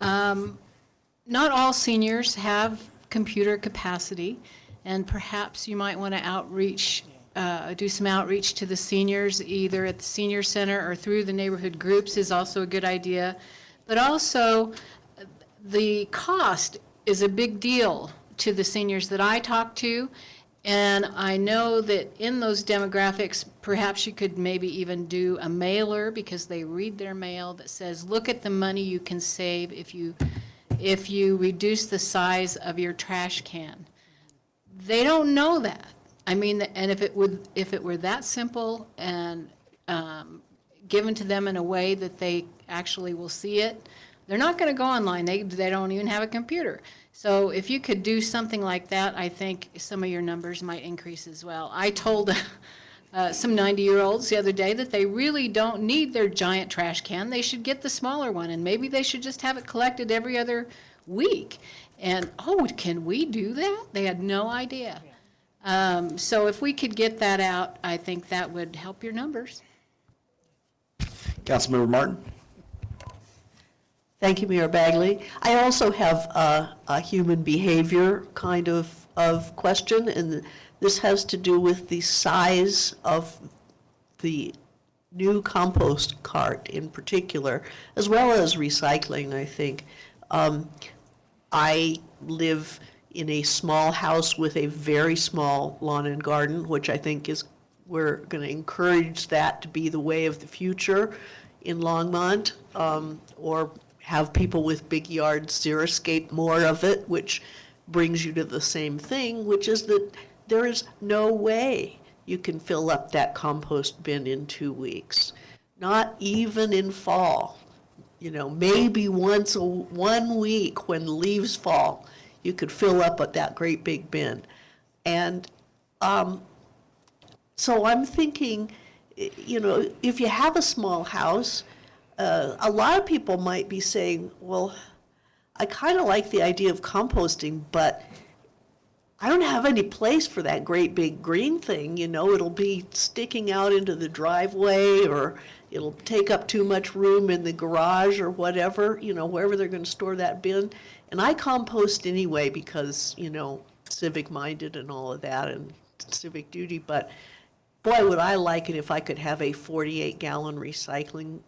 Speaker 22: not all seniors have computer capacity, and perhaps you might want to do some outreach to the seniors, either at the senior center or through the neighborhood groups is also a good idea. But also, the cost is a big deal to the seniors that I talk to, and I know that in those demographics, perhaps you could maybe even do a mailer, because they read their mail, that says, look at the money you can save if you reduce the size of your trash can. They don't know that. I mean, and if it were that simple and given to them in a way that they actually will see it, they're not going to go online. They don't even have a computer. So if you could do something like that, I think some of your numbers might increase as well. I told some 90-year-olds the other day that they really don't need their giant trash can. They should get the smaller one, and maybe they should just have it collected every other week. And, oh, can we do that? They had no idea. So if we could get that out, I think that would help your numbers.
Speaker 1: Councilmember Martin?
Speaker 3: Thank you, Mayor Bagley. I also have a human behavior kind of question, and this has to do with the size of the new compost cart in particular, as well as recycling, I think. I live in a small house with a very small lawn and garden, which I think we're going to encourage that to be the way of the future in Longmont, or have people with big yards xeriscape more of it, which brings you to the same thing, which is that there is no way you can fill up that compost bin in 2 weeks, not even in fall. You know, maybe once 1 week when leaves fall, you could fill up at that great big bin. And so I'm thinking, you know, if you have a small house, a lot of people might be saying, well, I kind of like the idea of composting, but I don't have any place for that great big green thing. You know, it'll be sticking out into the driveway, or it'll take up too much room in the garage or whatever, you know, wherever they're going to store that bin. And I compost anyway because, you know, civic-minded and all of that and civic duty. But boy, would I like it if I could have a 48-gallon recycling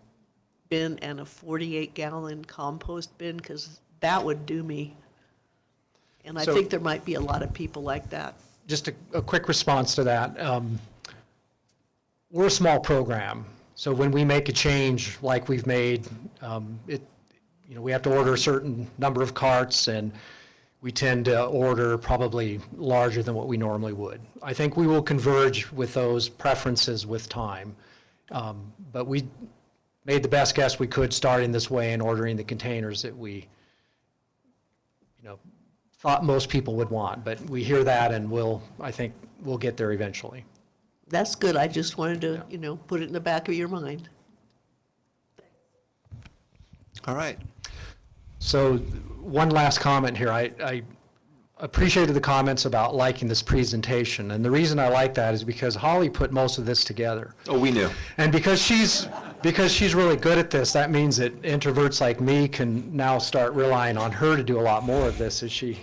Speaker 3: bin and a 48-gallon compost bin, because that would do me. And I think there might be a lot of people like that.
Speaker 20: Just a quick response to that. We're a small program, so when we make a change like we've made, you know, we have to order a certain number of carts, and we tend to order probably larger than what we normally would. I think we will converge with those preferences with time, but we made the best guess we could starting this way and ordering the containers that we, you know, thought most people would want. But we hear that, and I think we'll get there eventually.
Speaker 3: That's good. I just wanted to, you know, put it in the back of your mind.
Speaker 1: All right.
Speaker 20: So one last comment here. I appreciated the comments about liking this presentation. And the reason I like that is because Holly put most of this together.
Speaker 1: Oh, we knew.
Speaker 20: And because she's really good at this, that means that introverts like me can now start relying on her to do a lot more of this as she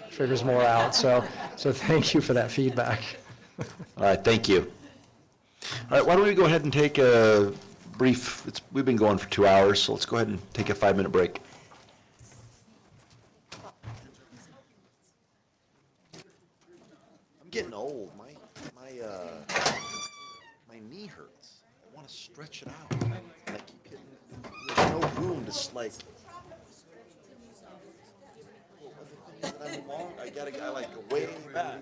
Speaker 20: figures more out. So thank you for that feedback.
Speaker 1: All right, thank you. All right, why don't we go ahead and take a brief, we've been going for 2 hours, so let's go ahead and take a 5-minute break. I'm getting old. My knee hurts. I want to stretch it out. And I keep getting, there's no room to like. I'm long. I like go way back.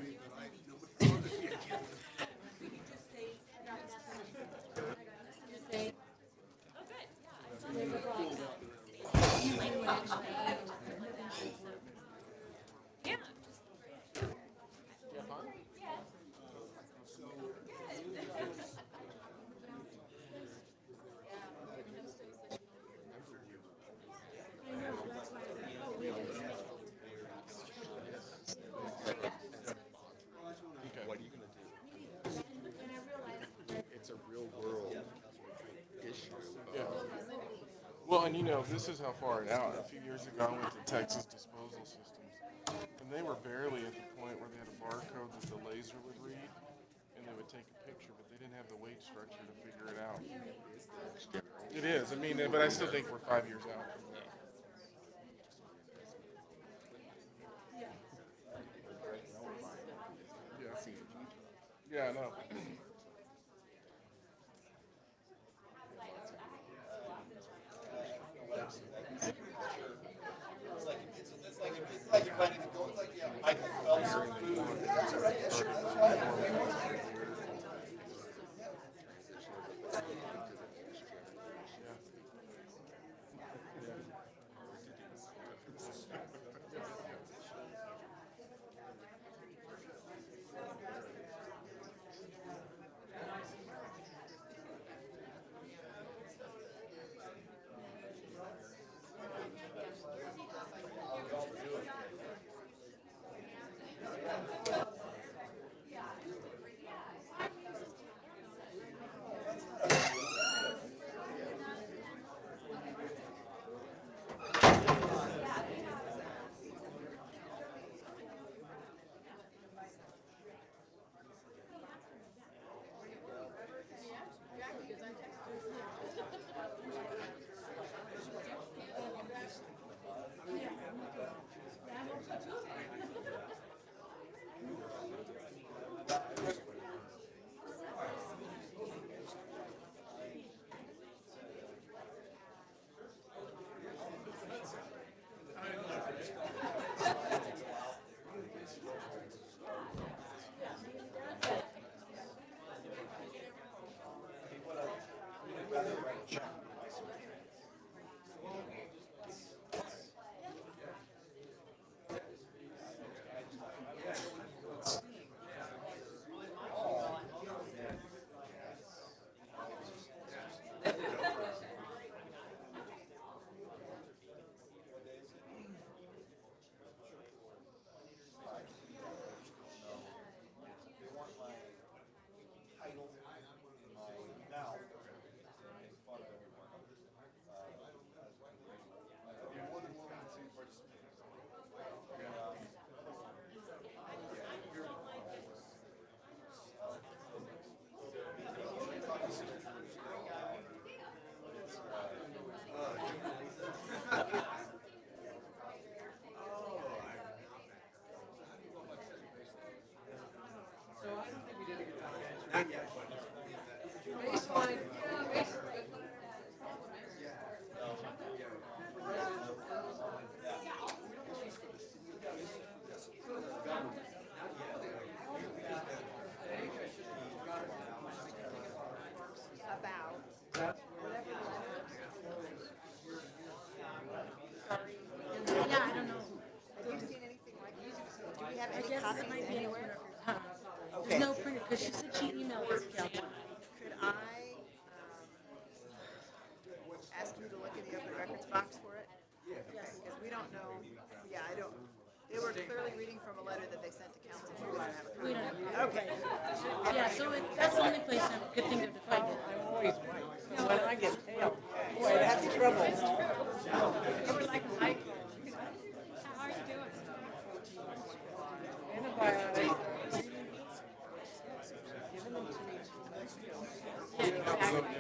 Speaker 5: Well, and you know, this is how far out. A few years ago, I went to Texas Disposal Systems, and they were barely at the point where they had a barcode that the laser would read, and they would take a picture, but they didn't have the weight structure to figure it out. It is. I mean, but I still think we're 5 years out from that. Yeah. Yeah, I know.
Speaker 6: Yeah, I don't know. Have you seen anything like this? Do we have any copies anywhere? There's no printer, because she said she emailed us, Kelly. Could I ask you to look in the open records box for it? Yes. Because we don't know, yeah, I don't, they were clearly reading from a letter that they sent to council. We don't have a copy. Okay. Yeah, so that's the only place I could think of to find it. I'm always right. So when I get tail, boy, that's trouble. They were like, how are you doing? Antibiotics. Giving them to me. Yeah, exactly.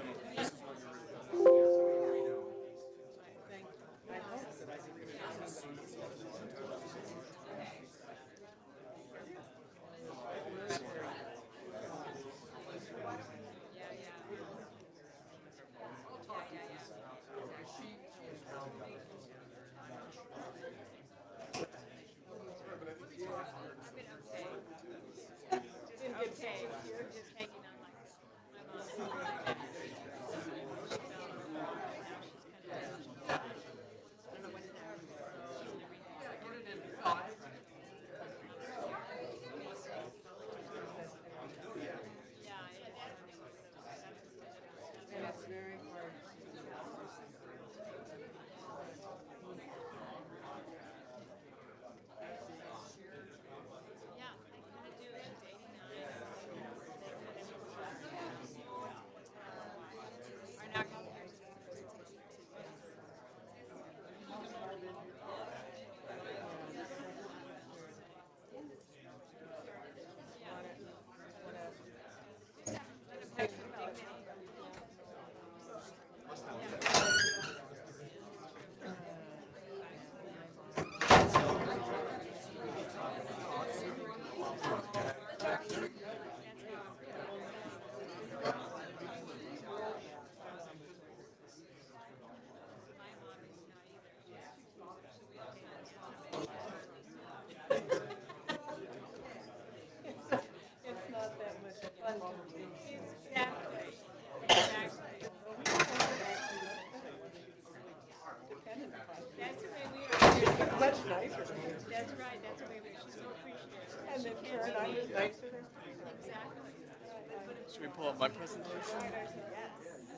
Speaker 7: Should we pull up my presentation?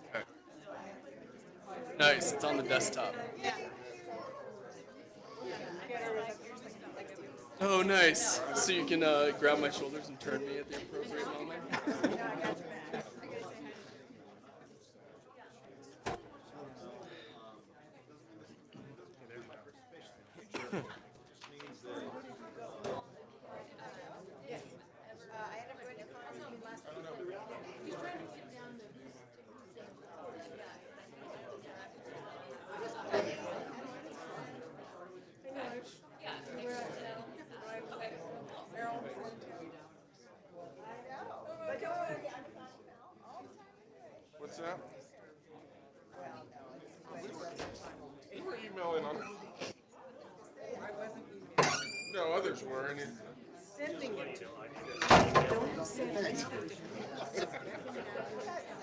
Speaker 7: Okay. Nice, it's on the desktop. Oh, nice. So you can grab my shoulders and turn me at the appropriate moment.
Speaker 5: What's that? We were emailing on. No, others were. And
Speaker 6: Sending it to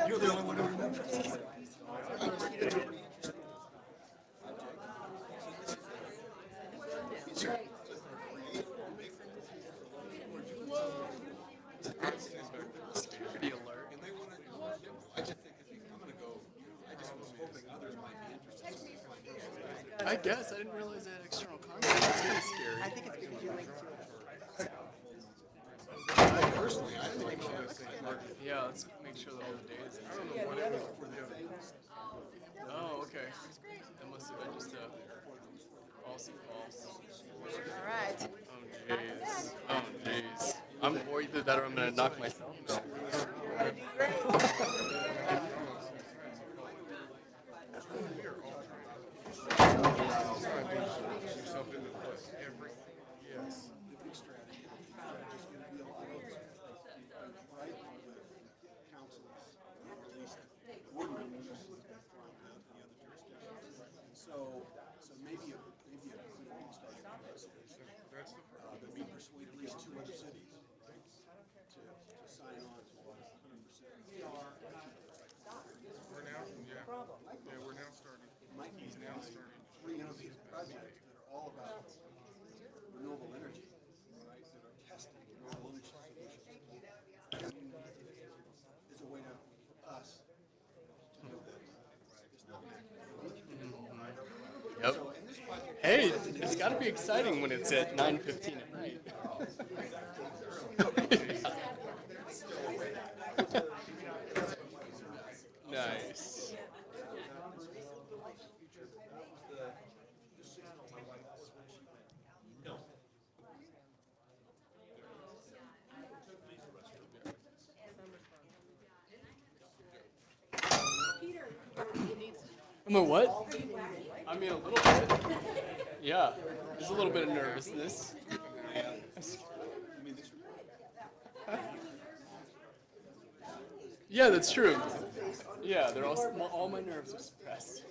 Speaker 5: you're the only one who remembers.
Speaker 7: Pretty alert. I guess, I didn't realize I had external content. That's kind of scary.
Speaker 6: I think it's because you linked to it.
Speaker 5: Personally, I didn't think
Speaker 7: Yeah, let's make sure that all the data is in.
Speaker 5: I don't know what it was for them.
Speaker 7: Oh, okay. That must have been just a falsy false.
Speaker 6: All right.
Speaker 7: Oh, jeez. Oh, jeez. I'm worried that I'm going to knock myself out.
Speaker 5: Yourself in the foot. Yes.
Speaker 16: So maybe a starting process.
Speaker 5: That's the
Speaker 16: That we persuade at least 2 other cities, right, to sign on to 100%.
Speaker 5: We're now, we're now starting. He's now starting.
Speaker 16: 3 innovative projects that are all about renewable energy, right, that are testing renewable energy solutions. Is a way to, for us, to do this, right? It's not
Speaker 7: Yep. Hey, it's got to be exciting when it's at 9:15 at night. Nice. I'm a what? I mean, a little bit. Yeah, there's a little bit of nervousness. Yeah, that's true. Yeah, they're all my nerves are suppressed.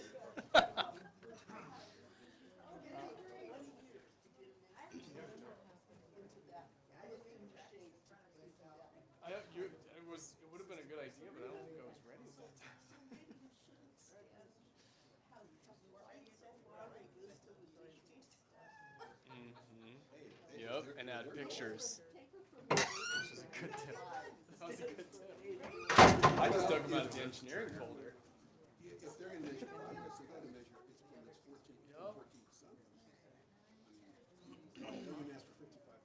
Speaker 7: It would have been a good idea, but I don't think I was ready at that time. Yep, and add pictures. Which is a good tip. That was a good tip. I just dug them out of the engineering folder.
Speaker 16: If they're going to measure progress, they got to measure it's from its 14th to Sunday. I mean, you can ask for $55,000.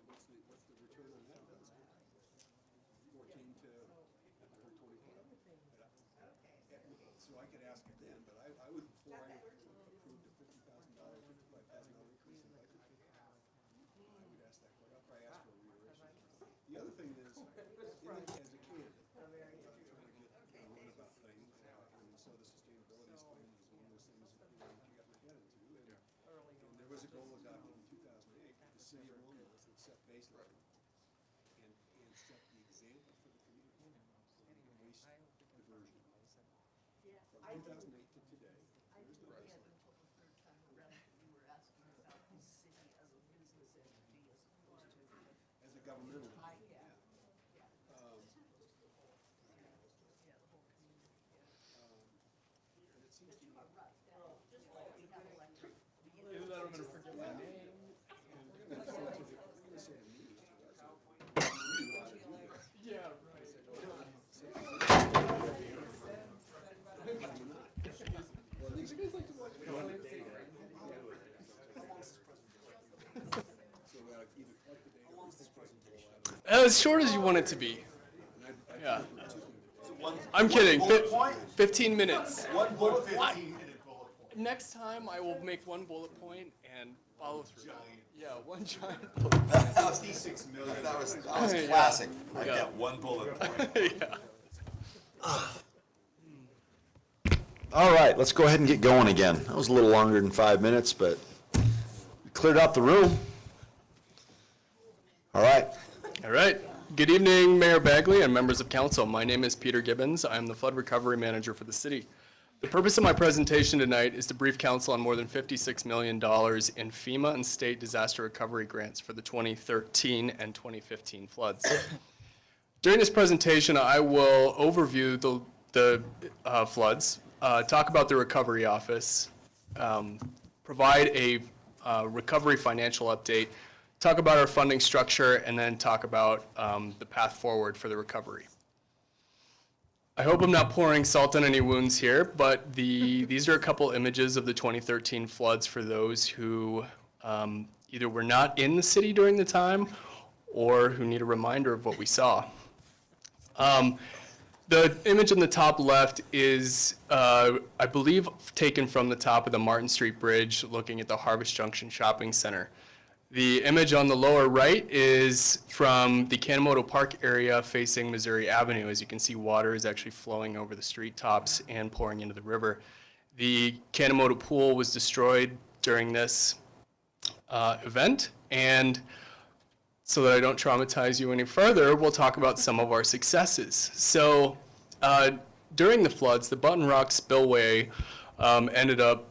Speaker 16: What's the return on that investment? 14 to 25. So I could ask it then, but I would, before I approved a $55,000 increase in budget, I would ask that question. I'll probably ask for a reiteration. The other thing is, as a candidate, trying to get run about things, and so the sustainability thing is one of those things that you got my head into. And there was a goal adopted in 2008. The city of Longmont would set baseline and set the example for the community in waste diversion. From 2008 to today, there's no baseline. As a governmental.
Speaker 7: Either that or I'm going to forget my name. As short as you want it to be. Yeah. I'm kidding. 15 minutes.
Speaker 1: One bullet point.
Speaker 7: Next time I will make one bullet point and follow through. Yeah, one giant bullet point.
Speaker 1: That was $6 million. That was classic. Like
Speaker 7: Yeah.
Speaker 1: that one bullet point.
Speaker 7: Yeah.
Speaker 1: All right, let's go ahead and get going again. That was a little longer than 5 minutes, but we cleared out the room. All right.
Speaker 7: All right. Good evening, Mayor Bagley and members of council. My name is Peter Gibbons. I am the flood recovery manager for the city. The purpose of my presentation tonight is to brief council on more than $56 million in FEMA and state disaster recovery grants for the 2013 and 2015 floods. During this presentation, I will overview the floods, talk about the recovery office, provide a recovery financial update, talk about our funding structure, and then talk about the path forward for the recovery. I hope I'm not pouring salt on any wounds here, but these are a couple images of the 2013 floods for those who either were not in the city during the time or who need a reminder of what we saw. The image in the top left is, I believe, taken from the top of the Martin Street Bridge looking at the Harvest Junction Shopping Center. The image on the lower right is from the Kanemoto Park area facing Missouri Avenue. As you can see, water is actually flowing over the street tops and pouring into the river. The Kanemoto pool was destroyed during this event, and so that I don't traumatize you any further, we'll talk about some of our successes. So during the floods, the Button Rock spillway ended up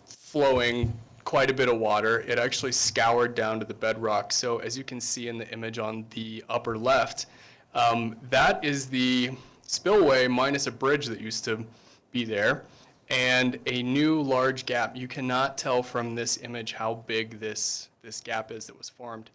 Speaker 7: flowing quite a bit of water. It actually scoured down to the bedrock. So as you can see in the image on the upper left, that is the spillway minus a bridge that used to be there and a new large gap. You cannot tell from this image how big this gap is that was formed.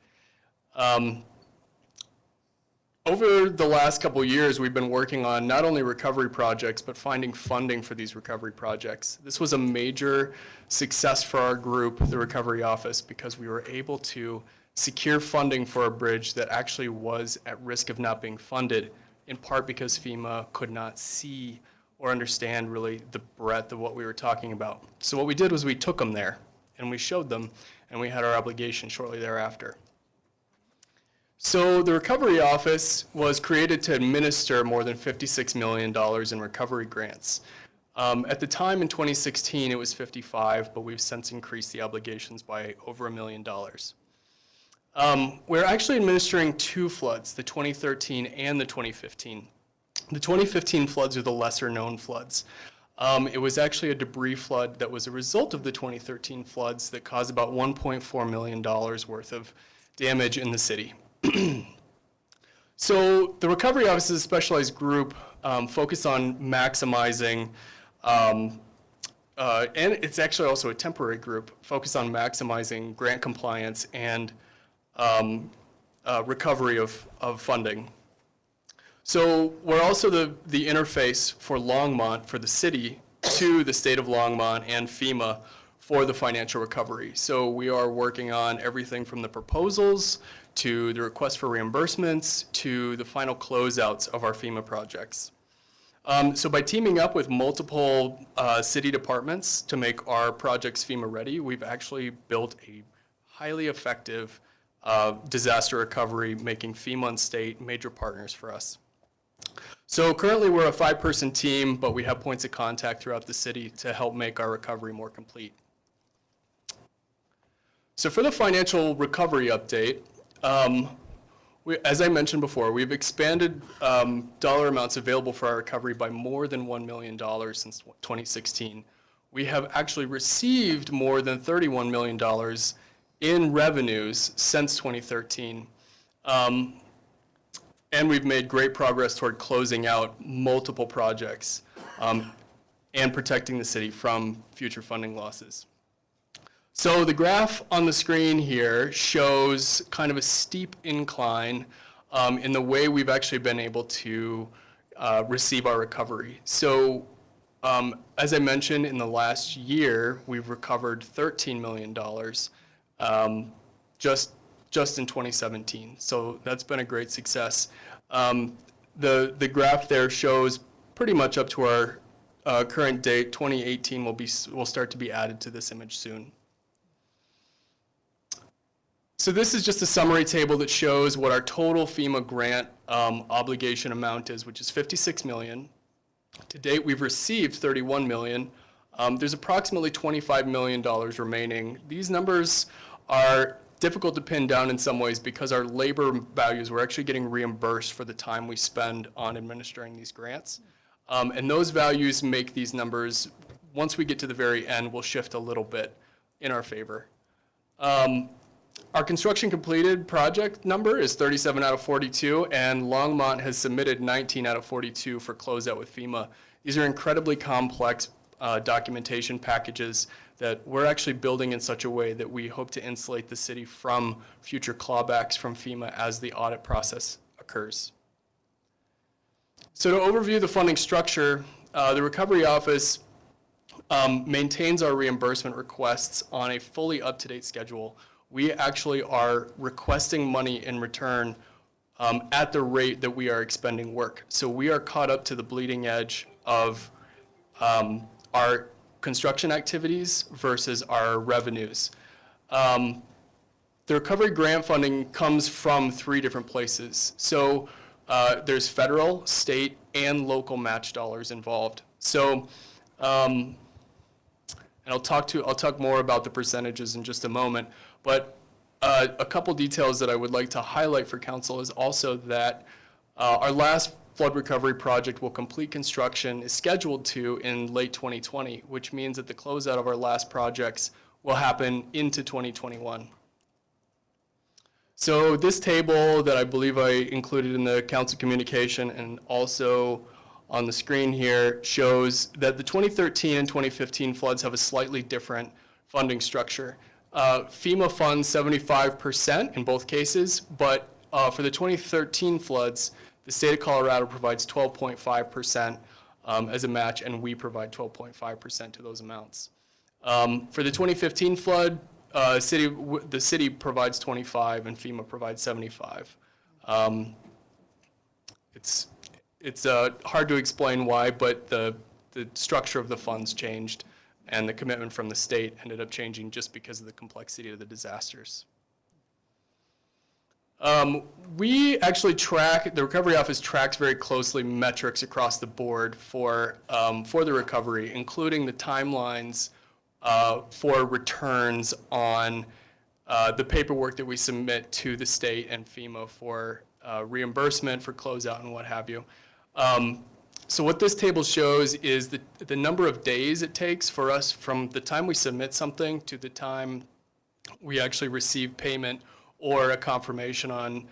Speaker 7: Over the last couple of years, we've been working on not only recovery projects, but finding funding for these recovery projects. This was a major success for our group, the Recovery Office, because we were able to secure funding for a bridge that actually was at risk of not being funded, in part because FEMA could not see or understand really the breadth of what we were talking about. So what we did was we took them there, and we showed them, and we had our obligation shortly thereafter. So the Recovery Office was created to administer more than $56 million in recovery grants. At the time in 2016, it was 55, but we've since increased the obligations by over $1 million. We're actually administering two floods, the 2013 and the 2015. The 2015 floods are the lesser known floods. It was actually a debris flood that was a result of the 2013 floods that caused about $1.4 million worth of damage in the city. So the Recovery Office is a specialized group focused on maximizing, and it's actually also a temporary group focused on maximizing grant compliance and recovery of funding. So we're also the interface for Longmont, for the city, to the state of Longmont and FEMA for the financial recovery. So we are working on everything from the proposals to the request for reimbursements to the final closeouts of our FEMA projects. So by teaming up with multiple city departments to make our projects FEMA ready, we've actually built a highly effective disaster recovery, making FEMA and state major partners for us. So currently we're a 5-person team, but we have points of contact throughout the city to help make our recovery more complete. So for the financial recovery update, as I mentioned before, we've expanded dollar amounts available for our recovery by more than $1 million since 2016. We have actually received more than $31 million in revenues since 2013. And we've made great progress toward closing out multiple projects and protecting the city from future funding losses. So the graph on the screen here shows kind of a steep incline in the way we've actually been able to receive our recovery. So as I mentioned, in the last year, we've recovered $13 million just just in 2017. So that's been a great success. The graph there shows pretty much up to our current date. 2018 will start to be added to this image soon. So this is just a summary table that shows what our total FEMA grant obligation amount is, which is $56 million. To date, we've received $31 million. There's approximately $25 million remaining. These numbers are difficult to pin down in some ways because our labor values, we're actually getting reimbursed for the time we spend on administering these grants. And those values make these numbers, once we get to the very end, will shift a little bit in our favor. Our construction completed project number is 37 out of 42, and Longmont has submitted 19 out of 42 for closeout with FEMA. These are incredibly complex documentation packages that we're actually building in such a way that we hope to insulate the city from future clawbacks from FEMA as the audit process occurs. So to overview the funding structure, the Recovery Office maintains our reimbursement requests on a fully up-to-date schedule. We actually are requesting money in return at the rate that we are expending work. So we are caught up to the bleeding edge of our construction activities versus our revenues. The recovery grant funding comes from 3 different places. So there's federal, state, and local match dollars involved. So, and I'll talk more about the percentages in just a moment, but a couple details that I would like to highlight for council is also that our last flood recovery project will complete construction, is scheduled to in late 2020, which means that the closeout of our last projects will happen into 2021. So this table that I believe I included in the council communication and also on the screen here shows that the 2013 and 2015 floods have a slightly different funding structure. FEMA funds 75% in both cases, but for the 2013 floods, the state of Colorado provides 12.5% as a match, and we provide 12.5% to those amounts. For the 2015 flood, the city provides 25 and FEMA provides 75. It's hard to explain why, but the structure of the funds changed, and the commitment from the state ended up changing just because of the complexity of the disasters. We actually track, the Recovery Office tracks very closely metrics across the board for the recovery, including the timelines for returns on the paperwork that we submit to the state and FEMA for reimbursement, for closeout, and what have you. So what this table shows is the number of days it takes for us from the time we submit something to the time we actually receive payment or a confirmation on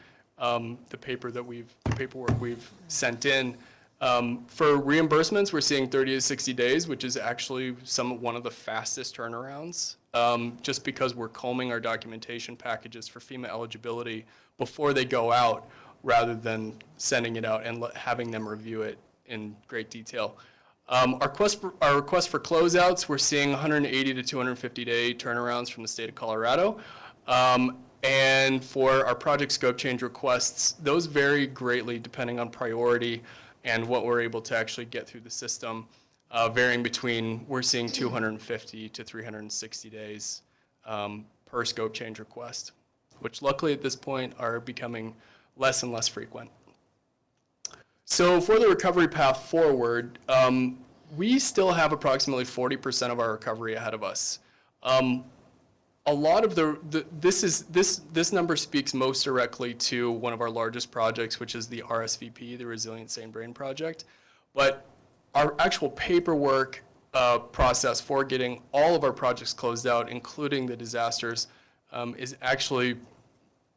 Speaker 7: the paperwork we've sent in. For reimbursements, we're seeing 30 to 60 days, which is actually one of the fastest turnarounds, just because we're combing our documentation packages for FEMA eligibility before they go out, rather than sending it out and having them review it in great detail. Our request for closeouts, we're seeing 180 to 250 day turnarounds from the state of Colorado. And for our project scope change requests, those vary greatly depending on priority and what we're able to actually get through the system, varying between, we're seeing 250 to 360 days per scope change request, which luckily at this point are becoming less and less frequent. So for the recovery path forward, we still have approximately 40% of our recovery ahead of us. A lot of this number speaks most directly to one of our largest projects, which is the RSVP, the Resilient Sane Brain Project. But our actual paperwork process for getting all of our projects closed out, including the disasters, is actually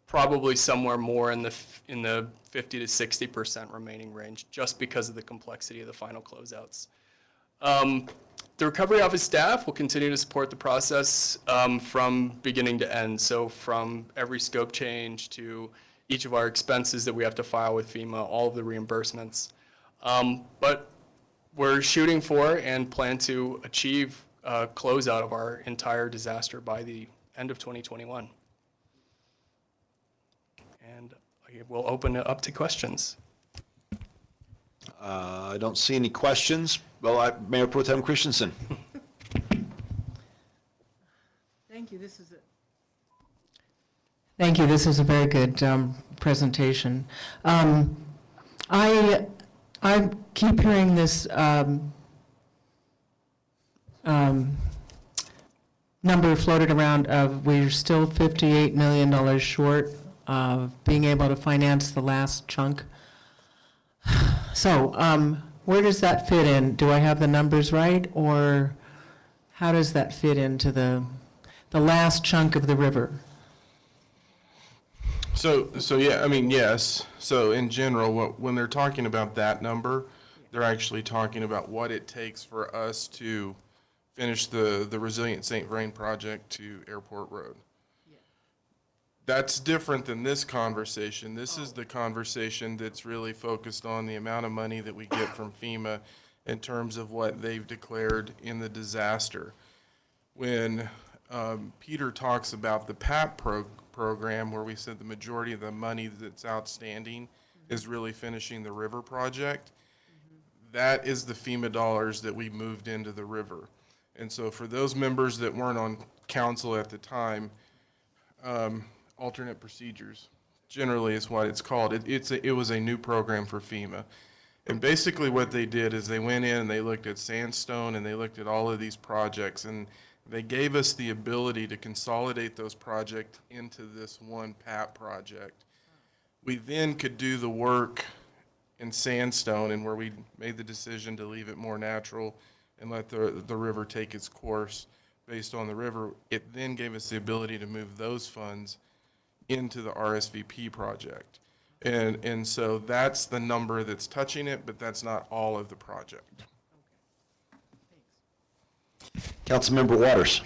Speaker 7: probably somewhere more in the 50 to 60% remaining range, just because of the complexity of the final closeouts. The Recovery Office staff will continue to support the process from beginning to end. So from every scope change to each of our expenses that we have to file with FEMA, all of the reimbursements. But we're shooting for and plan to achieve closeout of our entire disaster by the end of 2021. we'll open it up to questions.
Speaker 1: I don't see any questions. Well, Mayor Pro Tem Christensen.
Speaker 22: Thank you, Thank you, this is a very good presentation. I keep hearing this number floated around of we're still $58 million short of being able to finance the last chunk. So where does that fit in? Do I have the numbers right, or how does that fit into the last chunk of the river?
Speaker 5: So yeah, I mean, yes. So in general, when they're talking about that number, they're actually talking about what it takes for us to finish the Resilient St. Vrain project to Airport Road. That's different than this conversation. This is the conversation that's really focused on the amount of money that we get from FEMA in terms of what they've declared in the disaster. When Peter talks about the PAP program, where we said the majority of the money that's outstanding is really finishing the river project, that is the FEMA dollars that we moved into the river. And so for those members that weren't on council at the time, alternate procedures generally is what it's called. It was a new program for FEMA. And basically what they did is they went in and they looked at sandstone and they looked at all of these projects, and they gave us the ability to consolidate those projects into this one PAP project. We then could do the work in sandstone, and where we made the decision to leave it more natural and let the river take its course based on the river, it then gave us the ability to move those funds into the RSVP project. And so that's the number that's touching it, but that's not all of the project.
Speaker 1: Councilmember Waters.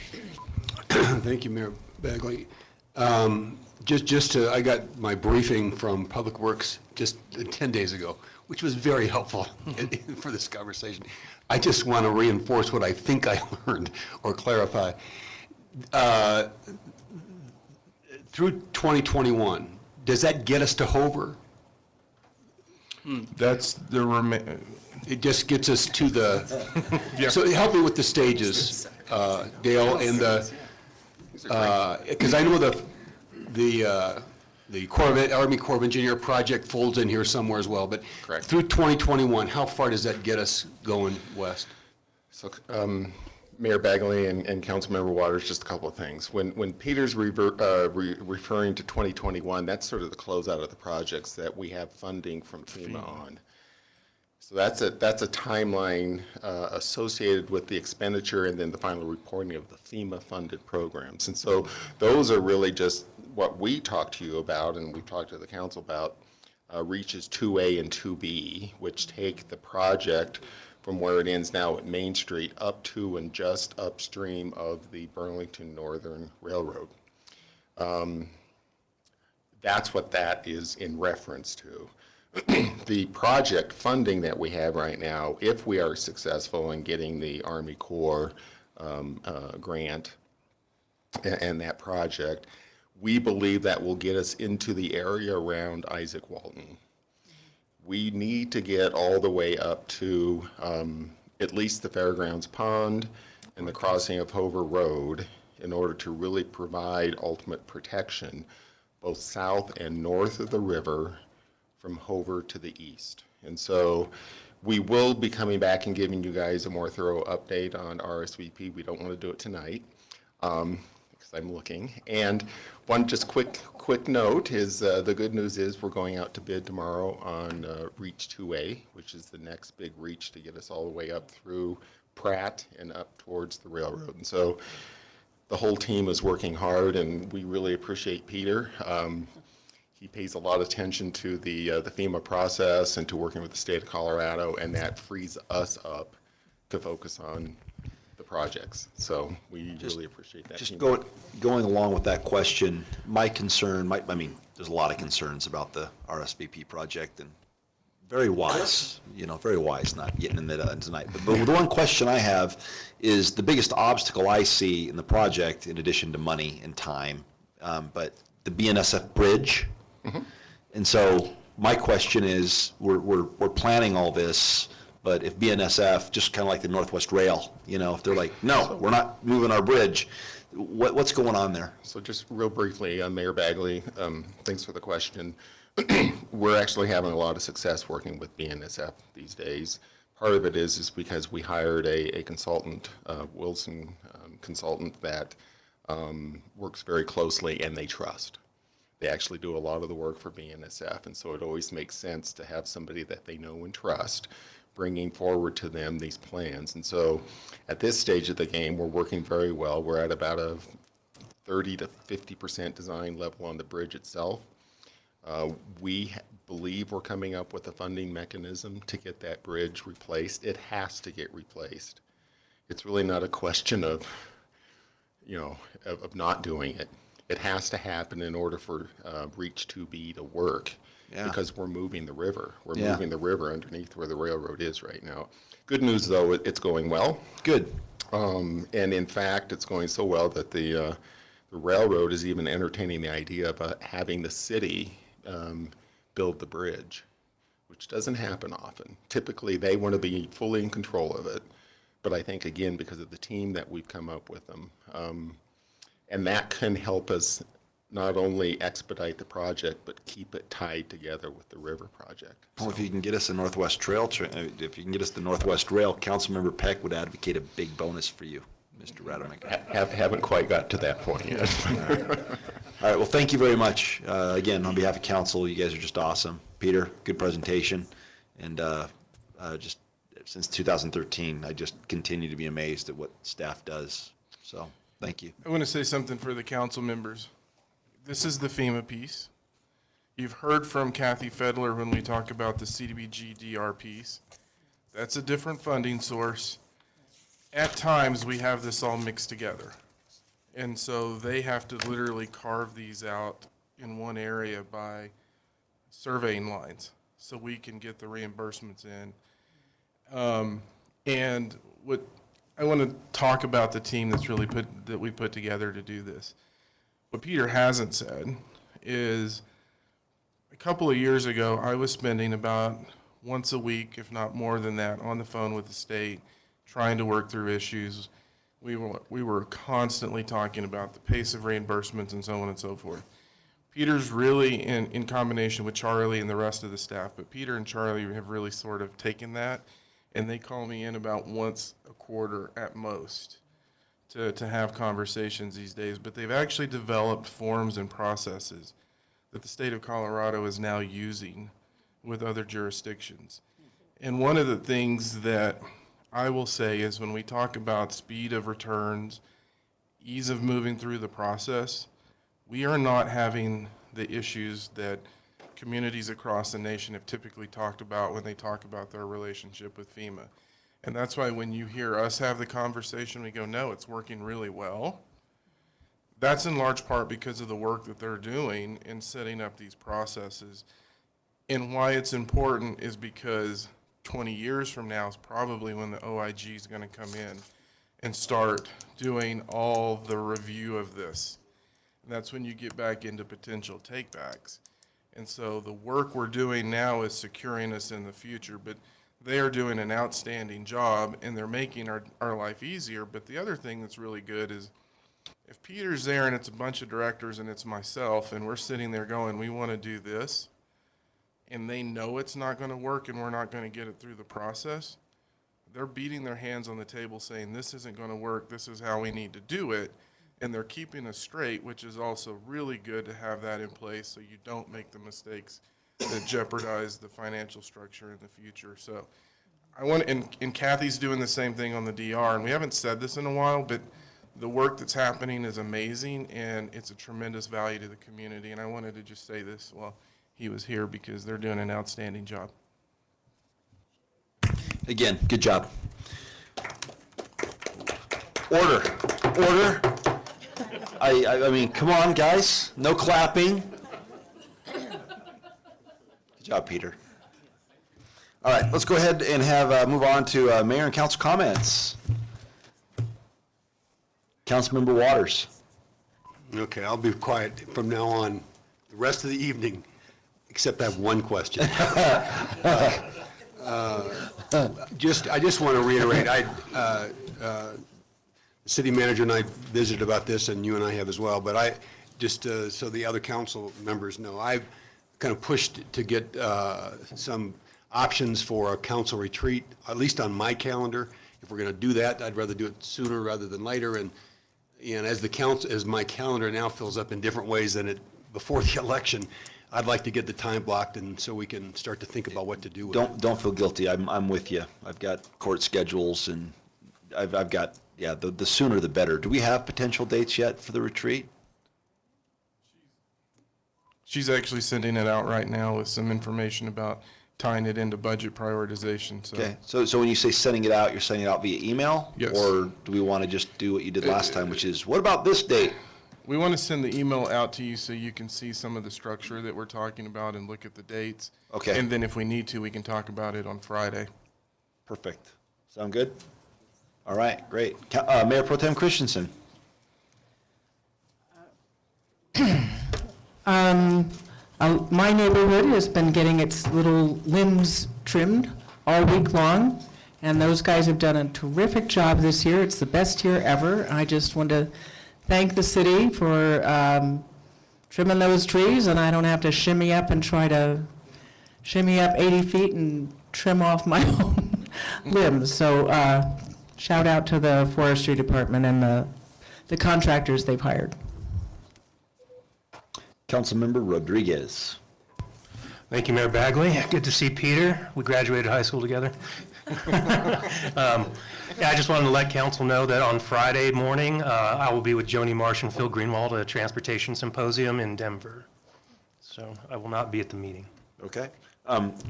Speaker 16: Thank you, Mayor Bagley. I got my briefing from Public Works just 10 days ago, which was very helpful for this conversation. I just want to reinforce what I think I learned or clarify. Through 2021, does that get us to Hover?
Speaker 5: That's the
Speaker 16: it just gets us to the, so help me with the stages, Dale, and because I know the Army Corps of Engineer project folds in here somewhere as well, but
Speaker 10: Correct.
Speaker 16: Through 2021, how far does that get us going west?
Speaker 10: So, Mayor Bagley and Councilmember Waters, just a couple of things. When Peter's referring to 2021, that's sort of the closeout of the projects that we have funding from FEMA on. So that's a timeline associated with the expenditure and then the final reporting of the FEMA-funded programs. And so those are really just what we talked to you about, and we've talked to the council about, reaches 2A and 2B, which take the project from where it ends now at Main Street up to and just upstream of the Burlington Northern Railroad. That's what that is in reference to. The project funding that we have right now, if we are successful in getting the Army Corps grant and that project, we believe that will get us into the area around Isaac Walton. We need to get all the way up to at least the Fairgrounds Pond and the crossing of Hover Road in order to really provide ultimate protection both south and north of the river from Hover to the east. And so we will be coming back and giving you guys a more thorough update on RSVP. We don't want to do it tonight because I'm looking. And one just quick note is the good news is we're going out to bid tomorrow on Reach 2A, which is the next big reach to get us all the way up through Pratt and up towards the railroad. And so the whole team is working hard, and we really appreciate Peter. He pays a lot of attention to the FEMA process and to working with the state of Colorado, and that frees us up to focus on the projects. So we really appreciate that.
Speaker 1: Just going along with that question, my concern, I mean, there's a lot of concerns about the RSVP project, and very wise, very wise not getting into that tonight. But the one question I have is the biggest obstacle I see in the project, in addition to money and time, but the BNSF bridge. And so my question is, we're planning all this, but if BNSF, just kind of like the Northwest Rail, if they're like, no, we're not moving our bridge, what's going on there?
Speaker 8: So just real briefly, Mayor Bagley, thanks for the question. We're actually having a lot of success working with BNSF these days. Part of it is because we hired a consultant, Wilson consultant, that works very closely and they trust. They actually do a lot of the work for BNSF, and so it always makes sense to have somebody that they know and trust bringing forward to them these plans. And so at this stage of the game, we're working very well. We're at about a 30 to 50% design level on the bridge itself. We believe we're coming up with a funding mechanism to get that bridge replaced. It has to get replaced. It's really not a question of, of not doing it. It has to happen in order for Reach 2B to work, because we're moving the river. We're moving the river underneath where the railroad is right now. Good news, though, it's going well.
Speaker 1: Good.
Speaker 8: And in fact, it's going so well that the railroad is even entertaining the idea of having the city build the bridge, which doesn't happen often. Typically, they want to be fully in control of it. But I think, again, because of the team that we've come up with them, and that can help us not only expedite the project, but keep it tied together with the river project.
Speaker 1: Well, if you can get us the Northwest Trail, if you can get us the Northwest Rail, Councilmember Peck would advocate a big bonus for you, Mr. Rademacher.
Speaker 8: Haven't quite got to that point yet.
Speaker 1: All right, well, thank you very much. Again, on behalf of council, you guys are just awesome. Peter, good presentation. And just since 2013, I just continue to be amazed at what staff does. So, thank you.
Speaker 5: I want to say something for the council members. This is the FEMA piece. You've heard from Kathy Fedler when we talk about the CDBG-DR piece. That's a different funding source. At times, we have this all mixed together. And so they have to literally carve these out in one area by surveying lines so we can get the reimbursements in. And what I want to talk about the team that we put together to do this. What Peter hasn't said is a couple of years ago, I was spending about once a week, if not more than that, on the phone with the state, trying to work through issues. We were constantly talking about the pace of reimbursements and so on and so forth. Peter's really, in combination with Charlie and the rest of the staff, but Peter and Charlie have really sort of taken that, and they call me in about once a quarter at most to have conversations these days. But they've actually developed forms and processes that the state of Colorado is now using with other jurisdictions. And one of the things that I will say is when we talk about speed of returns, ease of moving through the process, we are not having the issues that communities across the nation have typically talked about when they talk about their relationship with FEMA. And that's why when you hear us have the conversation, we go, no, it's working really well. That's in large part because of the work that they're doing in setting up these processes. And why it's important is because 20 years from now is probably when the OIG is going to come in and start doing all the review of this. And that's when you get back into potential takebacks. And so the work we're doing now is securing us in the future, but they are doing an outstanding job and they're making our life easier. But the other thing that's really good is if Peter's there and it's a bunch of directors and it's myself and we're sitting there going, we want to do this, and they know it's not going to work and we're not going to get it through the process, they're beating their hands on the table saying, this isn't going to work, this is how we need to do it, and they're keeping us straight, which is also really good to have that in place so you don't make the mistakes that jeopardize the financial structure in the future. So I want, and Kathy's doing the same thing on the DR, and we haven't said this in a while, but the work that's happening is amazing and it's a tremendous value to the community, and I wanted to just say this while he was here because they're doing an outstanding job.
Speaker 1: Again, good job. Order. Order. I mean, come on, guys. No clapping. Good job, Peter. All right, let's go ahead and have move on to mayor and council comments. Councilmember Waters.
Speaker 16: Okay, I'll be quiet from now on, the rest of the evening. except I have one question. I just want to reiterate, the city manager and I visited about this, and you and I have as well, but so the other council members know, I've kind of pushed to get some options for a council retreat, at least on my calendar. If we're going to do that, I'd rather do it sooner rather than later, and as my calendar now fills up in different ways than before the election, I'd like to get the time blocked, and so we can start to think about what to do with it.
Speaker 1: Don't feel guilty. I'm with you. I've got court schedules, and I've got, yeah, the sooner the better. Do we have potential dates yet for the retreat?
Speaker 5: She's actually sending it out right now with some information about tying it into budget prioritization, so.
Speaker 1: Okay, so when you say sending it out, you're sending it out via email?
Speaker 5: Yes.
Speaker 1: Or do we want to just do what you did last time, which is, what about this date?
Speaker 5: We want to send the email out to you so you can see some of the structure that we're talking about and look at the dates.
Speaker 1: Okay.
Speaker 5: And then if we need to, we can talk about it on Friday.
Speaker 1: Perfect. Sound good? All right, great. Mayor Pro Tem Christensen.
Speaker 22: My neighborhood has been getting its little limbs trimmed all week long, and those guys have done a terrific job this year. It's the best year ever. I just want to thank the city for trimming those trees, and I don't have to shimmy up and try to shimmy up 80 feet and trim off my own limbs. So shout out to the forestry department and the contractors they've hired.
Speaker 1: Councilmember Rodriguez.
Speaker 19: Thank you, Mayor Bagley. Good to see Peter. We graduated high school together. Yeah, I just wanted to let council know that on Friday morning, I will be with Joni Marsh and Phil Greenwald at a transportation symposium in Denver. So I will not be at the meeting.
Speaker 1: Okay.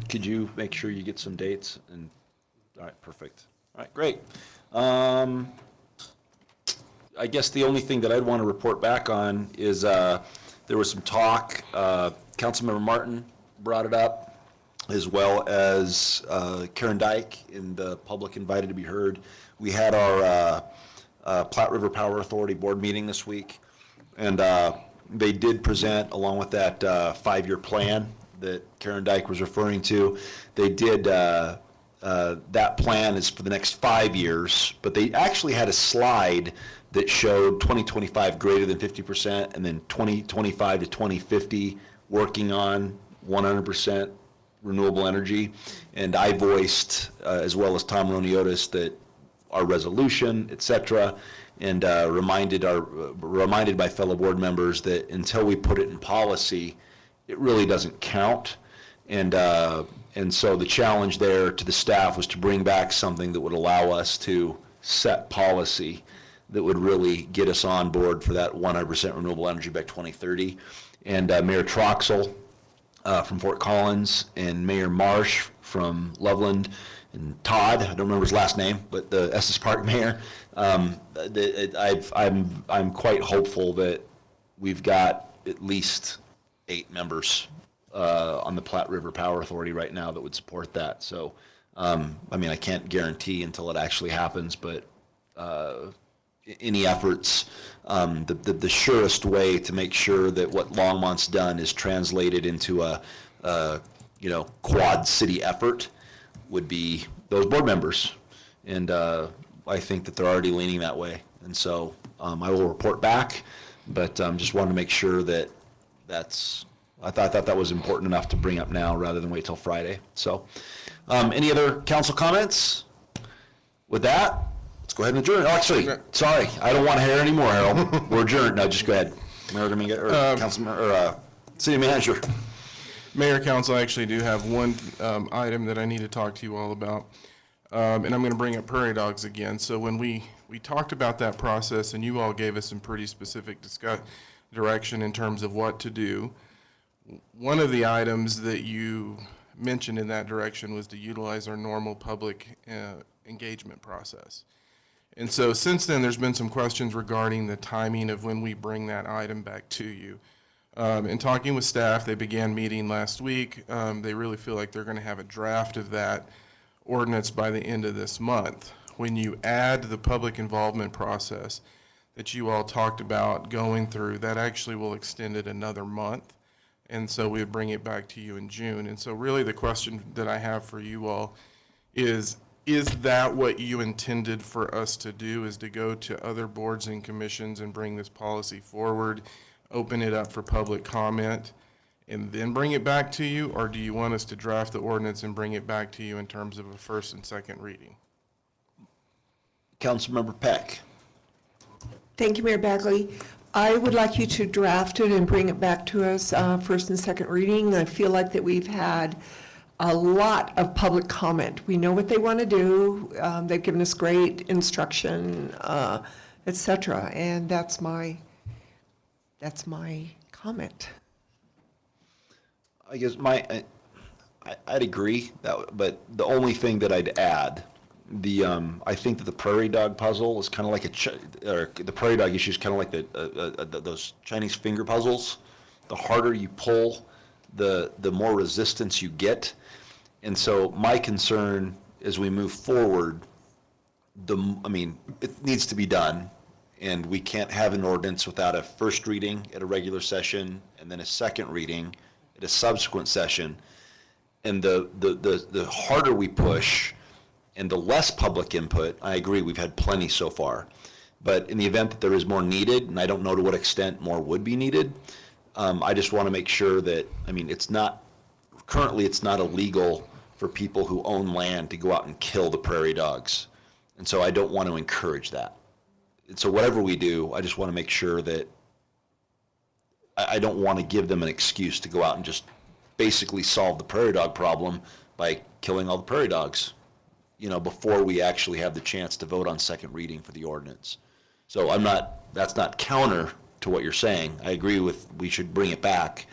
Speaker 1: Could you make sure you get some dates? All right, perfect. All right, great. I guess the only thing that I'd want to report back on is there was some talk, Councilmember Martin brought it up, as well as Karen Dyke, and the public invited to be heard. We had our Platte River Power Authority board meeting this week, and they did present, along with that 5-year plan that Karen Dyke was referring to, they did, that plan is for the next 5 years, but they actually had a slide that showed 2025 greater than 50%, and then 2025 to 2050 working on 100% renewable energy. And I voiced, as well as Tom Roniotis, that our resolution, et cetera, and reminded my fellow board members that until we put it in policy, it really doesn't count. And so the challenge there to the staff was to bring back something that would allow us to set policy that would really get us on board for that 100% renewable energy by 2030. And Mayor Troxel from Fort Collins, and Mayor Marsh from Loveland, and Todd, I don't remember his last name, but the Estes Park mayor, I'm quite hopeful that we've got at least 8 members on the Platte River Power Authority right now that would support that. So, I mean, I can't guarantee until it actually happens, but any efforts, the surest way to make sure that what Longmont's done is translated into a quad city effort would be those board members. And I think that they're already leaning that way. And so I will report back, but just wanted to make sure that I thought that was important enough to bring up now rather than wait till Friday. So any other council comments? With that, let's go ahead and adjourn. Oh, actually, sorry, I don't want to hear anymore, Harold. We're adjourned. No, just go ahead. Mayor Dominguez, or Councilman, or City Manager.
Speaker 5: Mayor, Council, I actually do have one item that I need to talk to you all about. And I'm going to bring up prairie dogs again. So when we talked about that process, and you all gave us some pretty specific direction in terms of what to do, one of the items that you mentioned in that direction was to utilize our normal public engagement process. And so since then, there's been some questions regarding the timing of when we bring that item back to you. In talking with staff, they began meeting last week. They really feel like they're going to have a draft of that ordinance by the end of this month. When you add the public involvement process that you all talked about going through, that actually will extend it another month. And so we would bring it back to you in June. And so really the question that I have for you all is that what you intended for us to do, is to go to other boards and commissions and bring this policy forward, open it up for public comment, and then bring it back to you? Or do you want us to draft the ordinance and bring it back to you in terms of a first and second reading?
Speaker 1: Councilmember Peck.
Speaker 17: Thank you, Mayor Bagley. I would like you to draft it and bring it back to us first and second reading. I feel like that we've had a lot of public comment. We know what they want to do. They've given us great instruction, et cetera, and that's my comment.
Speaker 1: I guess I'd agree, but the only thing that I'd add, I think that the prairie dog puzzle is kind of like the prairie dog issue is kind of like those Chinese finger puzzles. The harder you pull, the more resistance you get. And so my concern as we move forward, it needs to be done, and we can't have an ordinance without a first reading at a regular session and then a second reading at a subsequent session. And the harder we push and the less public input, I agree, we've had plenty so far. But in the event that there is more needed, and I don't know to what extent more would be needed, I just want to make sure that, currently it's not illegal for people who own land to go out and kill the prairie dogs. And so I don't want to encourage that. And so whatever we do, I just want to make sure that I don't want to give them an excuse to go out and just basically solve the prairie dog problem by killing all the prairie dogs, before we actually have the chance to vote on second reading for the ordinance. So that's not counter to what you're saying. I agree we should bring it back,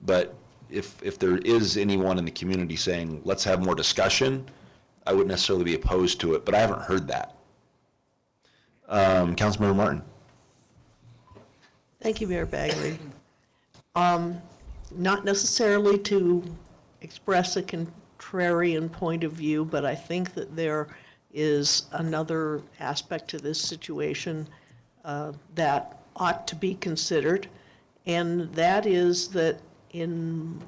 Speaker 1: but if there is anyone in the community saying, let's have more discussion, I wouldn't necessarily be opposed to it, but I haven't heard that. Councilmember Martin.
Speaker 3: Thank you, Mayor Bagley. Not necessarily to express a contrarian point of view, but I think that there is another aspect to this situation that ought to be considered, and that is that in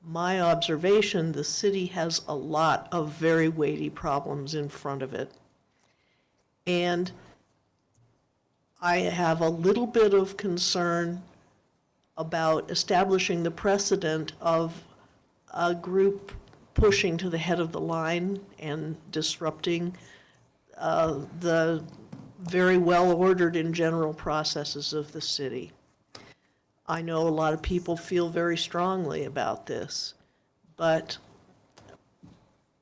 Speaker 3: my observation, the city has a lot of very weighty problems in front of it. And I have a little bit of concern about establishing the precedent of a group pushing to the head of the line and disrupting the very well-ordered and general processes of the city. I know a lot of people feel very strongly about this, but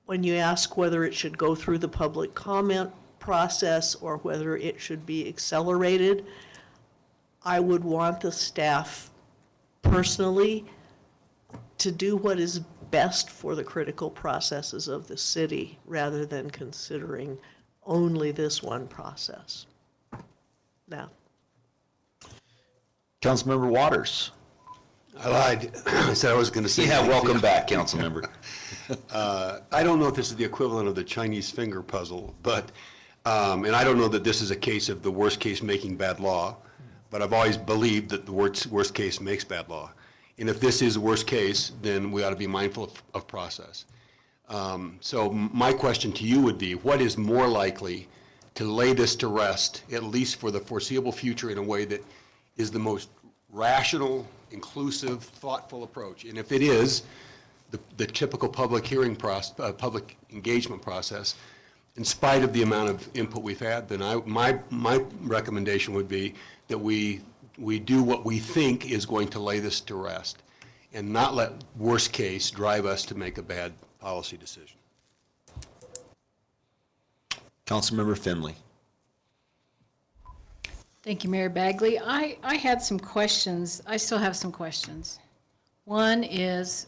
Speaker 3: when you ask whether it should go through the public comment process or whether it should be accelerated, I would want the staff personally to do what is best for the critical processes of the city rather than considering only this one process. Now.
Speaker 1: Councilmember Waters.
Speaker 16: I lied. I said I was going to say.
Speaker 1: Yeah, welcome back, Councilmember.
Speaker 16: I don't know if this is the equivalent of the Chinese finger puzzle, but, and I don't know that this is a case of the worst case making bad law, but I've always believed that the worst case makes bad law. And if this is worst case, then we ought to be mindful of process. So my question to you would be, what is more likely to lay this to rest, at least for the foreseeable future, in a way that is the most rational, inclusive, thoughtful approach? And if it is the typical public hearing process, public engagement process, in spite of the amount of input we've had, then my recommendation would be that we do what we think is going to lay this to rest and not let worst case drive us to make a bad policy decision.
Speaker 1: Councilmember Finley.
Speaker 9: Thank you, Mayor Bagley. I had some questions. I still have some questions. One is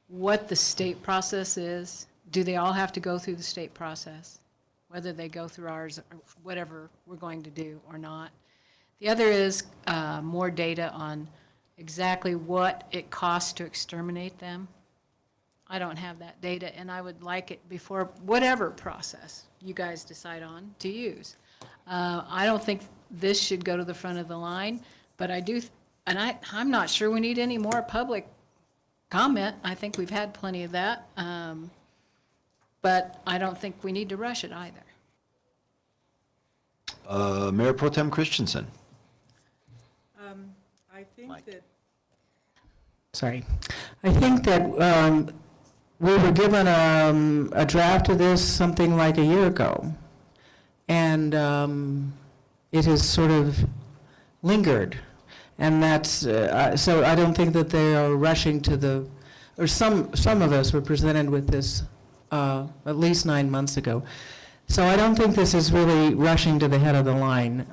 Speaker 9: what the state process is. Do they all have to go through the state process? Whether they go through ours or whatever we're going to do or not. The other is more data on exactly what it costs to exterminate them. I don't have that data, and I would like it before whatever process you guys decide on to use. I don't think this should go to the front of the line, but I do And I'm not sure we need any more public comment. I think we've had plenty of that. But I don't think we need to rush it either.
Speaker 1: Mayor Pro Tem Christensen.
Speaker 22: I think that. Sorry. I think that we were given a draft of this something like a year ago. And it has sort of lingered. And that's, so I don't think that they are rushing to the, or some of us were presented with this at least 9 months ago. So I don't think this is really rushing to the head of the line.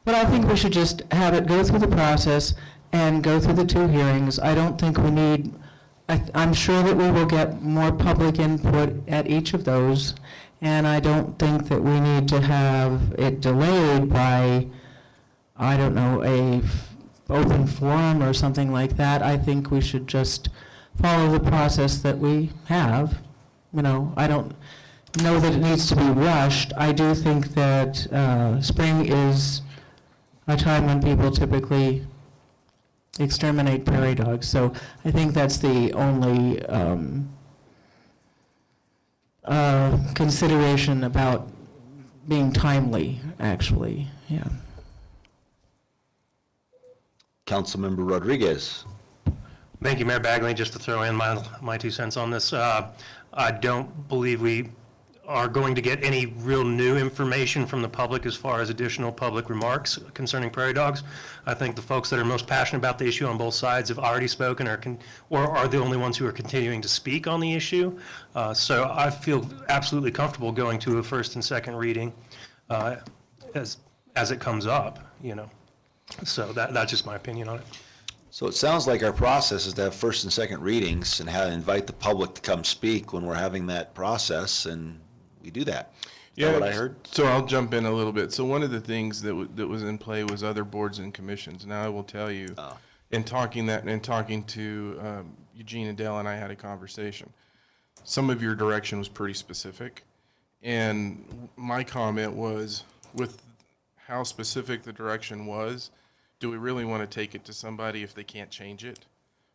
Speaker 22: But I think we should just have it go through the process and go through the 2 hearings. I don't think we need, I'm sure that we will get more public input at each of those. And I don't think that we need to have it delayed by, I don't know, a open forum or something like that. I think we should just follow the process that we have. You know, I don't know that it needs to be rushed. I do think that spring is a time when people typically exterminate prairie dogs. So I think that's the only consideration about being timely, actually, yeah.
Speaker 1: Councilmember Rodriguez.
Speaker 19: Thank you, Mayor Bagley. Just to throw in my 2 cents on this, I don't believe we are going to get any real new information from the public as far as additional public remarks concerning prairie dogs. I think the folks that are most passionate about the issue on both sides have already spoken or are the only ones who are continuing to speak on the issue. So I feel absolutely comfortable going to a first and second reading as it comes up, you know. So that's just my opinion on it.
Speaker 1: So it sounds like our process is to have first and second readings and invite the public to come speak when we're having that process, and we do that. Is that what I heard?
Speaker 5: So I'll jump in a little bit. So one of the things that was in play was other boards and commissions. Now I will tell you, in talking to Eugene and Dale and I had a conversation. Some of your direction was pretty specific, and my comment was, with how specific the direction was, do we really want to take it to somebody if they can't change it?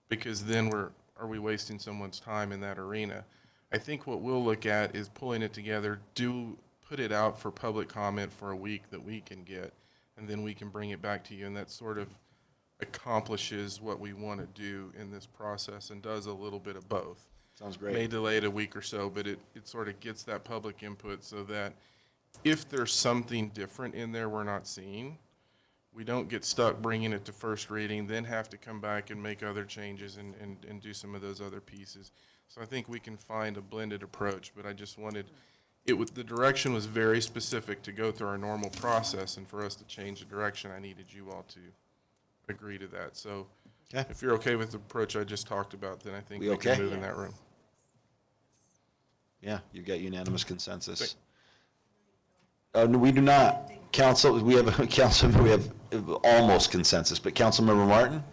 Speaker 5: Because then are we wasting someone's time in that arena? I think what we'll look at is pulling it together, put it out for public comment for a week that we can get, and then we can bring it back to you, and that sort of accomplishes what we want to do in this process and does a little bit of both.
Speaker 1: Sounds great.
Speaker 5: May delay it a week or so, but it sort of gets that public input so that if there's something different in there we're not seeing, we don't get stuck bringing it to first reading, then have to come back and make other changes and do some of those other pieces. So I think we can find a blended approach, but I just wanted, the direction was very specific to go through our normal process, and for us to change the direction, I needed you all to agree to that. So if you're okay with the approach I just talked about, then I think we can move in that room.
Speaker 1: Yeah, you've got unanimous consensus. No, we do not. Council, we have almost consensus, but Councilmember Martin?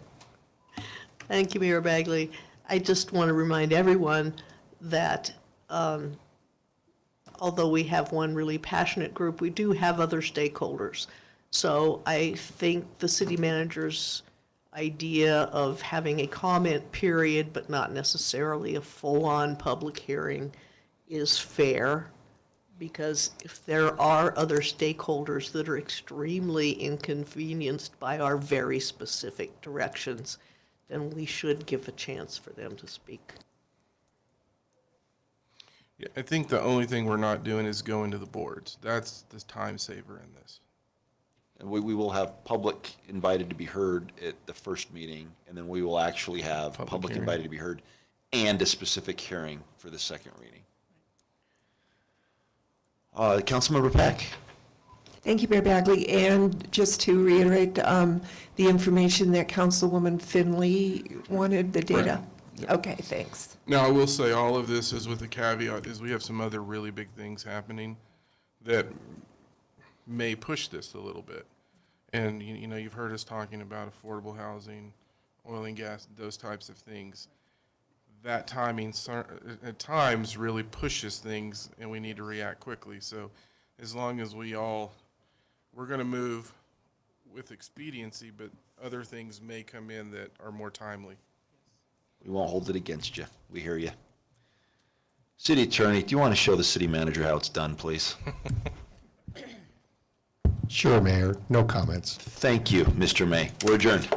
Speaker 3: Thank you, Mayor Bagley. I just want to remind everyone that although we have one really passionate group, we do have other stakeholders. So I think the city manager's idea of having a comment period, but not necessarily a full-on public hearing, is fair. Because if there are other stakeholders that are extremely inconvenienced by our very specific directions, then we should give a chance for them to speak.
Speaker 5: Yeah, I think the only thing we're not doing is going to the boards. That's the time saver in this.
Speaker 1: And we will have public invited to be heard at the first meeting, and then we will actually have public
Speaker 5: hearing.
Speaker 1: invited to be heard and a specific hearing for the second reading. Councilmember Peck.
Speaker 17: Thank you, Mayor Bagley. And just to reiterate, the information that Councilwoman Finley wanted, the data.
Speaker 5: Right.
Speaker 17: Okay, thanks.
Speaker 5: Now, I will say all of this is with a caveat, is we have some other really big things happening that may push this a little bit. And, you know, you've heard us talking about affordable housing, oil and gas, those types of things. That timing at times really pushes things, and we need to react quickly. So as long as we're going to move with expediency, but other things may come in that are more timely.
Speaker 1: We won't hold it against you. We hear you. City Attorney, do you want to show the city manager how it's done, please?
Speaker 11: Sure, Mayor. No comments.
Speaker 1: Thank you, Mr. May. We're adjourned.